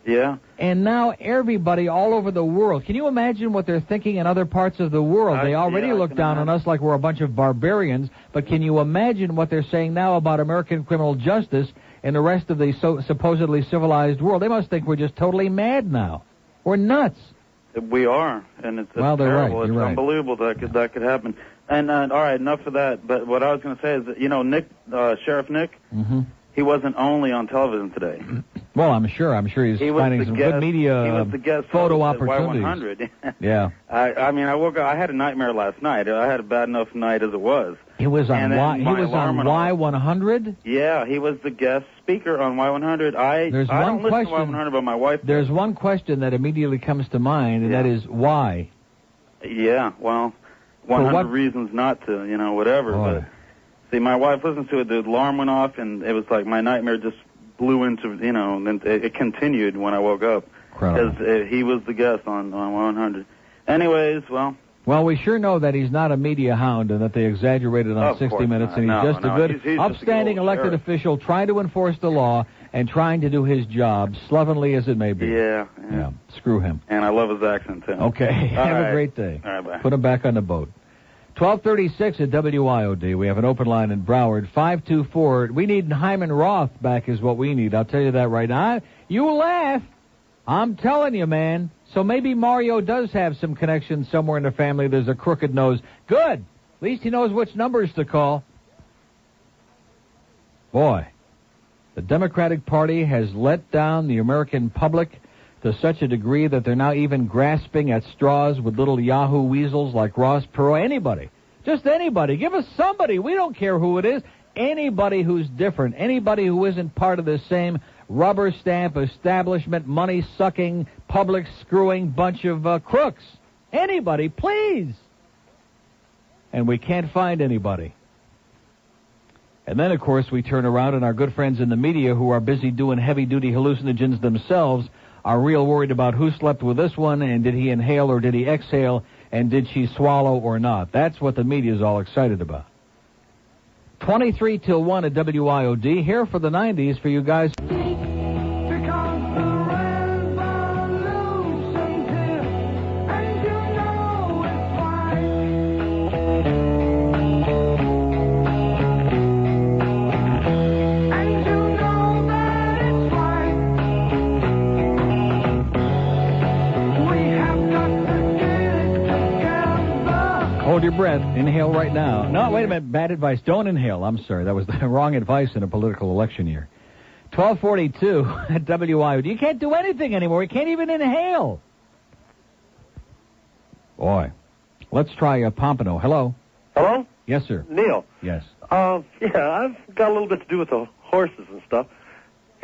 S15: Yeah.
S1: And now everybody all over the world. Can you imagine what they're thinking in other parts of the world? They already look down on us like we're a bunch of barbarians, but can you imagine what they're saying now about American criminal justice and the rest of the supposedly civilized world? They must think we're just totally mad now. We're nuts.
S15: We are, and it's terrible.
S1: Right.
S15: It's unbelievable that could happen. And all right, enough of that. But what I was going to say is that Nick, Sheriff Nick, he wasn't only on television today.
S1: Well, I'm sure he's finding some good media
S15: he was the guest
S1: photo
S15: host at
S1: opportunities.
S15: Y100.
S1: Yeah.
S15: I woke up. I had a nightmare last night. I had a bad enough night as it was.
S1: He was on Y100.
S15: Yeah, he was the guest speaker on Y100. I don't listen to Y100, but my wife.
S1: There's one question that immediately comes to mind, and that is why.
S15: Yeah, well, 100 reasons not to, whatever.
S1: Boy.
S15: But see, my wife listens to it. The alarm went off, and it was like my nightmare just blew into, and then it continued when I woke up. Because he was the guest on 100. Anyways, well.
S1: Well, we sure know that he's not a media hound and that they exaggerated on 60 Minutes, and he's just a good, upstanding elected official trying to enforce the law and trying to do his job, slovenly as it may be.
S15: Yeah.
S1: Screw him.
S15: And I love his accent, too.
S1: Okay. Have a great day.
S15: All right, bye.
S1: Put him back on the boat. 12:36 at WIOD. We have an open line in Broward. 524. We need Hyman Roth back is what we need. I'll tell you that right now. You laugh. I'm telling you, man. So maybe Mario does have some connection somewhere in the family. There's a crooked nose. Good. At least he knows which numbers to call. Boy, the Democratic Party has let down the American public to such a degree that they're now even grasping at straws with little Yahoo weasels like Ross Perot. Anybody. Just anybody. Give us somebody. We don't care who it is. Anybody who's different. Anybody who isn't part of the same rubber stamp, establishment, money-sucking, public-screwing bunch of crooks. Anybody, please. And we can't find anybody. And then, of course, we turn around and our good friends in the media who are busy doing heavy-duty hallucinogens themselves are real worried about who slept with this one and did he inhale or did he exhale and did she swallow or not. That's what the media is all excited about. 23 till 1 at WIOD. Here for the 90s for you guys. Hold your breath. Inhale right now. No, wait a minute. Bad advice. Don't inhale. I'm sorry. That was the wrong advice in a political election year. 1242 at WIOD. You can't do anything anymore. You can't even inhale. Boy. Let's try Pompano. Hello.
S17: Hello?
S1: Yes, sir.
S17: Neil.
S1: Yes.
S17: Yeah, I've got a little bit to do with the horses and stuff.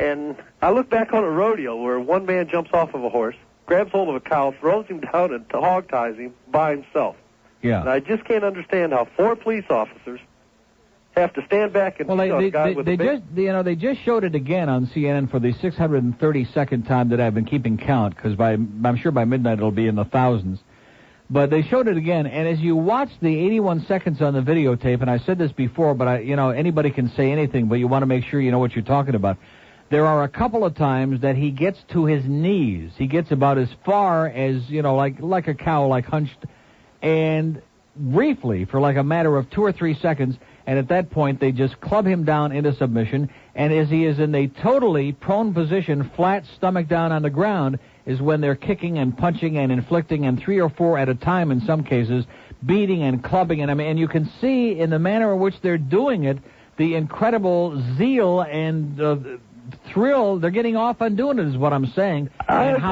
S17: And I look back on a rodeo where one man jumps off of a horse, grabs hold of a cow, throws him down, and hog ties him by himself.
S1: Yeah.
S17: And I just can't understand how 4 police officers have to stand back and
S1: they just showed it again on CNN for the 632nd time that I've been keeping count, because I'm sure by midnight it'll be in the thousands. But they showed it again, and as you watch the 81 seconds on the videotape, and I said this before, but anybody can say anything, but you want to make sure you know what you're talking about. There are a couple of times that he gets to his knees. He gets about as far as, like a cow, like hunched, and briefly, for like a matter of 2 or 3 seconds, and at that point they just club him down into submission, and as he is in a totally prone position, flat stomach down on the ground, is when they're kicking and punching and inflicting, and 3 or 4 at a time in some cases, beating and clubbing, and you can see in the manner in which they're doing it, the incredible zeal and thrill they're getting off on doing it is what I'm saying. And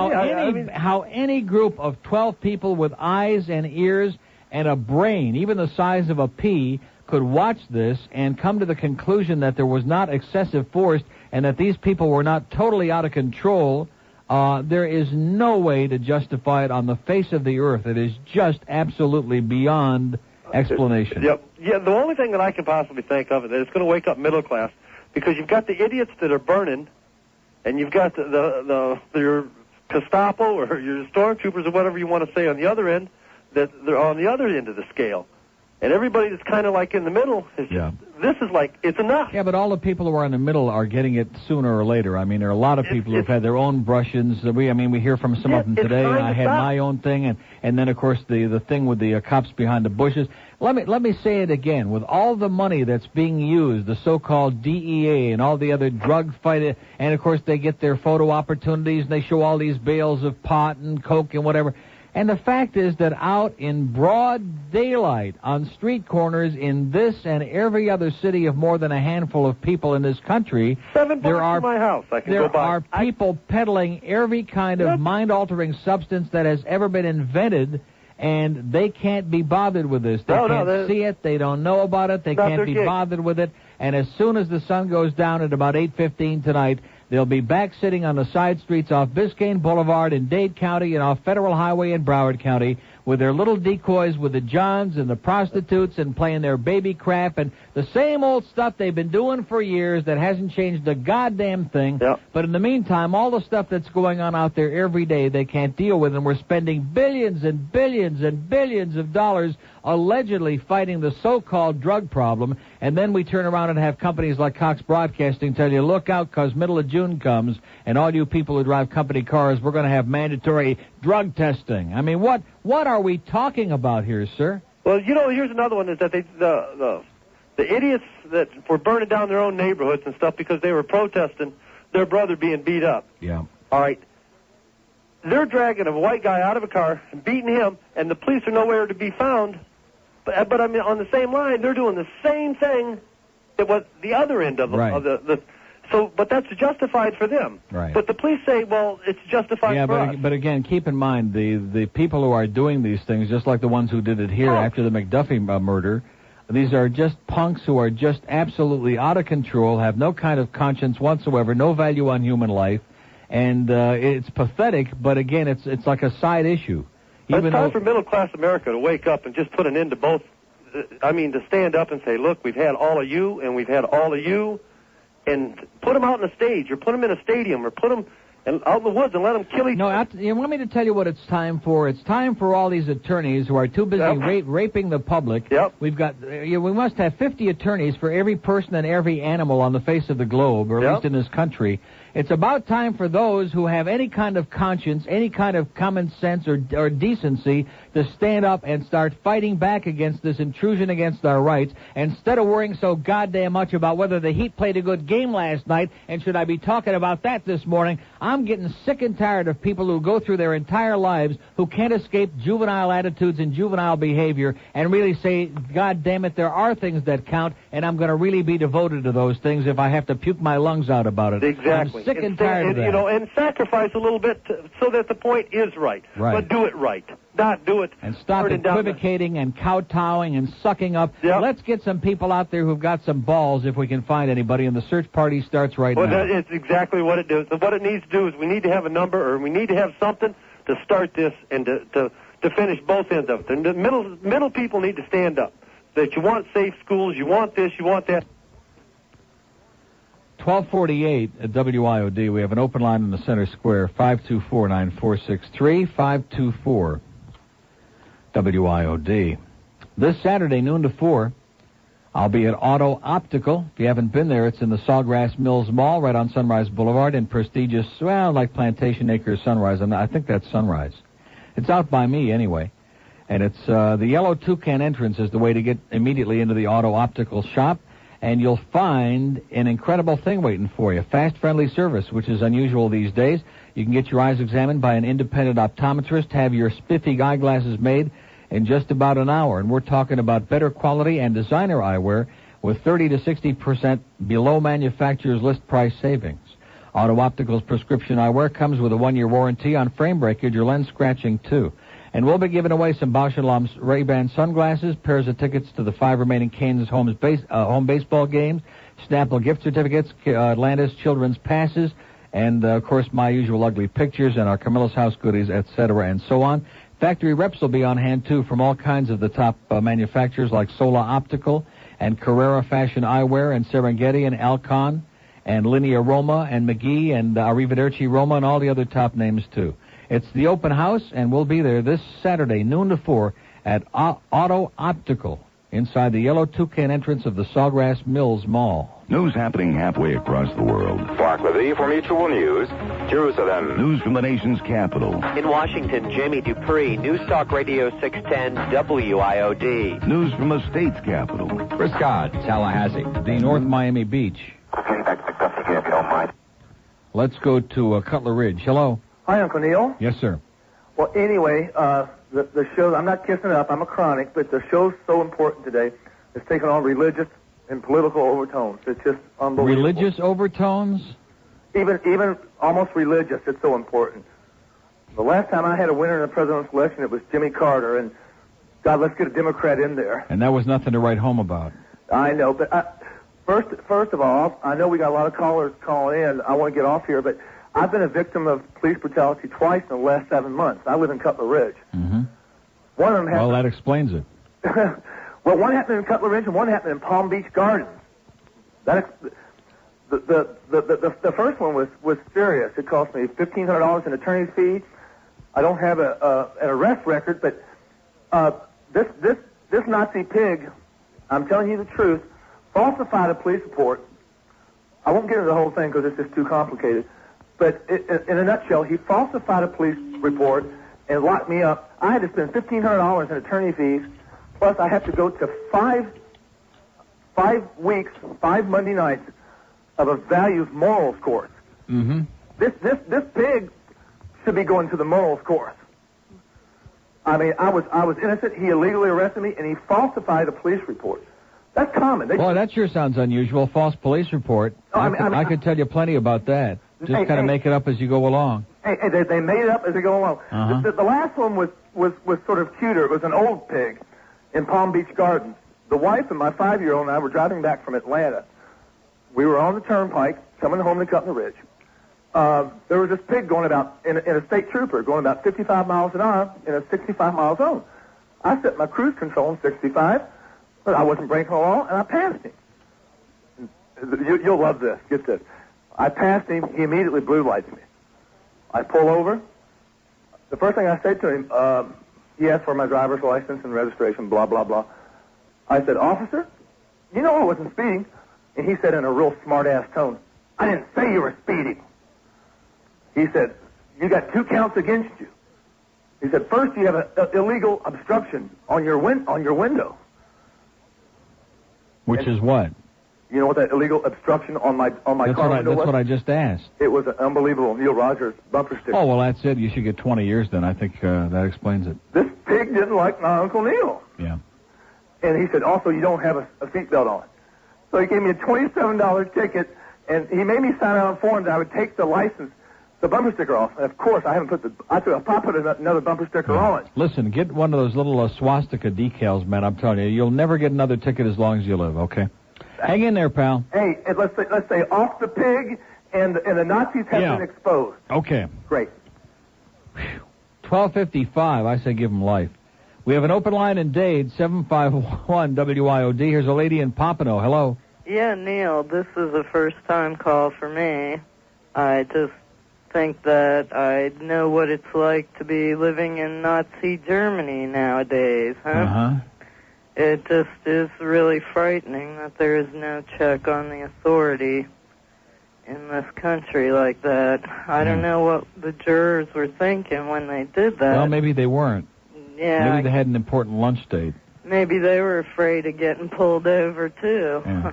S1: how any group of 12 people with eyes and ears and a brain, even the size of a pea, could watch this and come to the conclusion that there was not excessive force and that these people were not totally out of control, there is no way to justify it on the face of the earth. It is just absolutely beyond explanation.
S17: Yep. Yeah, the only thing that I can possibly think of is that it's going to wake up middle class, because you've got the idiots that are burning, and you've got your Gestapo or your stormtroopers or whatever you want to say on the other end, that they're on the other end of the scale. And everybody that's kind of like in the middle, this is like, it's enough.
S1: Yeah, but all the people who are in the middle are getting it sooner or later. I mean, there are a lot of people who've had their own brush-ins. We hear from some of them today. I had my own thing, and then, of course, the thing with the cops behind the bushes. Let me say it again. With all the money that's being used, the so-called DEA and all the other drug fight, and, of course, they get their photo opportunities, and they show all these bales of pot and coke and whatever. And the fact is that out in broad daylight on street corners in this and every other city of more than a handful of people in this country,
S17: there are my house.
S1: are people peddling every kind of mind-altering substance that has ever been invented, and they can't be bothered with this. They can't see it. They don't know about it. They can't be bothered with it. And as soon as the sun goes down at about 8:15 tonight, they'll be back sitting on the side streets off Biscayne Boulevard in Dade County and off Federal Highway in Broward County with their little decoys with the Johns and the prostitutes and playing their baby crap and the same old stuff they've been doing for years that hasn't changed a goddamn thing.
S17: Yep.
S1: But in the meantime, all the stuff that's going on out there every day they can't deal with, and we're spending billions and billions and billions of dollars allegedly fighting the so-called drug problem, and then we turn around and have companies like Cox Broadcasting tell you, look out, because middle of June comes, and all you people who drive company cars, we're going to have mandatory drug testing. I mean, what are we talking about here, sir?
S17: Well, here's another one, is that the idiots that were burning down their own neighborhoods and stuff because they were protesting their brother being beat up.
S1: Yeah.
S17: All right. They're dragging a white guy out of a car and beating him, and the police are nowhere to be found. But I mean, on the same line, they're doing the same thing that was the other end of the. So, but that's justified for them.
S1: Right.
S17: But the police say, well, it's justified for us.
S1: But again, keep in mind the people who are doing these things, just like the ones who did it here after the McDuffie murder. These are just punks who are just absolutely out of control, have no kind of conscience whatsoever, no value on human life, and it's pathetic. But again, it's like a side issue.
S17: It's time for middle-class America to wake up and just put an end to both to stand up and say, look, we've had all of you, and we've had all of you, and put them out on the stage, or put them in a stadium, or put them out in the woods and let them kill each other.
S1: You want me to tell you what it's time for? It's time for all these attorneys who are too busy raping the public.
S17: Yep.
S1: We've got, we must have 50 attorneys for every person and every animal on the face of the globe, or at least in this country. It's about time for those who have any kind of conscience, any kind of common sense or decency to stand up and start fighting back against this intrusion against our rights, instead of worrying so goddamn much about whether the Heat played a good game last night, and should I be talking about that this morning. I'm getting sick and tired of people who go through their entire lives who can't escape juvenile attitudes and juvenile behavior and really say, God damn it, there are things that count, and I'm going to really be devoted to those things if I have to puke my lungs out about it.
S17: Exactly.
S1: I'm sick and tired of that.
S17: And sacrifice a little bit so that the point is right. But do it right. Not do it.
S1: And stop equivocating and kowtowing and sucking up. Yep. Let's get some people out there who've got some balls if we can find anybody, and the search party starts right now.
S17: Well, it's exactly what it does. What it needs to do is we need to have a number, or we need to have something to start this and to finish both ends of it. The middle people need to stand up. That you want safe schools, you want this, you want that.
S1: 1248 at WIOD. We have an open line in the center square, 524-9463, 524 WIOD. This Saturday, noon to 4, I'll be at Auto Optical. If you haven't been there, it's in the Sawgrass Mills Mall right on Sunrise Boulevard in prestigious, like Plantation Acres Sunrise. I think that's Sunrise. It's out by me anyway. And it's the yellow toucan entrance is the way to get immediately into the Auto Optical shop. And you'll find an incredible thing waiting for you. Fast, friendly service, which is unusual these days. You can get your eyes examined by an independent optometrist, have your spiffy eyeglasses made in just about an hour. And we're talking about better quality and designer eyewear with 30 to 60% below manufacturer's list price savings. Auto Optical's prescription eyewear comes with a 1-year warranty on frame breakage or lens scratching, too. And we'll be giving away some Bausch & Lomb's Ray-Ban sunglasses, pairs of tickets to the 5 remaining Kansas home baseball games, Snapple gift certificates, Atlantis children's passes, and, of course, my usual ugly pictures and our Camilla's House goodies, etc., and so on. Factory reps will be on hand, too, from all kinds of the top manufacturers like Sola Optical and Carrera Fashion Eyewear and Serengeti and Alcon and Linea Roma and McGee and Arrivederci Roma and all the other top names, too. It's the open house, and we'll be there this Saturday, noon to 4, at Auto Optical, inside the yellow toucan entrance of the Sawgrass Mills Mall.
S16: News happening halfway across the world.
S12: Clark Levy for Mutual News, Jerusalem.
S16: News from the nation's capital.
S18: In Washington, Jamie Dupree, News Talk Radio 610 WIOD.
S16: News from the state's capital.
S1: Chris Scott, Tallahassee. The North Miami Beach.
S12: Okay, back to Guthrie here if you don't mind.
S1: Let's go to Cutler Ridge. Hello.
S19: Hi, Uncle Neil.
S1: Yes, sir.
S19: Well, anyway, the show, I'm not kissing up, I'm a chronic, but the show's so important today. It's taken on religious and political overtones. It's just unbelievable.
S1: Religious overtones?
S19: Even almost religious. It's so important. The last time I had a winner in a presidential election, it was Jimmy Carter, and God, let's get a Democrat in there.
S1: And that was nothing to write home about.
S19: I know, but first of all, I know we got a lot of callers calling in. I want to get off here, but I've been a victim of police brutality twice in the last 7 months. I live in Cutler Ridge.
S1: Mm-hmm.
S19: One of them happened.
S1: Well, that explains it.
S19: Well, one happened in Cutler Ridge and one happened in Palm Beach Gardens. The first one was serious. It cost me $1,500 in attorney's fees. I don't have an arrest record, but this Nazi pig, I'm telling you the truth, falsified a police report. I won't get into the whole thing because it's just too complicated. But in a nutshell, he falsified a police report and locked me up. I had to spend $1,500 in attorney fees, plus I have to go to 5 weeks, 5 Monday nights of a values morals course.
S1: Mm-hmm.
S19: This pig should be going to the morals course. I mean, I was innocent. He illegally arrested me, and he falsified a police report. That's common.
S1: Well, that sure sounds unusual. False police report.
S19: Oh,
S1: I could tell you plenty about that. Just kind of make it up as you go along.
S19: Hey, they made it up as they go along.
S1: Uh-huh.
S19: The last one was sort of cuter. It was an old pig in Palm Beach Gardens. The wife and my 5-year-old and I were driving back from Atlanta. We were on the turnpike coming home to Cutler Ridge. There was this pig going about, in a state trooper, going about 55 miles an hour in a 65-mile zone. I set my cruise control on 65. But I wasn't breaking the law, and I passed him. You'll love this. Get this. I passed him. He immediately blue lights me. I pull over. The first thing I say to him, he asked for my driver's license and registration, blah, blah, blah. I said, "Officer, you know I wasn't speeding." And he said in a real smart-ass tone, "I didn't say you were speeding." He said, "You got 2 counts against you." He said, "First, you have an illegal obstruction on your window."
S1: Which is what?
S19: You know what that illegal obstruction on my car window was?
S1: That's what I just asked.
S19: It was an unbelievable Neil Rogers bumper sticker.
S1: Oh, well, that's it. You should get 20 years then. I think that explains it.
S19: This pig didn't like my Uncle Neil.
S1: Yeah.
S19: And he said, also, you don't have a seatbelt on. So he gave me a $27 ticket, and he made me sign out on form that I would take the bumper sticker off. And of course, I haven't put another bumper sticker on it.
S1: Listen, get one of those little swastika decals, man. I'm telling you, you'll never get another ticket as long as you live, okay? Hang in there, pal.
S19: Hey, and let's say off the pig, and the Nazis have been exposed.
S1: Okay.
S19: Great.
S1: 12:55. I say give them life. We have an open line in Dade, 751 WIOD. Here's a lady in Pompano. Hello.
S20: Yeah, Neil, this is a first-time call for me. I just think that I know what it's like to be living in Nazi Germany nowadays, huh?
S1: Uh-huh.
S20: It just is really frightening that there is no check on the authority in this country like that. I don't know what the jurors were thinking when they did that.
S1: Well, maybe they weren't.
S20: Yeah.
S1: Maybe they had an important lunch date.
S20: Maybe they were afraid of getting pulled over, too.
S1: Yeah.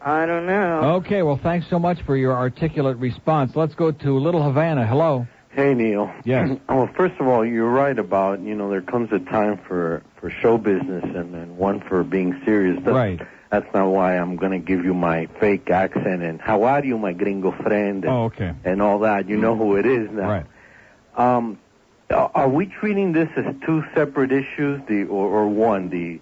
S20: I don't know.
S1: Okay, well, thanks so much for your articulate response. Let's go to Little Havana. Hello.
S21: Hey, Neil.
S1: Yes.
S21: Well, first of all, you're right about, there comes a time for show business and then one for being serious.
S1: Right.
S21: That's not why I'm going to give you my fake accent and how are you, my gringo friend? And,
S1: okay.
S21: And all that. You know who it is now.
S1: Right.
S21: Are we treating this as 2 separate issues, or one, the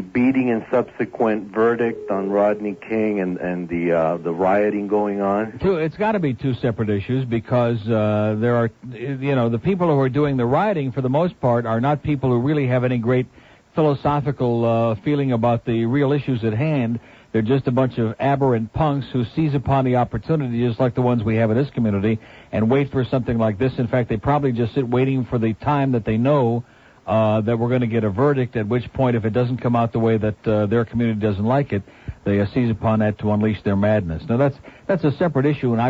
S21: beating and subsequent verdict on Rodney King and the rioting going on?
S1: It's got to be 2 separate issues because there are, the people who are doing the rioting for the most part are not people who really have any great philosophical feeling about the real issues at hand. They're just a bunch of aberrant punks who seize upon the opportunity, just like the ones we have in this community, and wait for something like this. In fact, they probably just sit waiting for the time that they know that we're going to get a verdict, at which point, if it doesn't come out the way that their community doesn't like it, they seize upon that to unleash their madness. Now, that's a separate issue, and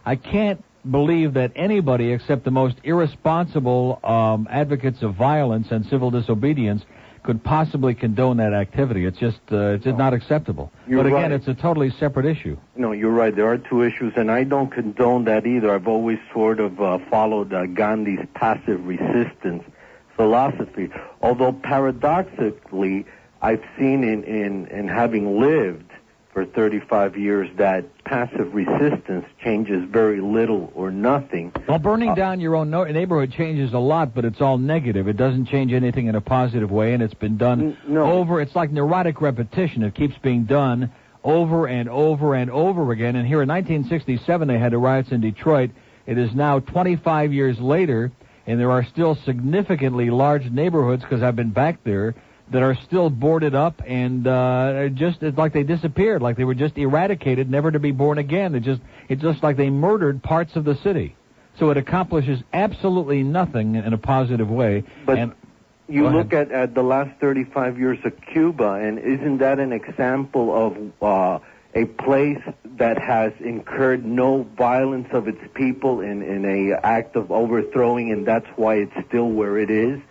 S1: I can't believe that anybody except the most irresponsible advocates of violence and civil disobedience could possibly condone that activity. It's just not acceptable. But again, it's a totally separate issue.
S21: No, you're right. There are 2 issues, and I don't condone that either. I've always sort of followed Gandhi's passive resistance philosophy. Although paradoxically, I've seen in having lived for 35 years that passive resistance changes very little or nothing.
S1: Well, burning down your own neighborhood changes a lot, but it's all negative. It doesn't change anything in a positive way, and it's been done over. It's like neurotic repetition. It keeps being done over and over and over again. And here in 1967, they had the riots in Detroit. It is now 25 years later, and there are still significantly large neighborhoods, because I've been back there, that are still boarded up, and it's like they disappeared, like they were just eradicated, never to be born again. It's just like they murdered parts of the city. So it accomplishes absolutely nothing in a positive way.
S21: But you look at the last 35 years of Cuba, and isn't that an example of a place that has incurred no violence of its people in a act of overthrowing, and that's why it's still where it is?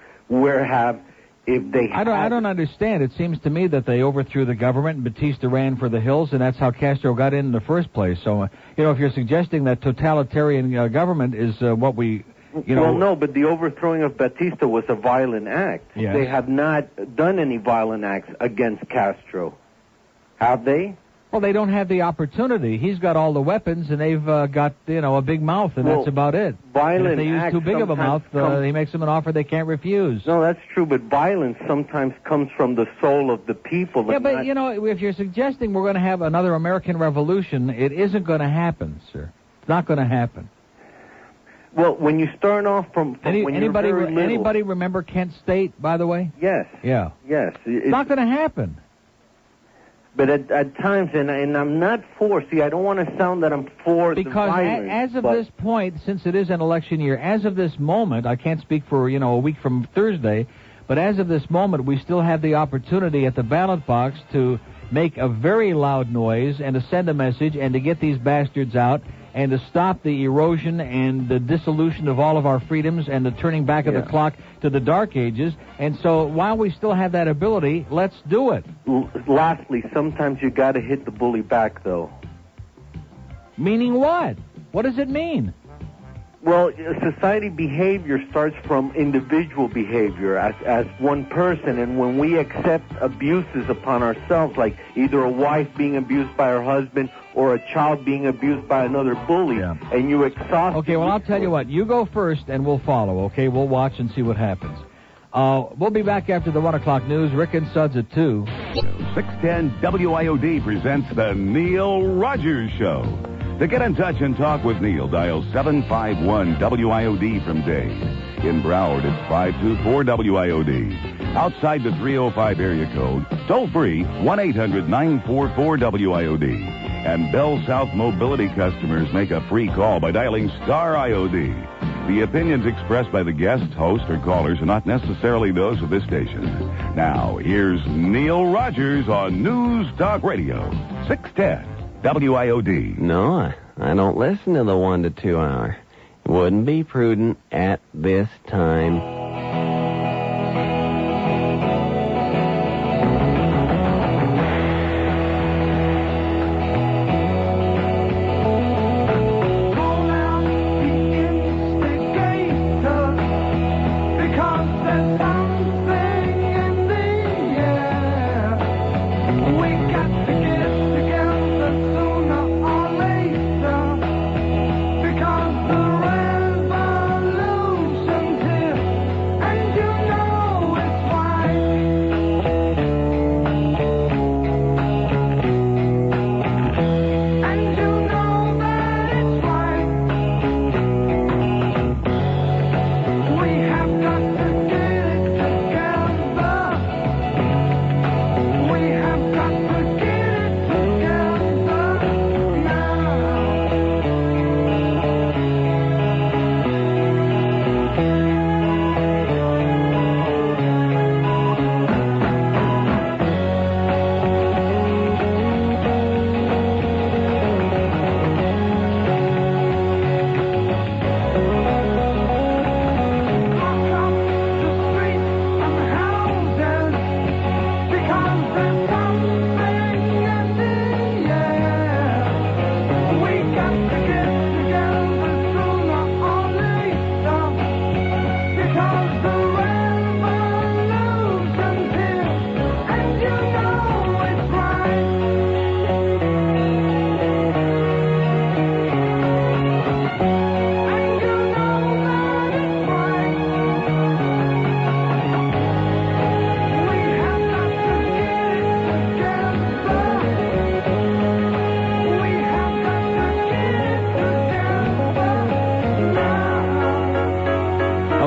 S21: I
S1: don't understand. It seems to me that they overthrew the government and Batista ran for the hills, and that's how Castro got in the first place. So, if you're suggesting that totalitarian government is what we,
S21: Well, no, but the overthrowing of Batista was a violent act.
S1: Yes.
S21: They have not done any violent acts against Castro. Have they?
S1: Well, they don't have the opportunity. He's got all the weapons, and they've got, a big mouth, and that's about it.
S21: Violent
S1: and if they use too big of a mouth, he makes them an offer they can't refuse.
S21: No, that's true, but violence sometimes comes from the soul of the people.
S1: Yeah, but, if you're suggesting we're going to have another American Revolution, it isn't going to happen, sir. It's not going to happen.
S21: Well, when you start off from when
S1: anybody
S21: you're very little,
S1: anybody remember Kent State, by the way?
S21: Yes.
S1: Yeah.
S21: Yes.
S1: It's not going to happen.
S21: But at times, and I'm not for, see, I don't want to sound that I'm for the
S1: Because
S21: violence.
S1: as of this point, since it is an election year, as of this moment, I can't speak for, a week from Thursday, but as of this moment, we still have the opportunity at the ballot box to make a very loud noise and to send a message and to get these bastards out and to stop the erosion and the dissolution of all of our freedoms and the turning back of the clock to the dark ages. And so while we still have that ability, let's do it.
S21: Lastly, sometimes you got to hit the bully back, though.
S1: Meaning what? What does it mean?
S21: Well, society behavior starts from individual behavior as one person, and when we accept abuses upon ourselves, like either a wife being abused by her husband or a child being abused by another bully, and you exhaust...
S1: Okay, well, I'll tell you what. You go first, and we'll follow, okay? We'll watch and see what happens. We'll be back after the 1 o'clock news. Rick and Suds at 2.
S16: 610 WIOD presents the Neil Rogers Show. To get in touch and talk with Neil, dial 751-WIOD from Dade. In Broward, it's 524-WIOD. Outside the 305 area code, toll free, 1-800-944-WIOD. And Bell South Mobility customers make a free call by dialing Star IOD. The opinions expressed by the guests, hosts, or callers are not necessarily those of this station. Now, here's Neil Rogers on News Talk Radio, 610. WIOD.
S3: No, I don't listen to the 1 to 2 hour. It wouldn't be prudent at this time.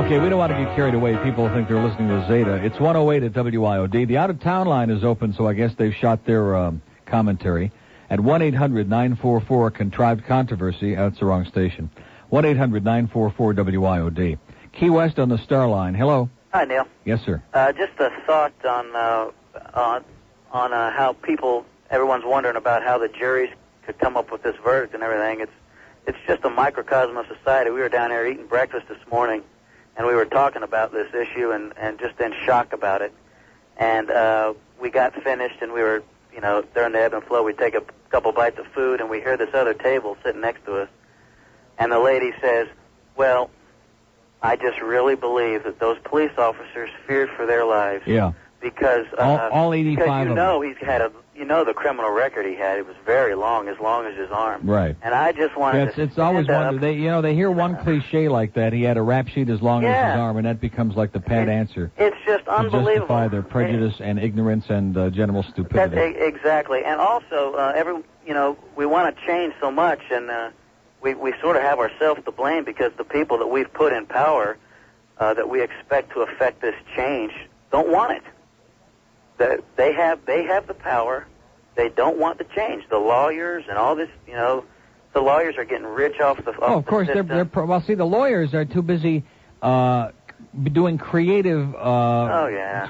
S1: Okay, we don't want to get carried away. People think they're listening to Zeta. It's 108 at WIOD. The out-of-town line is open, so I guess they've shot their commentary at 1-800-944-CONTRIVED CONTROVERSY. That's the wrong station. 1-800-944-WIOD. Key West on the Star Line. Hello.
S4: Hi, Neil.
S1: Yes, sir.
S4: Just a thought on how everyone's wondering about how the juries could come up with this verdict and everything. It's just a microcosm of society. We were down here eating breakfast this morning, and we were talking about this issue and just in shock about it. And we got finished, and we were, during the ebb and flow, we'd take a couple bites of food, and we hear this other table sitting next to us. And the lady says, well, I just really believe that those police officers feared for their lives.
S1: Yeah.
S4: Because
S1: all 85
S4: because
S1: of them.
S4: He's had the criminal record he had. It was very long as his arm.
S1: Right.
S4: And I just wanted
S1: it's always wondered. They hear one cliche like that. He had a rap sheet as long as his arm, and that becomes like the pat answer.
S4: It's just unbelievable.
S1: To justify their prejudice and ignorance and general stupidity.
S4: Exactly. And also, we want to change so much, and we sort of have ourselves to blame because the people that we've put in power that we expect to affect this change don't want it. They have the power they don't want the change. The lawyers and all this, the lawyers are getting rich off the.
S1: Of course, they're well. See, the lawyers are too busy doing creative.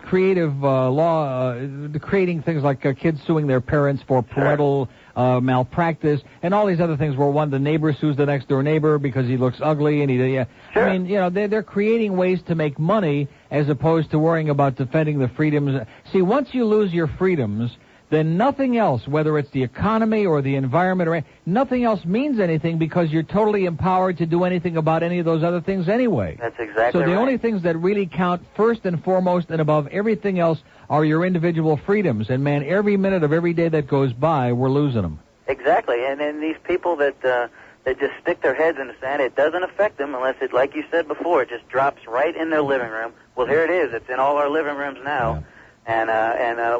S1: Creative law, creating things like kids suing their parents for parental malpractice and all these other things. Where the neighbor sues the next door neighbor because he looks ugly, and I mean, they're creating ways to make money as opposed to worrying about defending the freedoms. See, once you lose your freedoms, then nothing else, whether it's the economy or the environment or nothing else means anything because you're totally empowered to do anything about any of those other things anyway.
S4: That's exactly
S1: So the
S4: right.
S1: only things that really count first and foremost and above everything else are your individual freedoms. And, man, every minute of every day that goes by, we're losing them.
S4: Exactly. And then these people that just stick their heads in the sand, it doesn't affect them unless it, like you said before, it just drops right in their living room. Well, here it is. It's in all our living rooms now. Yeah. And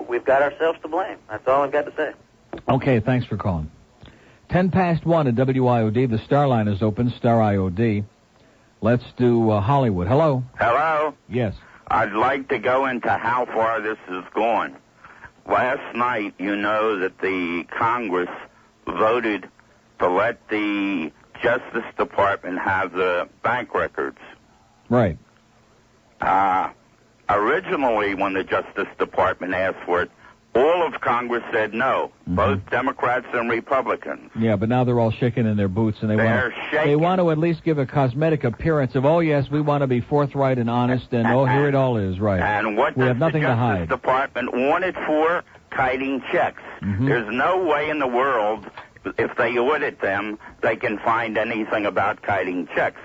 S4: we've got ourselves to blame. That's all I've got to say.
S1: Okay, thanks for calling. 1:10 at WIOD. The star line is open, star IOD. Let's do Hollywood. Hello?
S6: Hello?
S1: Yes.
S6: I'd like to go into how far this has gone. Last night, you know that the Congress voted to let the Justice Department have the bank records.
S1: Right.
S6: Originally, when the Justice Department asked for it, all of Congress said no, both Democrats and Republicans.
S1: Yeah, but now they're all shaking in their boots, and they want to at least give a cosmetic appearance of, oh, yes, we want to be forthright and honest, and here it all is, right.
S6: And what
S1: we
S6: does
S1: have nothing
S6: the
S1: to
S6: Justice
S1: hide.
S6: Department want it for? Kiting checks. There's no way in the world, if they audit them, they can find anything about kiting checks.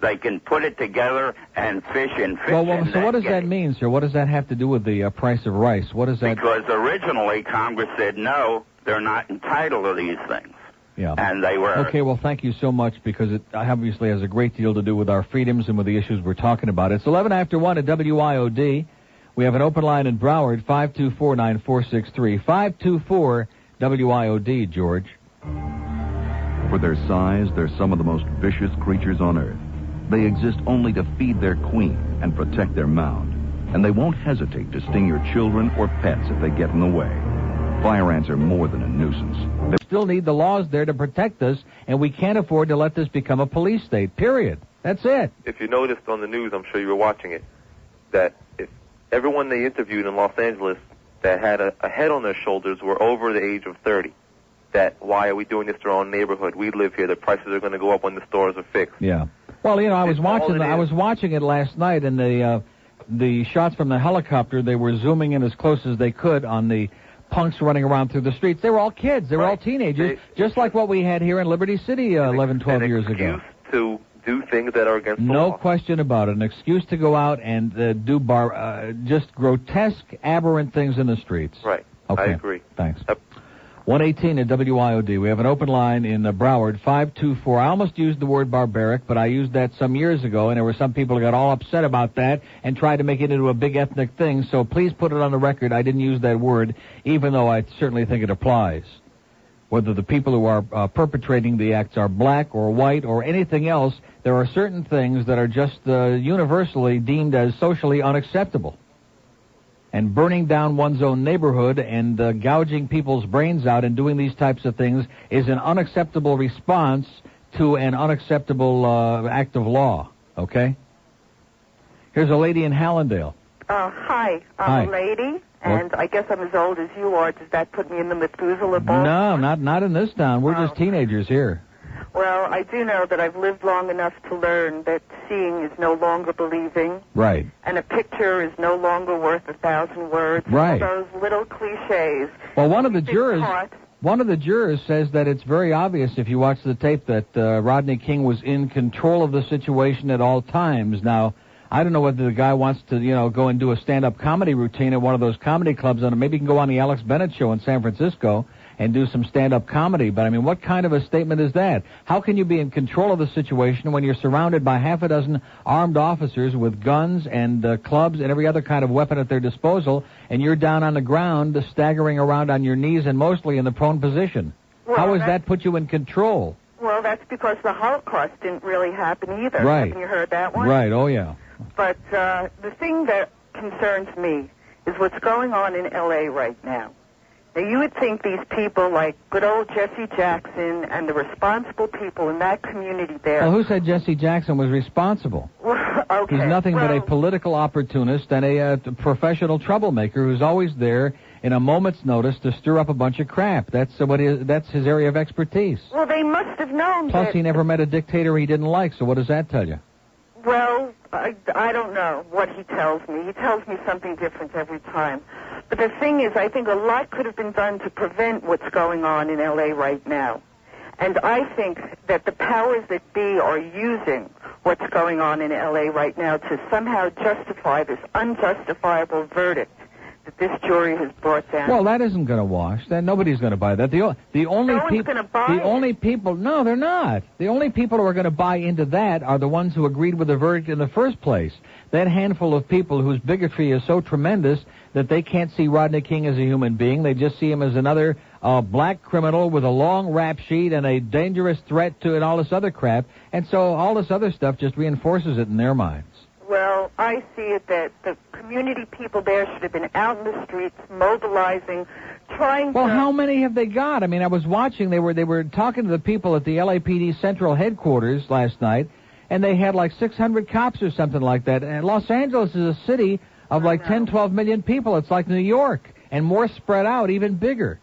S6: They can put it together and fish and fish.
S1: Well, so what does that mean, sir? What does that have to do with the price of rice? What is that?
S6: Because originally Congress said no, they're not entitled to these things.
S1: Yeah.
S6: And they were.
S1: Okay, well, thank you so much, because it obviously has a great deal to do with our freedoms and with the issues we're talking about. It's 11 after 1 at WIOD. We have an open line in Broward, 524-9463. 524-WIOD, George.
S8: For their size, they're some of the most vicious creatures on Earth. They exist only to feed their queen and protect their mound. And they won't hesitate to sting your children or pets if they get in the way. Fire ants are more than a nuisance.
S1: They still need the laws there to protect us, and we can't afford to let this become a police state, period. That's it.
S22: If you noticed on the news, I'm sure you were watching it, that if everyone they interviewed in Los Angeles that had a head on their shoulders were over the age of 30. That, why are we doing this to our own neighborhood? We live here. The prices are going to go up when the stores are fixed.
S1: Yeah. Well, I was watching it last night, and the shots from the helicopter, they were zooming in as close as they could on the punks running around through the streets. They were all kids. They were all teenagers, just like what we had here in Liberty City 11, 12 years ago.
S22: To do things that are against the law.
S1: No question about it. An excuse to go out and do just grotesque, aberrant things in the streets.
S22: Right.
S1: Okay.
S22: I agree.
S1: Thanks. 118 at WIOD. We have an open line in Broward, 524. I almost used the word barbaric, but I used that some years ago, and there were some people who got all upset about that and tried to make it into a big ethnic thing, so please put it on the record. I didn't use that word, even though I certainly think it applies. Whether the people who are perpetrating the acts are black or white or anything else, there are certain things that are just universally deemed as socially unacceptable. And burning down one's own neighborhood and gouging people's brains out and doing these types of things is an unacceptable response to an unacceptable act of law, okay? Here's a lady in Hallandale.
S24: Hi, I'm
S1: Hi.
S24: a lady, and I guess I'm as old as you are. Does that put me in the Methuselah boat?
S1: No, not in this town. We're just teenagers here.
S24: Well, I do know that I've lived long enough to learn that seeing is no longer believing.
S1: Right.
S24: And a picture is no longer worth 1,000 words.
S1: Right.
S24: All those little cliches.
S1: Well, one of the jurors says that it's very obvious if you watch the tape that Rodney King was in control of the situation at all times. Now, I don't know whether the guy wants to, go and do a stand-up comedy routine at one of those comedy clubs. Maybe he can go on the Alex Bennett show in San Francisco and do some stand-up comedy. But, what kind of a statement is that? How can you be in control of the situation when you're surrounded by half a dozen armed officers with guns and clubs and every other kind of weapon at their disposal, and you're down on the ground staggering around on your knees and mostly in the prone position?
S24: Well,
S1: how does that put you in control?
S24: Well, that's because the Holocaust didn't really happen either.
S1: Right.
S24: Haven't you heard that one?
S1: Right, oh yeah.
S24: But the thing that concerns me is what's going on in L.A. right now. Now, you would think these people like good old Jesse Jackson and the responsible people in that community there...
S1: Well, who said Jesse Jackson was responsible?
S24: Okay.
S1: He's nothing but a political opportunist and a professional troublemaker who's always there in a moment's notice to stir up a bunch of crap. That's his area of expertise.
S24: Well, they must have known
S1: Plus,
S24: that...
S1: he never met a dictator he didn't like, so what does that tell you?
S24: Well, I don't know what he tells me. He tells me something different every time. But the thing is, I think a lot could have been done to prevent what's going on in L.A. right now. And I think that the powers that be are using what's going on in L.A. right now to somehow justify this unjustifiable verdict that this jury has brought down.
S1: Well, that isn't going to wash. Nobody's going to buy that. The only people, no, they're not. The only people who are going to buy into that are the ones who agreed with the verdict in the first place. That handful of people whose bigotry is so tremendous that they can't see Rodney King as a human being. They just see him as another black criminal with a long rap sheet and a dangerous threat to and all this other crap. And so all this other stuff just reinforces it in their minds.
S24: Well, I see it that the community people there should have been out in the streets, mobilizing, trying to...
S1: Well, how many have they got? I mean, I was watching, they were talking to the people at the LAPD Central Headquarters last night, and they had like 600 cops or something like that. And Los Angeles is a city of like 10, 12 million people. It's like New York, and more spread out, even bigger.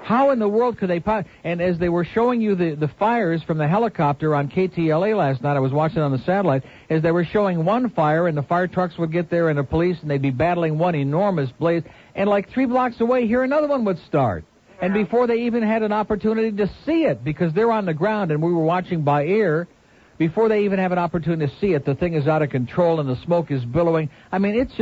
S1: How in the world could they... And as they were showing you the fires from the helicopter on KTLA last night, I was watching on the satellite, as they were showing one fire, and the fire trucks would get there, and the police, and they'd be battling one enormous blaze, and like 3 blocks away, here another one would start. And before they even had an opportunity to see it, because they're on the ground, and we were watching by air, before they even have an opportunity to see it, the thing is out of control, and the smoke is billowing. I mean, it's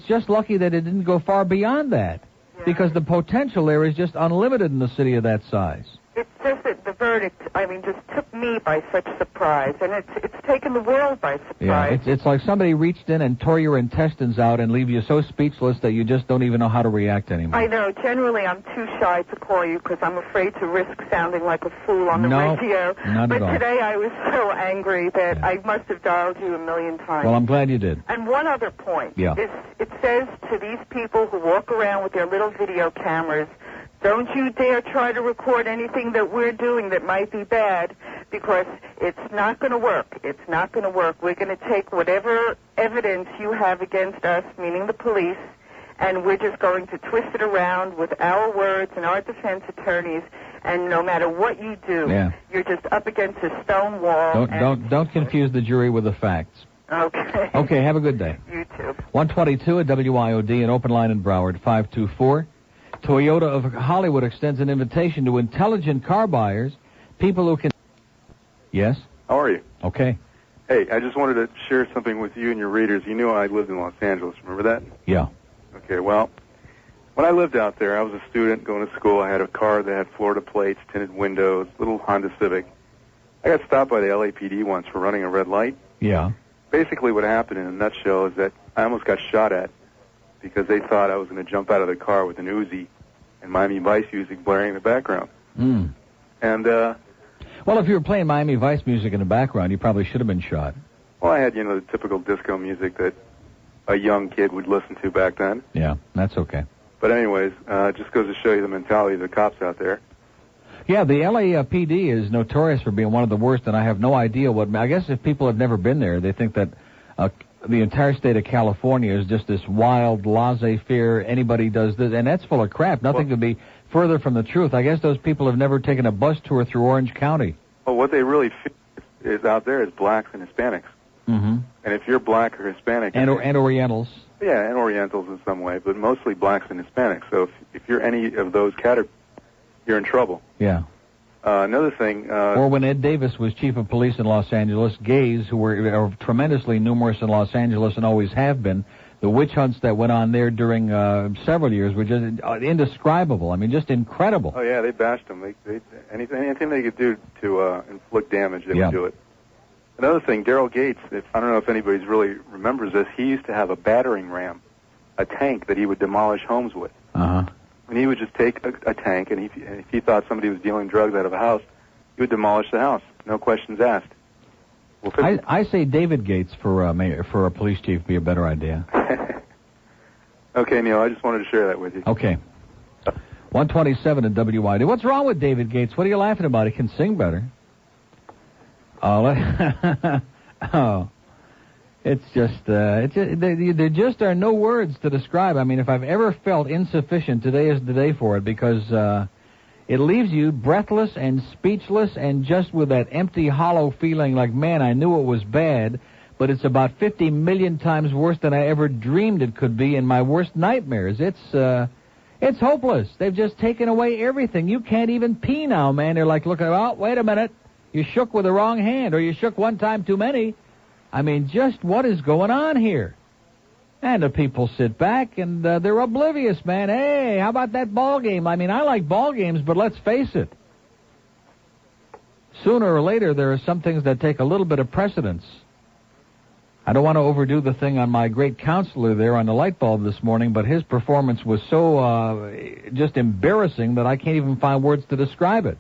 S1: just lucky that it didn't go far beyond that. Because the potential there is just unlimited in a city of that size.
S24: It's just that the verdict, I mean, just took me by such surprise, and it's taken the world by surprise.
S1: Yeah, it's like somebody reached in and tore your intestines out and leave you so speechless that you just don't even know how to react anymore.
S24: I know. Generally, I'm too shy to call you because I'm afraid to risk sounding like a fool on the radio.
S1: Not
S24: but
S1: at all.
S24: Today I was so angry that I must have dialed you a million times.
S1: Well, I'm glad you did.
S24: And one other point.
S1: Yeah.
S24: It says to these people who walk around with their little video cameras, don't you dare try to record anything that we're doing that might be bad, because it's not going to work. It's not going to work. We're going to take whatever evidence you have against us, meaning the police, and we're just going to twist it around with our words and our defense attorneys, and no matter what you do, you're just up against a stone wall.
S1: Don't confuse the jury with the facts.
S24: Okay.
S1: Okay, have a good day.
S24: You too.
S1: 122 at WIOD, an open line in Broward, 524. Toyota of Hollywood extends an invitation to intelligent car buyers, people who can... Yes?
S2: How are you?
S1: Okay.
S2: Hey, I just wanted to share something with you and your readers. You knew I lived in Los Angeles. Remember that?
S1: Yeah.
S2: Okay, well, when I lived out there, I was a student going to school. I had a car that had Florida plates, tinted windows, little Honda Civic. I got stopped by the LAPD once for running a red light.
S1: Yeah.
S2: Basically what happened in a nutshell is that I almost got shot at because they thought I was going to jump out of the car with an Uzi and Miami Vice music blaring in the background.
S1: Mm.
S2: And,
S1: well, if you were playing Miami Vice music in the background, you probably should have been shot.
S2: Well, I had, the typical disco music that a young kid would listen to back then.
S1: Yeah, that's okay.
S2: But anyways, it just goes to show you the mentality of the cops out there.
S1: Yeah, the LAPD is notorious for being one of the worst, and I have no idea what... I guess if people have never been there, they think that the entire state of California is just this wild, laissez-faire, anybody does this, and that's full of crap. Nothing could be further from the truth. I guess those people have never taken a bus tour through Orange County.
S2: Well, what they really feel is out there is blacks and Hispanics.
S1: Mm-hmm.
S2: And if you're black or Hispanic...
S1: And Orientals.
S2: Yeah, and Orientals in some way, but mostly blacks and Hispanics. So if you're any of those categories, you're in trouble.
S1: Yeah.
S2: Another thing...
S1: or when Ed Davis was chief of police in Los Angeles, gays, who are tremendously numerous in Los Angeles and always have been, the witch hunts that went on there during several years were just indescribable. I mean, just incredible.
S2: Oh, yeah, they bashed them. Anything they could do to inflict damage, they would do it. Another thing, Daryl Gates, I don't know if anybody really remembers this, he used to have a battering ram, a tank that he would demolish homes with.
S1: Uh-huh.
S2: And he would just take a tank, and if he thought somebody was dealing drugs out of a house, he would demolish the house. No questions asked. Well,
S1: I say David Gates for a police chief would be a better idea.
S2: Okay, Neil, I just wanted to share that with you.
S1: Okay. 127 at WYD. What's wrong with David Gates? What are you laughing about? He can sing better. Oh, it's just, there just are no words to describe. I mean, if I've ever felt insufficient, today is the day for it, because it leaves you breathless and speechless and just with that empty, hollow feeling like, man, I knew it was bad, but it's about 50 million times worse than I ever dreamed it could be in my worst nightmares. It's hopeless. They've just taken away everything. You can't even pee now, man. They're like, look, oh, wait a minute. You shook with the wrong hand, or you shook one time too many. I mean, just what is going on here? And the people sit back, and they're oblivious, man. Hey, how about that ball game? I mean, I like ball games, but let's face it. Sooner or later, there are some things that take a little bit of precedence. I don't want to overdo the thing on my great counselor there on the light bulb this morning, but his performance was so just embarrassing that I can't even find words to describe it.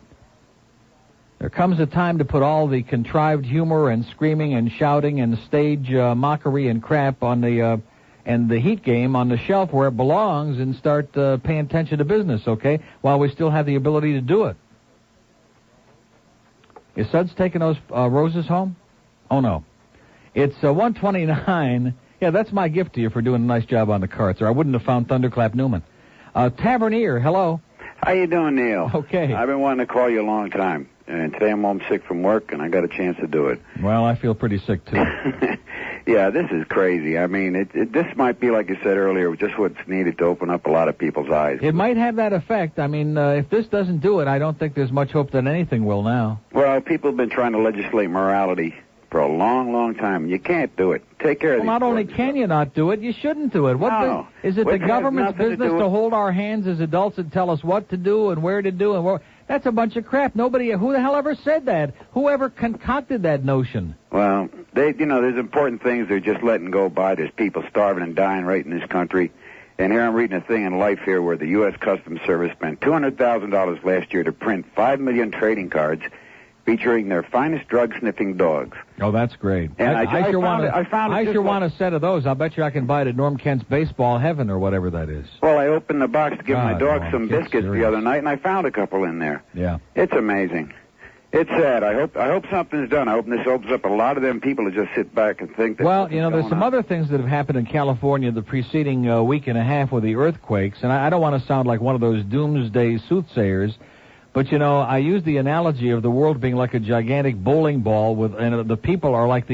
S1: There comes a time to put all the contrived humor and screaming and shouting and stage mockery and crap on the and the heat game on the shelf where it belongs and start paying attention to business, okay, while we still have the ability to do it. Is Suds taking those roses home? Oh, no. It's 129. Yeah, that's my gift to you for doing a nice job on the carts, or I wouldn't have found Thunderclap Newman. Tavernier, hello.
S7: How you doing, Neil?
S1: Okay.
S7: I've been wanting to call you a long time, and today I'm homesick from work, and I got a chance to do it.
S1: Well, I feel pretty sick, too.
S7: Yeah, this is crazy. I mean, this might be, like you said earlier, just what's needed to open up a lot of people's eyes.
S1: It might have that effect. I mean, if this doesn't do it, I don't think there's much hope that anything will now.
S7: Well, people have been trying to legislate morality for a long, long time. You can't do it. Take care of these
S1: not only can you not do it, you shouldn't do it. Is it the government's business to hold our hands as adults and tell us what to do and where to do? And that's a bunch of crap. Nobody, who the hell ever said that? Whoever concocted that notion?
S7: Well, there's important things they're just letting go by. There's people starving and dying right in this country. And here I'm reading a thing in Life here where the U.S. Customs Service spent $200,000 last year to print 5 million trading cards featuring their finest drug-sniffing dogs.
S1: Oh, that's great.
S7: And
S1: I sure want a set of those. I'll bet you I can buy it at Norm Kent's Baseball Heaven or whatever that is.
S7: Well, I opened the box to give my dog some biscuits the other night, and I found a couple in there.
S1: Yeah.
S7: It's amazing. It's sad. I hope something's done. I hope this opens up a lot of them people to just sit back and think that.
S1: Well, there's some other things that have happened in California the preceding week and a half with the earthquakes, and I don't want to sound like one of those doomsday soothsayers. But, I use the analogy of the world being like a gigantic bowling ball, and the people are like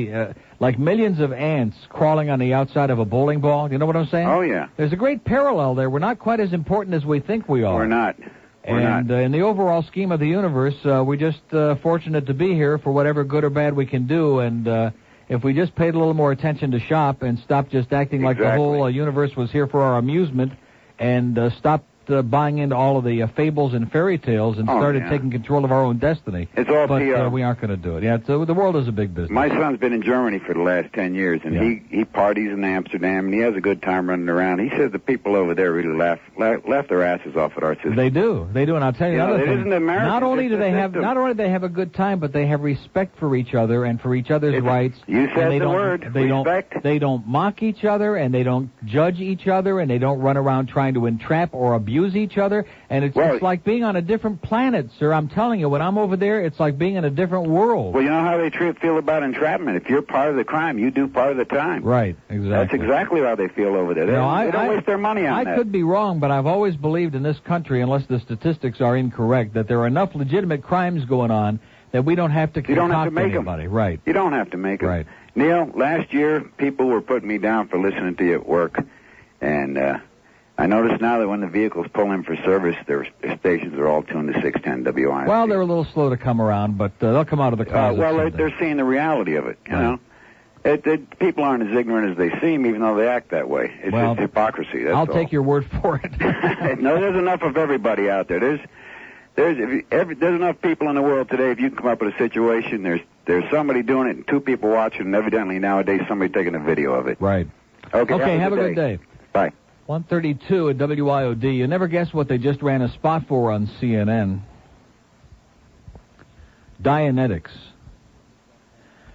S1: like millions of ants crawling on the outside of a bowling ball. You know what I'm saying?
S7: Oh, yeah.
S1: There's a great parallel there. We're not quite as important as we think we are.
S7: We're not.
S1: In the overall scheme of the universe, we're just fortunate to be here for whatever good or bad we can do. And if we just paid a little more attention to shop and stopped just acting like the whole universe was here for our amusement and stopped buying into all of the fables and fairy tales and started taking control of our own destiny.
S7: It's all
S1: but
S7: PR.
S1: We aren't going to do it. Yeah, the world is a big business.
S7: My son's been in Germany for the last 10 years, and he parties in Amsterdam, and he has a good time running around. He says the people over there really laugh their asses off at our system.
S1: They do, and I'll tell you another thing.
S7: It isn't American.
S1: Not only do they have a good time, but they have respect for each other and for each other's rights.
S7: You said the word, respect.
S1: They don't mock each other, and they don't judge each other, and they don't run around trying to entrap or abuse each other. And it's like being on a different planet, sir. I'm telling you, when I'm over there, it's like being in a different world.
S7: Well, you know how they feel about entrapment. If you're part of the crime, you do part of the time.
S1: Right, exactly.
S7: That's exactly how they feel over there. They don't waste their money on that.
S1: I could be wrong, but I've always believed in this country, unless the statistics are incorrect, that there are enough legitimate crimes going on that we don't have to concoct anybody. Right.
S7: You don't have to make them.
S1: Right.
S7: Neil, last year, people were putting me down for listening to you at work, and I notice now that when the vehicles pull in for service, their stations are all tuned to 610 WIC.
S1: Well, they're a little slow to come around, but they'll come out of the closet.
S7: They're seeing the reality of it, you know. People aren't as ignorant as they seem, even though they act that way. It's just hypocrisy, that's all.
S1: I'll take your word for it.
S7: No, there's enough of everybody out there. There's enough people in the world today. If you come up with a situation, there's somebody doing it and two people watching, and evidently nowadays somebody taking a video of it.
S1: Right.
S7: Okay,
S1: have a good day.
S7: Bye.
S1: 132 at WIOD. You never guess what they just ran a spot for on CNN. Dianetics.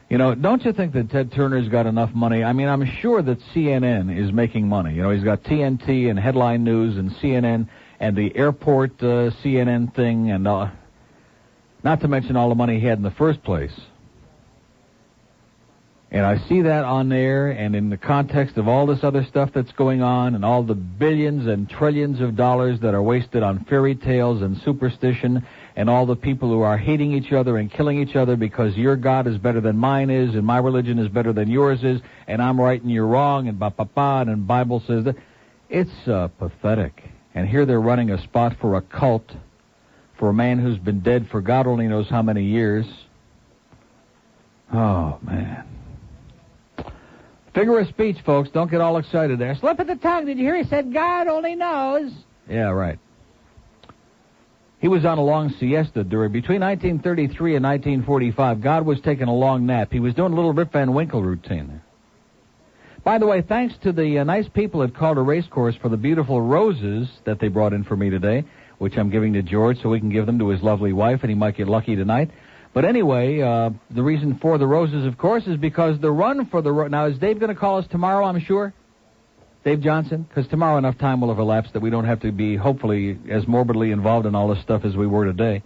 S1: Don't you think that Ted Turner's got enough money? I mean, I'm sure that CNN is making money. He's got TNT and Headline News and CNN, and the airport CNN thing, and not to mention all the money he had in the first place. And I see that on there, and in the context of all this other stuff that's going on, and all the billions and trillions of dollars that are wasted on fairy tales and superstition, and all the people who are hating each other and killing each other because your God is better than mine is, and my religion is better than yours is, and I'm right and you're wrong, and and the Bible says that. It's pathetic. And here they're running a spot for a cult, for a man who's been dead for God only knows how many years. Oh, man. Figure of speech, folks. Don't get all excited there. Slip of the tongue. Did you hear he said God only knows? Yeah, right. He was on a long siesta between 1933 and 1945. God was taking a long nap. He was doing a little Rip Van Winkle routine there. By the way, thanks to the nice people at Calder Racecourse for the beautiful roses that they brought in for me today, which I'm giving to George so he can give them to his lovely wife, and he might get lucky tonight. But anyway, the reason for the roses, of course, is because the run for the... Now, is Dave going to call us tomorrow, I'm sure? Dave Johnson? Because tomorrow enough time will have elapsed that we don't have to be, hopefully, as morbidly involved in all this stuff as we were today.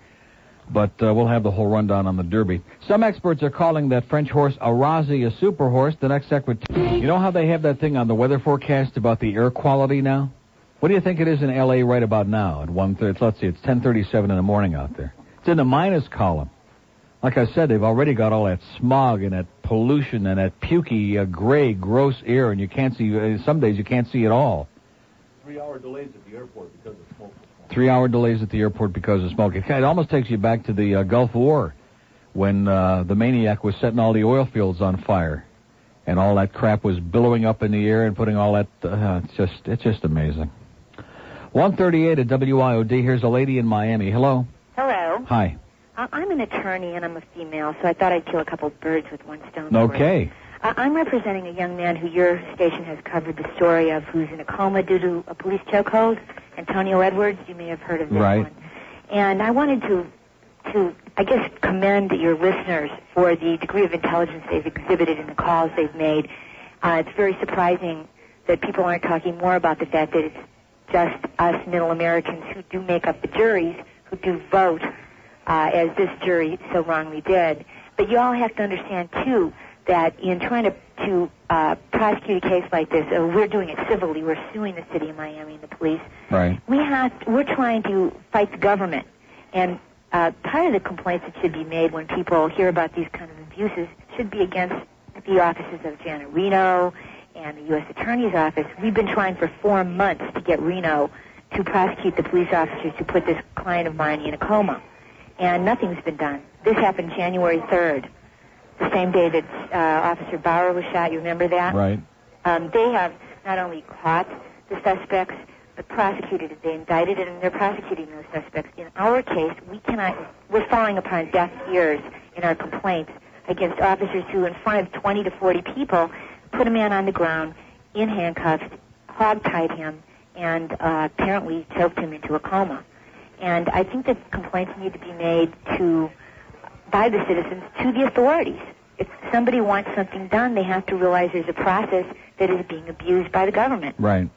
S1: But we'll have the whole rundown on the Derby. Some experts are calling that French horse Arazi a super horse. The next secretary... You know how they have that thing on the weather forecast about the air quality now? What do you think it is in L.A. right about now at 1:30? Let's see, it's 10:37 in the morning out there. It's in the minus column. Like I said, they've already got all that smog and that pollution and that pukey, gray, gross air, and you can't see, some days you can't see it all.
S5: 3-hour delays at the airport because of smoke.
S1: 3-hour delays at the airport because of smoke. It almost takes you back to the Gulf War when the maniac was setting all the oil fields on fire and all that crap was billowing up in the air and putting all that, it's just amazing. 1:38 at WIOD. Here's a lady in Miami. Hello.
S9: Hello.
S1: Hi.
S9: I'm an attorney, and I'm a female, so I thought I'd kill a couple of birds with one stone.
S1: Okay.
S9: I'm representing a young man who your station has covered the story of, who's in a coma due to a police chokehold, Antonio Edwards. You may have heard of this one. And I wanted to, I guess, commend your listeners for the degree of intelligence they've exhibited in the calls they've made. It's very surprising that people aren't talking more about the fact that it's just us middle Americans who do make up the juries, who do vote, as this jury so wrongly did. But you all have to understand, too, that in trying to prosecute a case like this, we're doing it civilly. We're suing the city of Miami and the police.
S1: Right.
S9: We're trying to fight the government. And part of the complaints that should be made when people hear about these kind of abuses should be against the offices of Janet Reno and the U.S. Attorney's Office. We've been trying for 4 months to get Reno to prosecute the police officers who put this client of mine in a coma. And nothing's been done. This happened January 3rd, the same day that Officer Bauer was shot. You remember that?
S1: Right.
S9: They have not only caught the suspects, but prosecuted it. They indicted it, and they're prosecuting those suspects. In our case, we're falling upon deaf ears in our complaints against officers who, in front of 20 to 40 people, put a man on the ground in handcuffs, hog-tied him, and apparently choked him into a coma. And I think that complaints need to be made by the citizens to the authorities. If somebody wants something done, they have to realize there's a process that is being abused by the government.
S1: Right.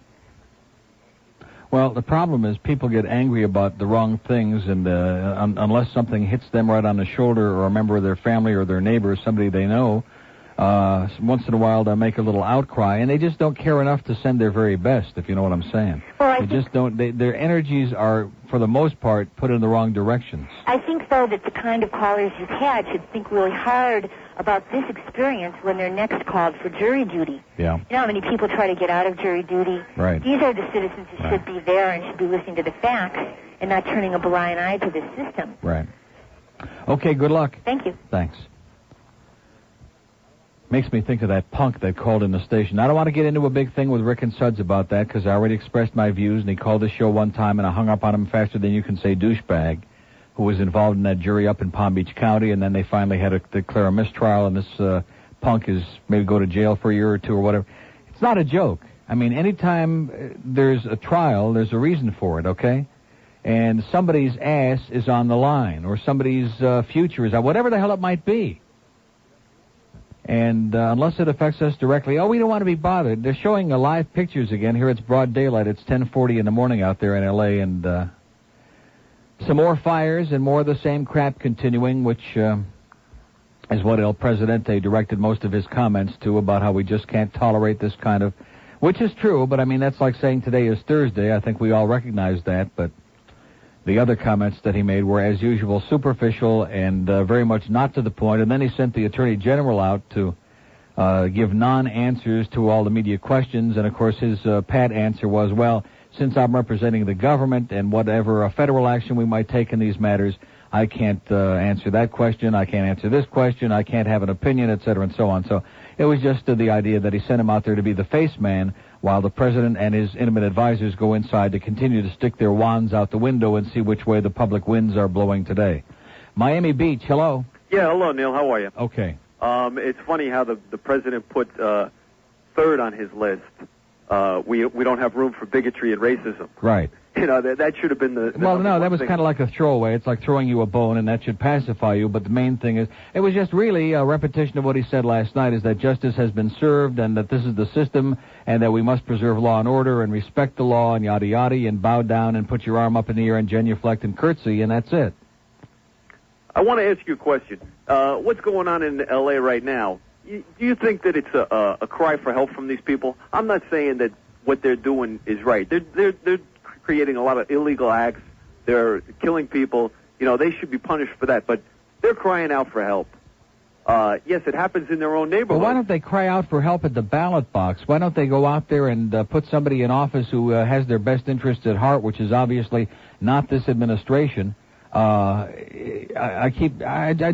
S1: Well, the problem is people get angry about the wrong things, and unless something hits them right on the shoulder, or a member of their family or their neighbor or somebody they know, once in a while they'll make a little outcry, and they just don't care enough to send their very best, if you know what I'm saying. Well, their energies are, for the most part, put in the wrong directions.
S9: I think, though, that the kind of callers you've had should think really hard about this experience when they're next called for jury duty.
S1: Yeah.
S9: You know how many people try to get out of jury duty?
S1: Right.
S9: These are the citizens who should be there and should be listening to the facts and not turning a blind eye to this system.
S1: Right. Okay, good luck.
S9: Thank you.
S1: Thanks. Makes me think of that punk that called in the station. I don't want to get into a big thing with Rick and Suds about that, because I already expressed my views, and he called the show one time, and I hung up on him faster than you can say douchebag, who was involved in that jury up in Palm Beach County, and then they finally had to declare a mistrial, and this punk is maybe go to jail for a year or two or whatever. It's not a joke. I mean, anytime there's a trial, there's a reason for it, okay? And somebody's ass is on the line, or somebody's future is on, whatever the hell it might be. And unless it affects us directly, we don't want to be bothered. They're showing live pictures again. Here it's broad daylight. It's 10:40 in the morning out there in L.A., and some more fires and more of the same crap continuing, which is what El Presidente directed most of his comments to, about how we just can't tolerate this kind of... Which is true, but I mean, that's like saying today is Thursday. I think we all recognize that, but the other comments that he made were, as usual, superficial and very much not to the point. And then he sent the Attorney General out to give non-answers to all the media questions. And, of course, his pat answer was, well, since I'm representing the government and whatever federal action we might take in these matters, I can't answer that question, I can't answer this question, I can't have an opinion, et cetera, and so on. So it was just the idea that he sent him out there to be the face man while the president and his intimate advisors go inside to continue to stick their wands out the window and see which way the public winds are blowing today. Miami Beach, hello.
S10: Yeah, hello, Neil. How are you?
S1: Okay.
S10: It's funny how the president put third on his list. We don't have room for bigotry and racism.
S1: Right.
S10: You know, that should have been the
S1: well, no, that was kind of like a throwaway. It's like throwing you a bone, and that should pacify you. But the main thing is, it was just really a repetition of what he said last night, is that justice has been served, and that this is the system, and that we must preserve law and order, and respect the law, and yada yada, and bow down, and put your arm up in the air, and genuflect, and curtsy, and that's it.
S10: I want to ask you a question. What's going on in L.A. right now? Do you think that it's a cry for help from these people? I'm not saying that what they're doing is right. They're creating a lot of illegal acts. They're killing people. You know, they should be punished for that. But they're crying out for help. Yes, it happens in their own neighborhood.
S1: Well, why don't they cry out for help at the ballot box? Why don't they go out there and put somebody in office who has their best interests at heart, which is obviously not this administration? I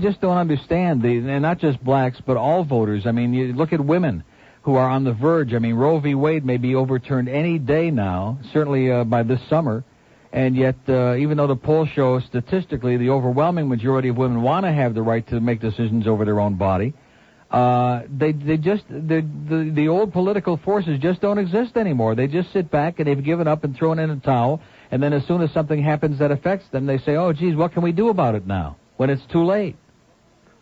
S1: just don't understand, and not just blacks, but all voters. I mean, you look at women who are on the verge. I mean, Roe v. Wade may be overturned any day now, certainly by this summer, and yet even though the polls show statistically the overwhelming majority of women want to have the right to make decisions over their own body, the old political forces just don't exist anymore. They just sit back and they've given up and thrown in a towel, and then as soon as something happens that affects them, they say, oh, geez, what can we do about it now, when it's too late?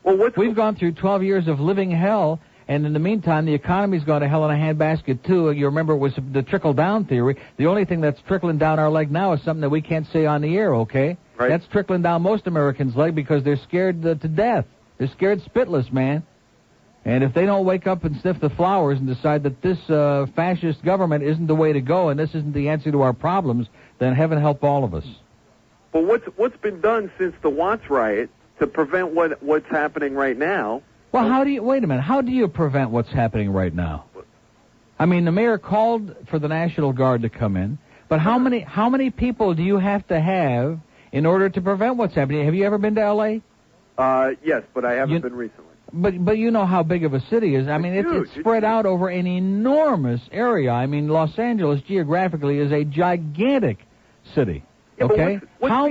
S10: Well,
S1: we've gone through 12 years of living hell, and in the meantime, the economy's gone to hell in a handbasket, too. You remember it was the trickle-down theory. The only thing that's trickling down our leg now is something that we can't say on the air, okay?
S10: Right.
S1: That's trickling down most Americans' leg because they're scared to death. They're scared spitless, man. And if they don't wake up and sniff the flowers and decide that this fascist government isn't the way to go and this isn't the answer to our problems, then heaven help all of us.
S10: Well, what's been done since the Watts riot to prevent what's happening right now?
S1: Well, wait a minute, how do you prevent what's happening right now? I mean, the mayor called for the National Guard to come in, but how many people do you have to have in order to prevent what's happening? Have you ever been to L.A.?
S10: Yes, but I haven't been recently.
S1: But you know how big of a city it is. I mean, it's spread out over an enormous area. I mean, Los Angeles geographically is a gigantic city.
S10: Yeah,
S1: okay,
S10: what's
S1: how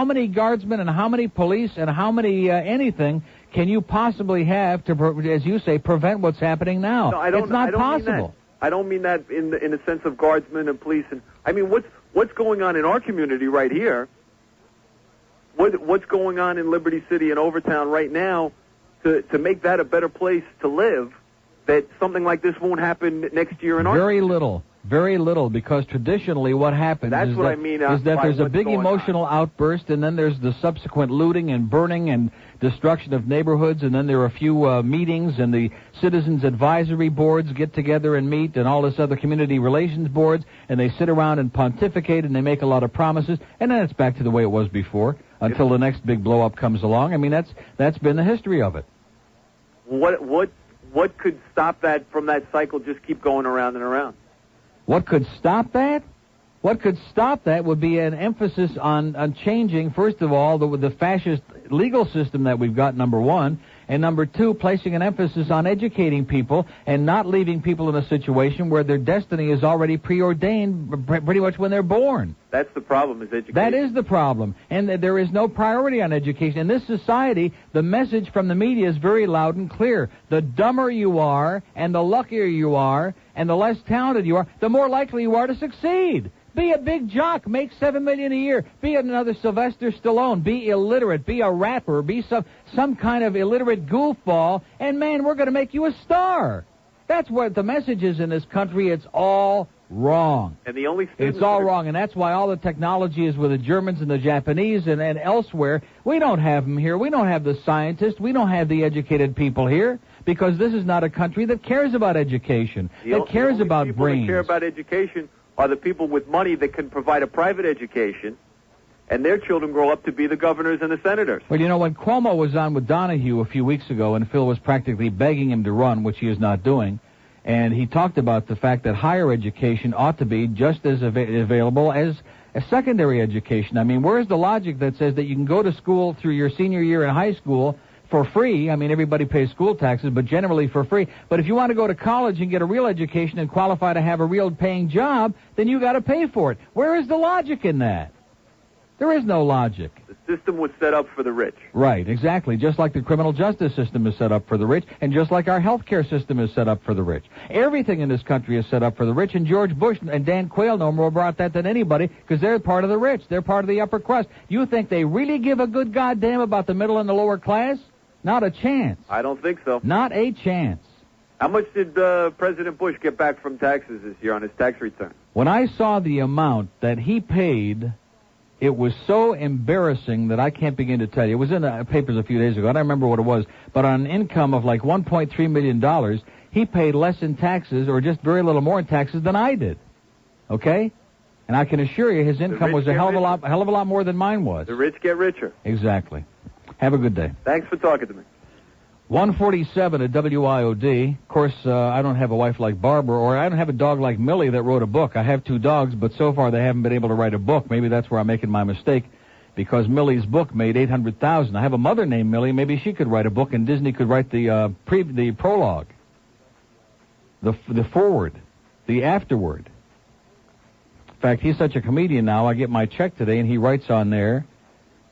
S1: many guardsmen and how many police and how many anything can you possibly have to, as you say, prevent what's happening now?
S10: No, I don't.
S1: It's not
S10: I don't
S1: possible.
S10: Mean that. I don't mean that in the sense of guardsmen and police. And I mean, what's going on in our community right here? What's going on in Liberty City and Overtown right now to make that a better place to live? That something like this won't happen next year in our community?
S1: Very little, because traditionally what happens is that there's a big emotional outburst, and then there's the subsequent looting and burning and destruction of neighborhoods, and then there are a few meetings, and the citizens' advisory boards get together and meet, and all this other community relations boards, and they sit around and pontificate, and they make a lot of promises, and then it's back to the way it was before until the next big blow-up comes along. I mean, that's been the history of it.
S10: What could stop that from that cycle just keep going around and around?
S1: What could stop that? What could stop that would be an emphasis on changing, first of all, the fascist legal system that we've got, number one, and number two, placing an emphasis on educating people and not leaving people in a situation where their destiny is already preordained pretty much when they're born.
S10: That's the problem, is education.
S1: That is the problem. And there is no priority on education. In this society, the message from the media is very loud and clear. The dumber you are, and the luckier you are, and the less talented you are, the more likely you are to succeed. Be a big jock. Make $7 million a year. Be another Sylvester Stallone. Be illiterate. Be a rapper. Be some kind of illiterate goofball. And, man, we're going to make you a star. That's what the message is in this country. It's all wrong.
S10: And the only
S1: It's all wrong, and that's why all the technology is with the Germans and the Japanese and elsewhere. We don't have them here. We don't have the scientists. We don't have the educated people here because this is not a country that cares about education, that cares about
S10: people
S1: brains.
S10: that care about education are the people with money that can provide a private education, and their children grow up to be the governors and the senators.
S1: Well, you know, when Cuomo was on with Donahue a few weeks ago, and Phil was practically begging him to run, which he is not doing, and he talked about the fact that higher education ought to be just as available as a secondary education. I mean, where's the logic that says that you can go to school through your senior year in high school for free? I mean, everybody pays school taxes, but generally for free. But if you want to go to college and get a real education and qualify to have a real paying job, then you got to pay for it. Where is the logic in that? There is no logic.
S10: The system was set up for the rich.
S1: Right, exactly. Just like the criminal justice system is set up for the rich, and just like our health care system is set up for the rich. Everything in this country is set up for the rich, and George Bush and Dan Quayle no more brought that than anybody because they're part of the rich. They're part of the upper crust. You think they really give a good goddamn about the middle and the lower class? Not a chance.
S10: I don't think so.
S1: Not a chance.
S10: How much did President Bush get back from taxes this year on his tax return?
S1: When I saw the amount that he paid, it was so embarrassing that I can't begin to tell you. It was in the papers a few days ago. I don't remember what it was. But on an income of like $1.3 million, he paid less in taxes or just very little more in taxes than I did. Okay? And I can assure you his income was a hell of a lot more than mine was.
S10: The rich get richer.
S1: Exactly. Have a good day.
S10: Thanks for talking to me.
S1: 147 at WIOD. Of course, I don't have a wife like Barbara, or I don't have a dog like Millie that wrote a book. I have 2 dogs, but so far they haven't been able to write a book. Maybe that's where I'm making my mistake, because Millie's book made $800,000. I have a mother named Millie. Maybe she could write a book, and Disney could write the prologue, the forward, the afterword. In fact, he's such a comedian now. I get my check today, and he writes on there,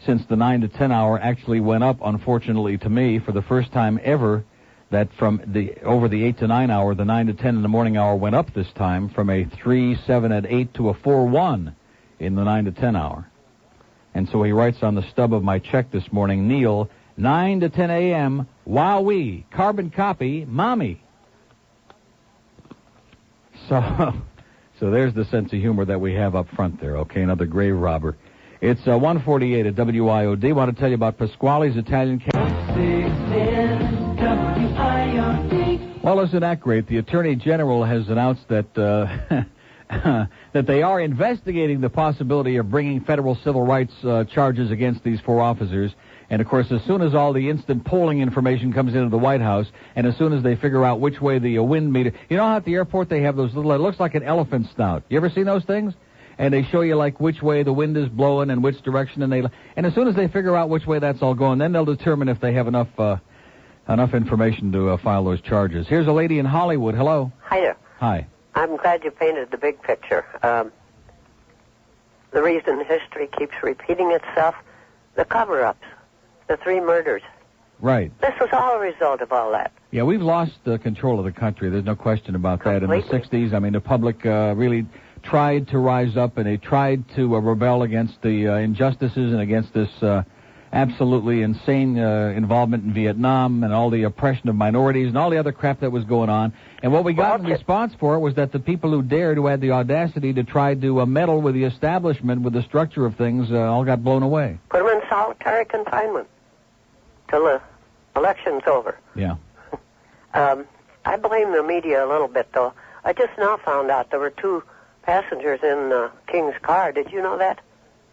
S1: since the 9 to 10 hour actually went up, unfortunately to me, for the first time ever, that from over the 8 to 9 hour, the 9 to 10 in the morning hour went up this time from a 3, 7, and 8 to a 4, 1 in the 9 to 10 hour. And so he writes on the stub of my check this morning, Neil, 9 to 10 a.m., wowee, carbon copy, mommy. So there's the sense of humor that we have up front there, okay, another grave robber. It's 148 at WIOD. Want to tell you about Pasquale's Italian Well, isn't that great? The Attorney General has announced that that they are investigating the possibility of bringing federal civil rights charges against these 4 officers. And, of course, as soon as all the instant polling information comes into the White House, and as soon as they figure out which way the wind meter... You know how at the airport they have those little... It looks like an elephant snout. You ever seen those things? And they show you, like, which way the wind is blowing and which direction, and as soon as they figure out which way that's all going, then they'll determine if they have enough information to file those charges. Here's a lady in Hollywood. Hello.
S11: Hi there.
S1: Hi.
S11: I'm glad you painted the big picture. The reason history keeps repeating itself, the cover-ups, the 3 murders.
S1: Right.
S11: This was all a result of all that.
S1: Yeah, we've lost control of the country. There's no question about that. In the 60s, I mean, the public really tried to rise up, and they tried to rebel against the injustices and against this absolutely insane involvement in Vietnam and all the oppression of minorities and all the other crap that was going on. And what we got in response for it was that the people who dared, who had the audacity to try to meddle with the establishment, with the structure of things, all got blown away.
S11: Put them in solitary confinement till the election's over.
S1: Yeah.
S11: I blame the media a little bit, though. I just now found out there were 2 passengers in King's car. Did you know that?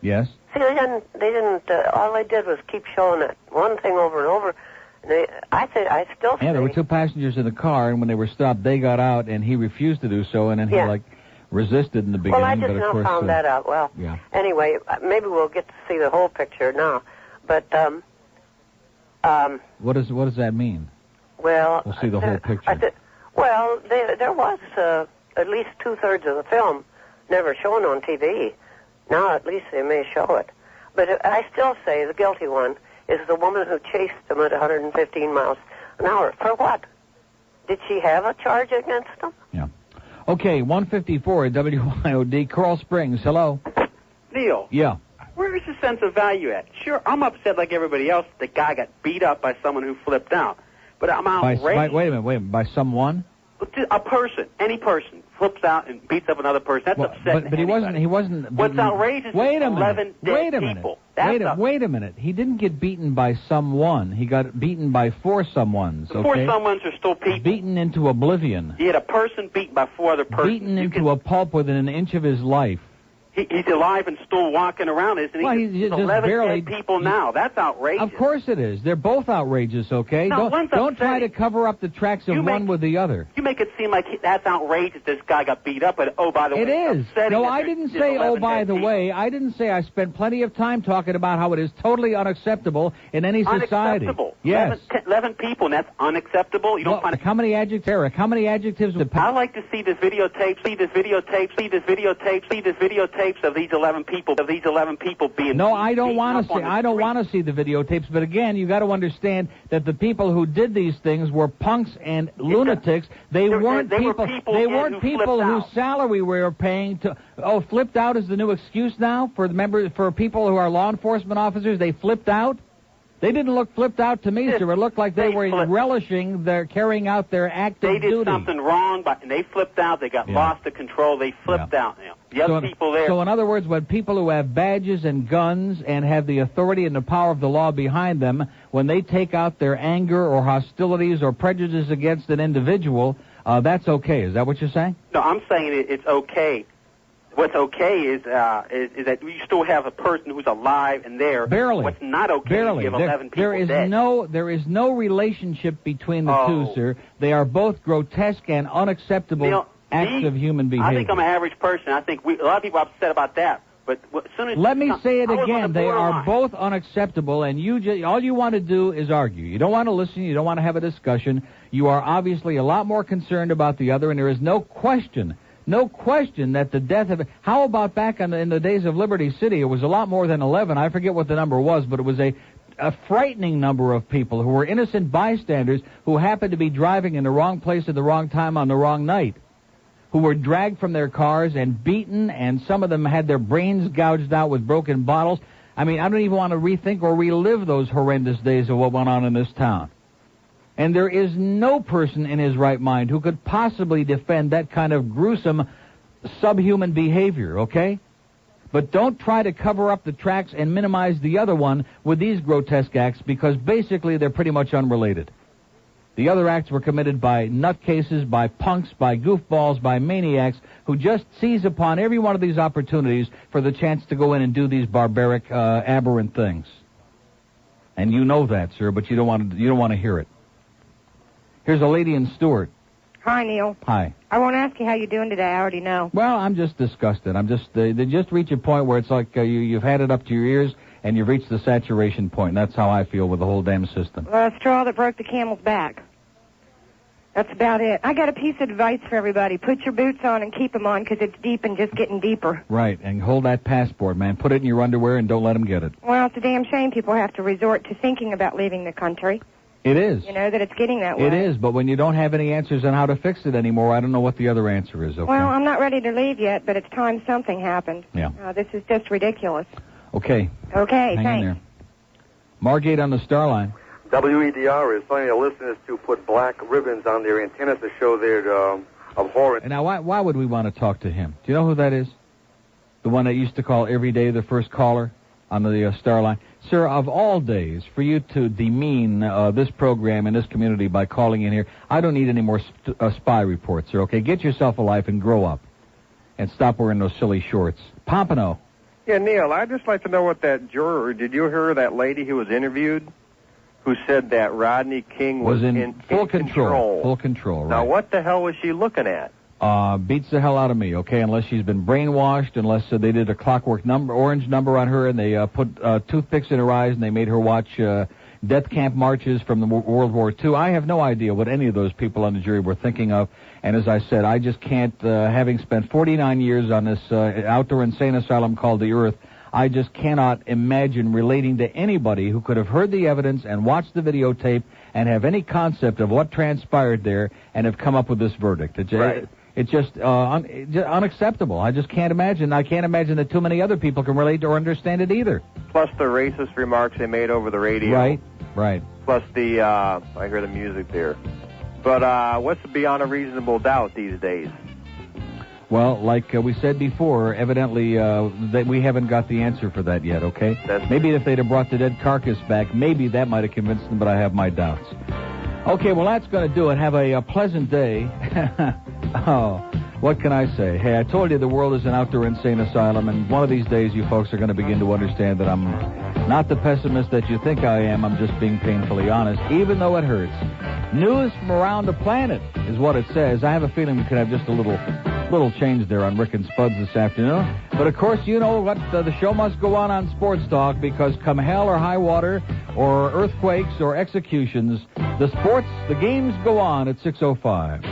S1: Yes.
S11: See, they didn't, all they did was keep showing that one thing over and over. And I still
S1: Yeah, there were 2 passengers in the car, and when they were stopped, they got out, and he refused to do so, and then he, resisted in the beginning.
S11: Well, I just
S1: but of
S11: now
S1: course,
S11: found that out. Well,
S1: yeah.
S11: Anyway, maybe we'll get to see the whole picture now. But,
S1: What does that mean?
S11: Well...
S1: We'll see the whole picture.
S11: Well, there was at least 2/3 of the film never shown on TV. Now at least they may show it. But I still say the guilty one is the woman who chased them at 115 miles an hour. For what? Did she have a charge against them?
S1: Yeah. Okay, 154 at WIOD, Coral Springs. Hello.
S13: Neil.
S1: Yeah.
S13: Where is the sense of value at? Sure, I'm upset like everybody else. The guy got beat up by someone who flipped out. But I'm outraged.
S1: Wait a minute. By someone?
S13: A person, any person, flips out and beats up another person. That's upsetting.
S1: But he wasn't.
S13: What's outrageous is 11 dead people.
S1: Wait a minute. He didn't get beaten by someone. He got beaten by 4 someones.
S13: The 4 someones are still people.
S1: Beaten into oblivion.
S13: He had a person beaten by 4 other persons.
S1: Beaten into a pulp within an inch of his life.
S13: He's alive and still walking around, isn't he?
S1: Well, he's just
S13: 11
S1: barely,
S13: dead people now. That's outrageous.
S1: Of course it is. They're both outrageous, okay?
S13: No,
S1: don't try to cover up the tracks of one with the other.
S13: You make it seem like that's outrageous. This guy got beat up, but by the way,
S1: it is.
S13: No,
S1: I didn't say, by the way. I didn't say. I spent plenty of time talking about how it is totally unacceptable in any society.
S13: Unacceptable.
S1: Yes.
S13: 11 people, and that's unacceptable. You don't find
S1: how many adjectives, Eric? How many adjectives?
S13: I like to see this videotape. See this videotapes of these 11 people being.
S1: No, I don't want to see. I don't want to see the videotapes. But again, you got to understand that the people who did these things were punks and lunatics. They weren't people whose salary we were paying to. Oh, flipped out is the new excuse now for people who are law enforcement officers. They flipped out. They didn't look flipped out to me, sir. It looked like they were relishing their carrying out their active duty.
S13: They did something wrong, and they flipped out. They got lost of control. They flipped out. The other people there.
S1: So in other words, when people who have badges and guns and have the authority and the power of the law behind them, when they take out their anger or hostilities or prejudice against an individual, that's okay. Is that what you're saying?
S13: No, I'm saying it's okay. What's okay is that you still have a person who's alive and there.
S1: Barely.
S13: What's not okay is you have 11 people
S1: dead. There is no relationship between the two, sir. They are both grotesque and unacceptable acts of human behavior.
S13: I think I'm an average person. I think a lot of people are upset about that. But as soon as
S1: let me say it again. They are both unacceptable, and all you want to do is argue. You don't want to listen. You don't want to have a discussion. You are obviously a lot more concerned about the other, and there is no question that the death of... How about back in the days of Liberty City? It was a lot more than 11. I forget what the number was, but it was a frightening number of people who were innocent bystanders who happened to be driving in the wrong place at the wrong time on the wrong night, who were dragged from their cars and beaten, and some of them had their brains gouged out with broken bottles. I mean, I don't even want to rethink or relive those horrendous days of what went on in this town. And there is no person in his right mind who could possibly defend that kind of gruesome, subhuman behavior, okay? But don't try to cover up the tracks and minimize the other one with these grotesque acts, because basically they're pretty much unrelated. The other acts were committed by nutcases, by punks, by goofballs, by maniacs who just seize upon every one of these opportunities for the chance to go in and do these barbaric, aberrant things. And you know that, sir, but you don't want to hear it. Here's a lady in Stewart.
S14: Hi, Neil.
S1: Hi.
S14: I won't ask you how you're doing today. I already know.
S1: Well, I'm just disgusted. They just reach a point where it's like you've had it up to your ears and you've reached the saturation point. And that's how I feel with the whole damn system.
S14: The straw that broke the camel's back. That's about it. I got a piece of advice for everybody. Put your boots on and keep them on, because it's deep and just getting deeper.
S1: Right, and hold that passport, man. Put it in your underwear and don't let them get it.
S14: Well, it's a damn shame people have to resort to thinking about leaving the country.
S1: It is.
S14: You know, that it's getting that way.
S1: It is, but when you don't have any answers on how to fix it anymore, I don't know what the other answer is, okay?
S14: Well, I'm not ready to leave yet, but it's time something happened.
S1: Yeah.
S14: This is just ridiculous.
S1: Okay.
S14: Okay,
S1: Hang
S14: thanks.
S1: in there. Margate on the Star Line.
S15: WEDR is telling their listeners to put black ribbons on their antennas to show their abhorrence.
S1: And now, why would we want to talk to him? Do you know who that is? The one that used to call every day the first caller on the Star Line? Sir, of all days, for you to demean this program and this community by calling in here, I don't need any more spy reports, sir, okay? Get yourself a life and grow up. And stop wearing those silly shorts. Pompano.
S23: Yeah, Neil, I'd just like to know what that juror... Did you hear that lady who was interviewed who said that Rodney King was in
S1: full control? Full control, right.
S23: Now, what the hell was she looking at?
S1: Beats the hell out of me, okay, unless she's been brainwashed, unless they did a clockwork orange number on her, and they put toothpicks in her eyes, and they made her watch death camp marches from the World War II. I have no idea what any of those people on the jury were thinking of, and as I said, I just can't, having spent 49 years on this outdoor insane asylum called the Earth, I just cannot imagine relating to anybody who could have heard the evidence and watched the videotape and have any concept of what transpired there and have come up with this verdict. It's just unacceptable. I just can't imagine. I can't imagine that too many other people can relate or understand it either.
S23: Plus the racist remarks they made over the radio.
S1: Right.
S23: Plus the, I hear the music there. But what's beyond a reasonable doubt these days?
S1: Well, like we said before, evidently that we haven't got the answer for that yet, okay? Maybe if they'd have brought the dead carcass back, maybe that might have convinced them, but I have my doubts. Okay, well, that's going to do it. Have a pleasant day. Oh, what can I say? Hey, I told you the world is an outdoor insane asylum, and one of these days you folks are going to begin to understand that I'm not the pessimist that you think I am. I'm just being painfully honest, even though it hurts. News from around the planet is what it says. I have a feeling we could have just a little change there on Rick and Spuds this afternoon. But, of course, you know what? The show must go on Sports Talk because come hell or high water or earthquakes or executions, the games go on at 6:05.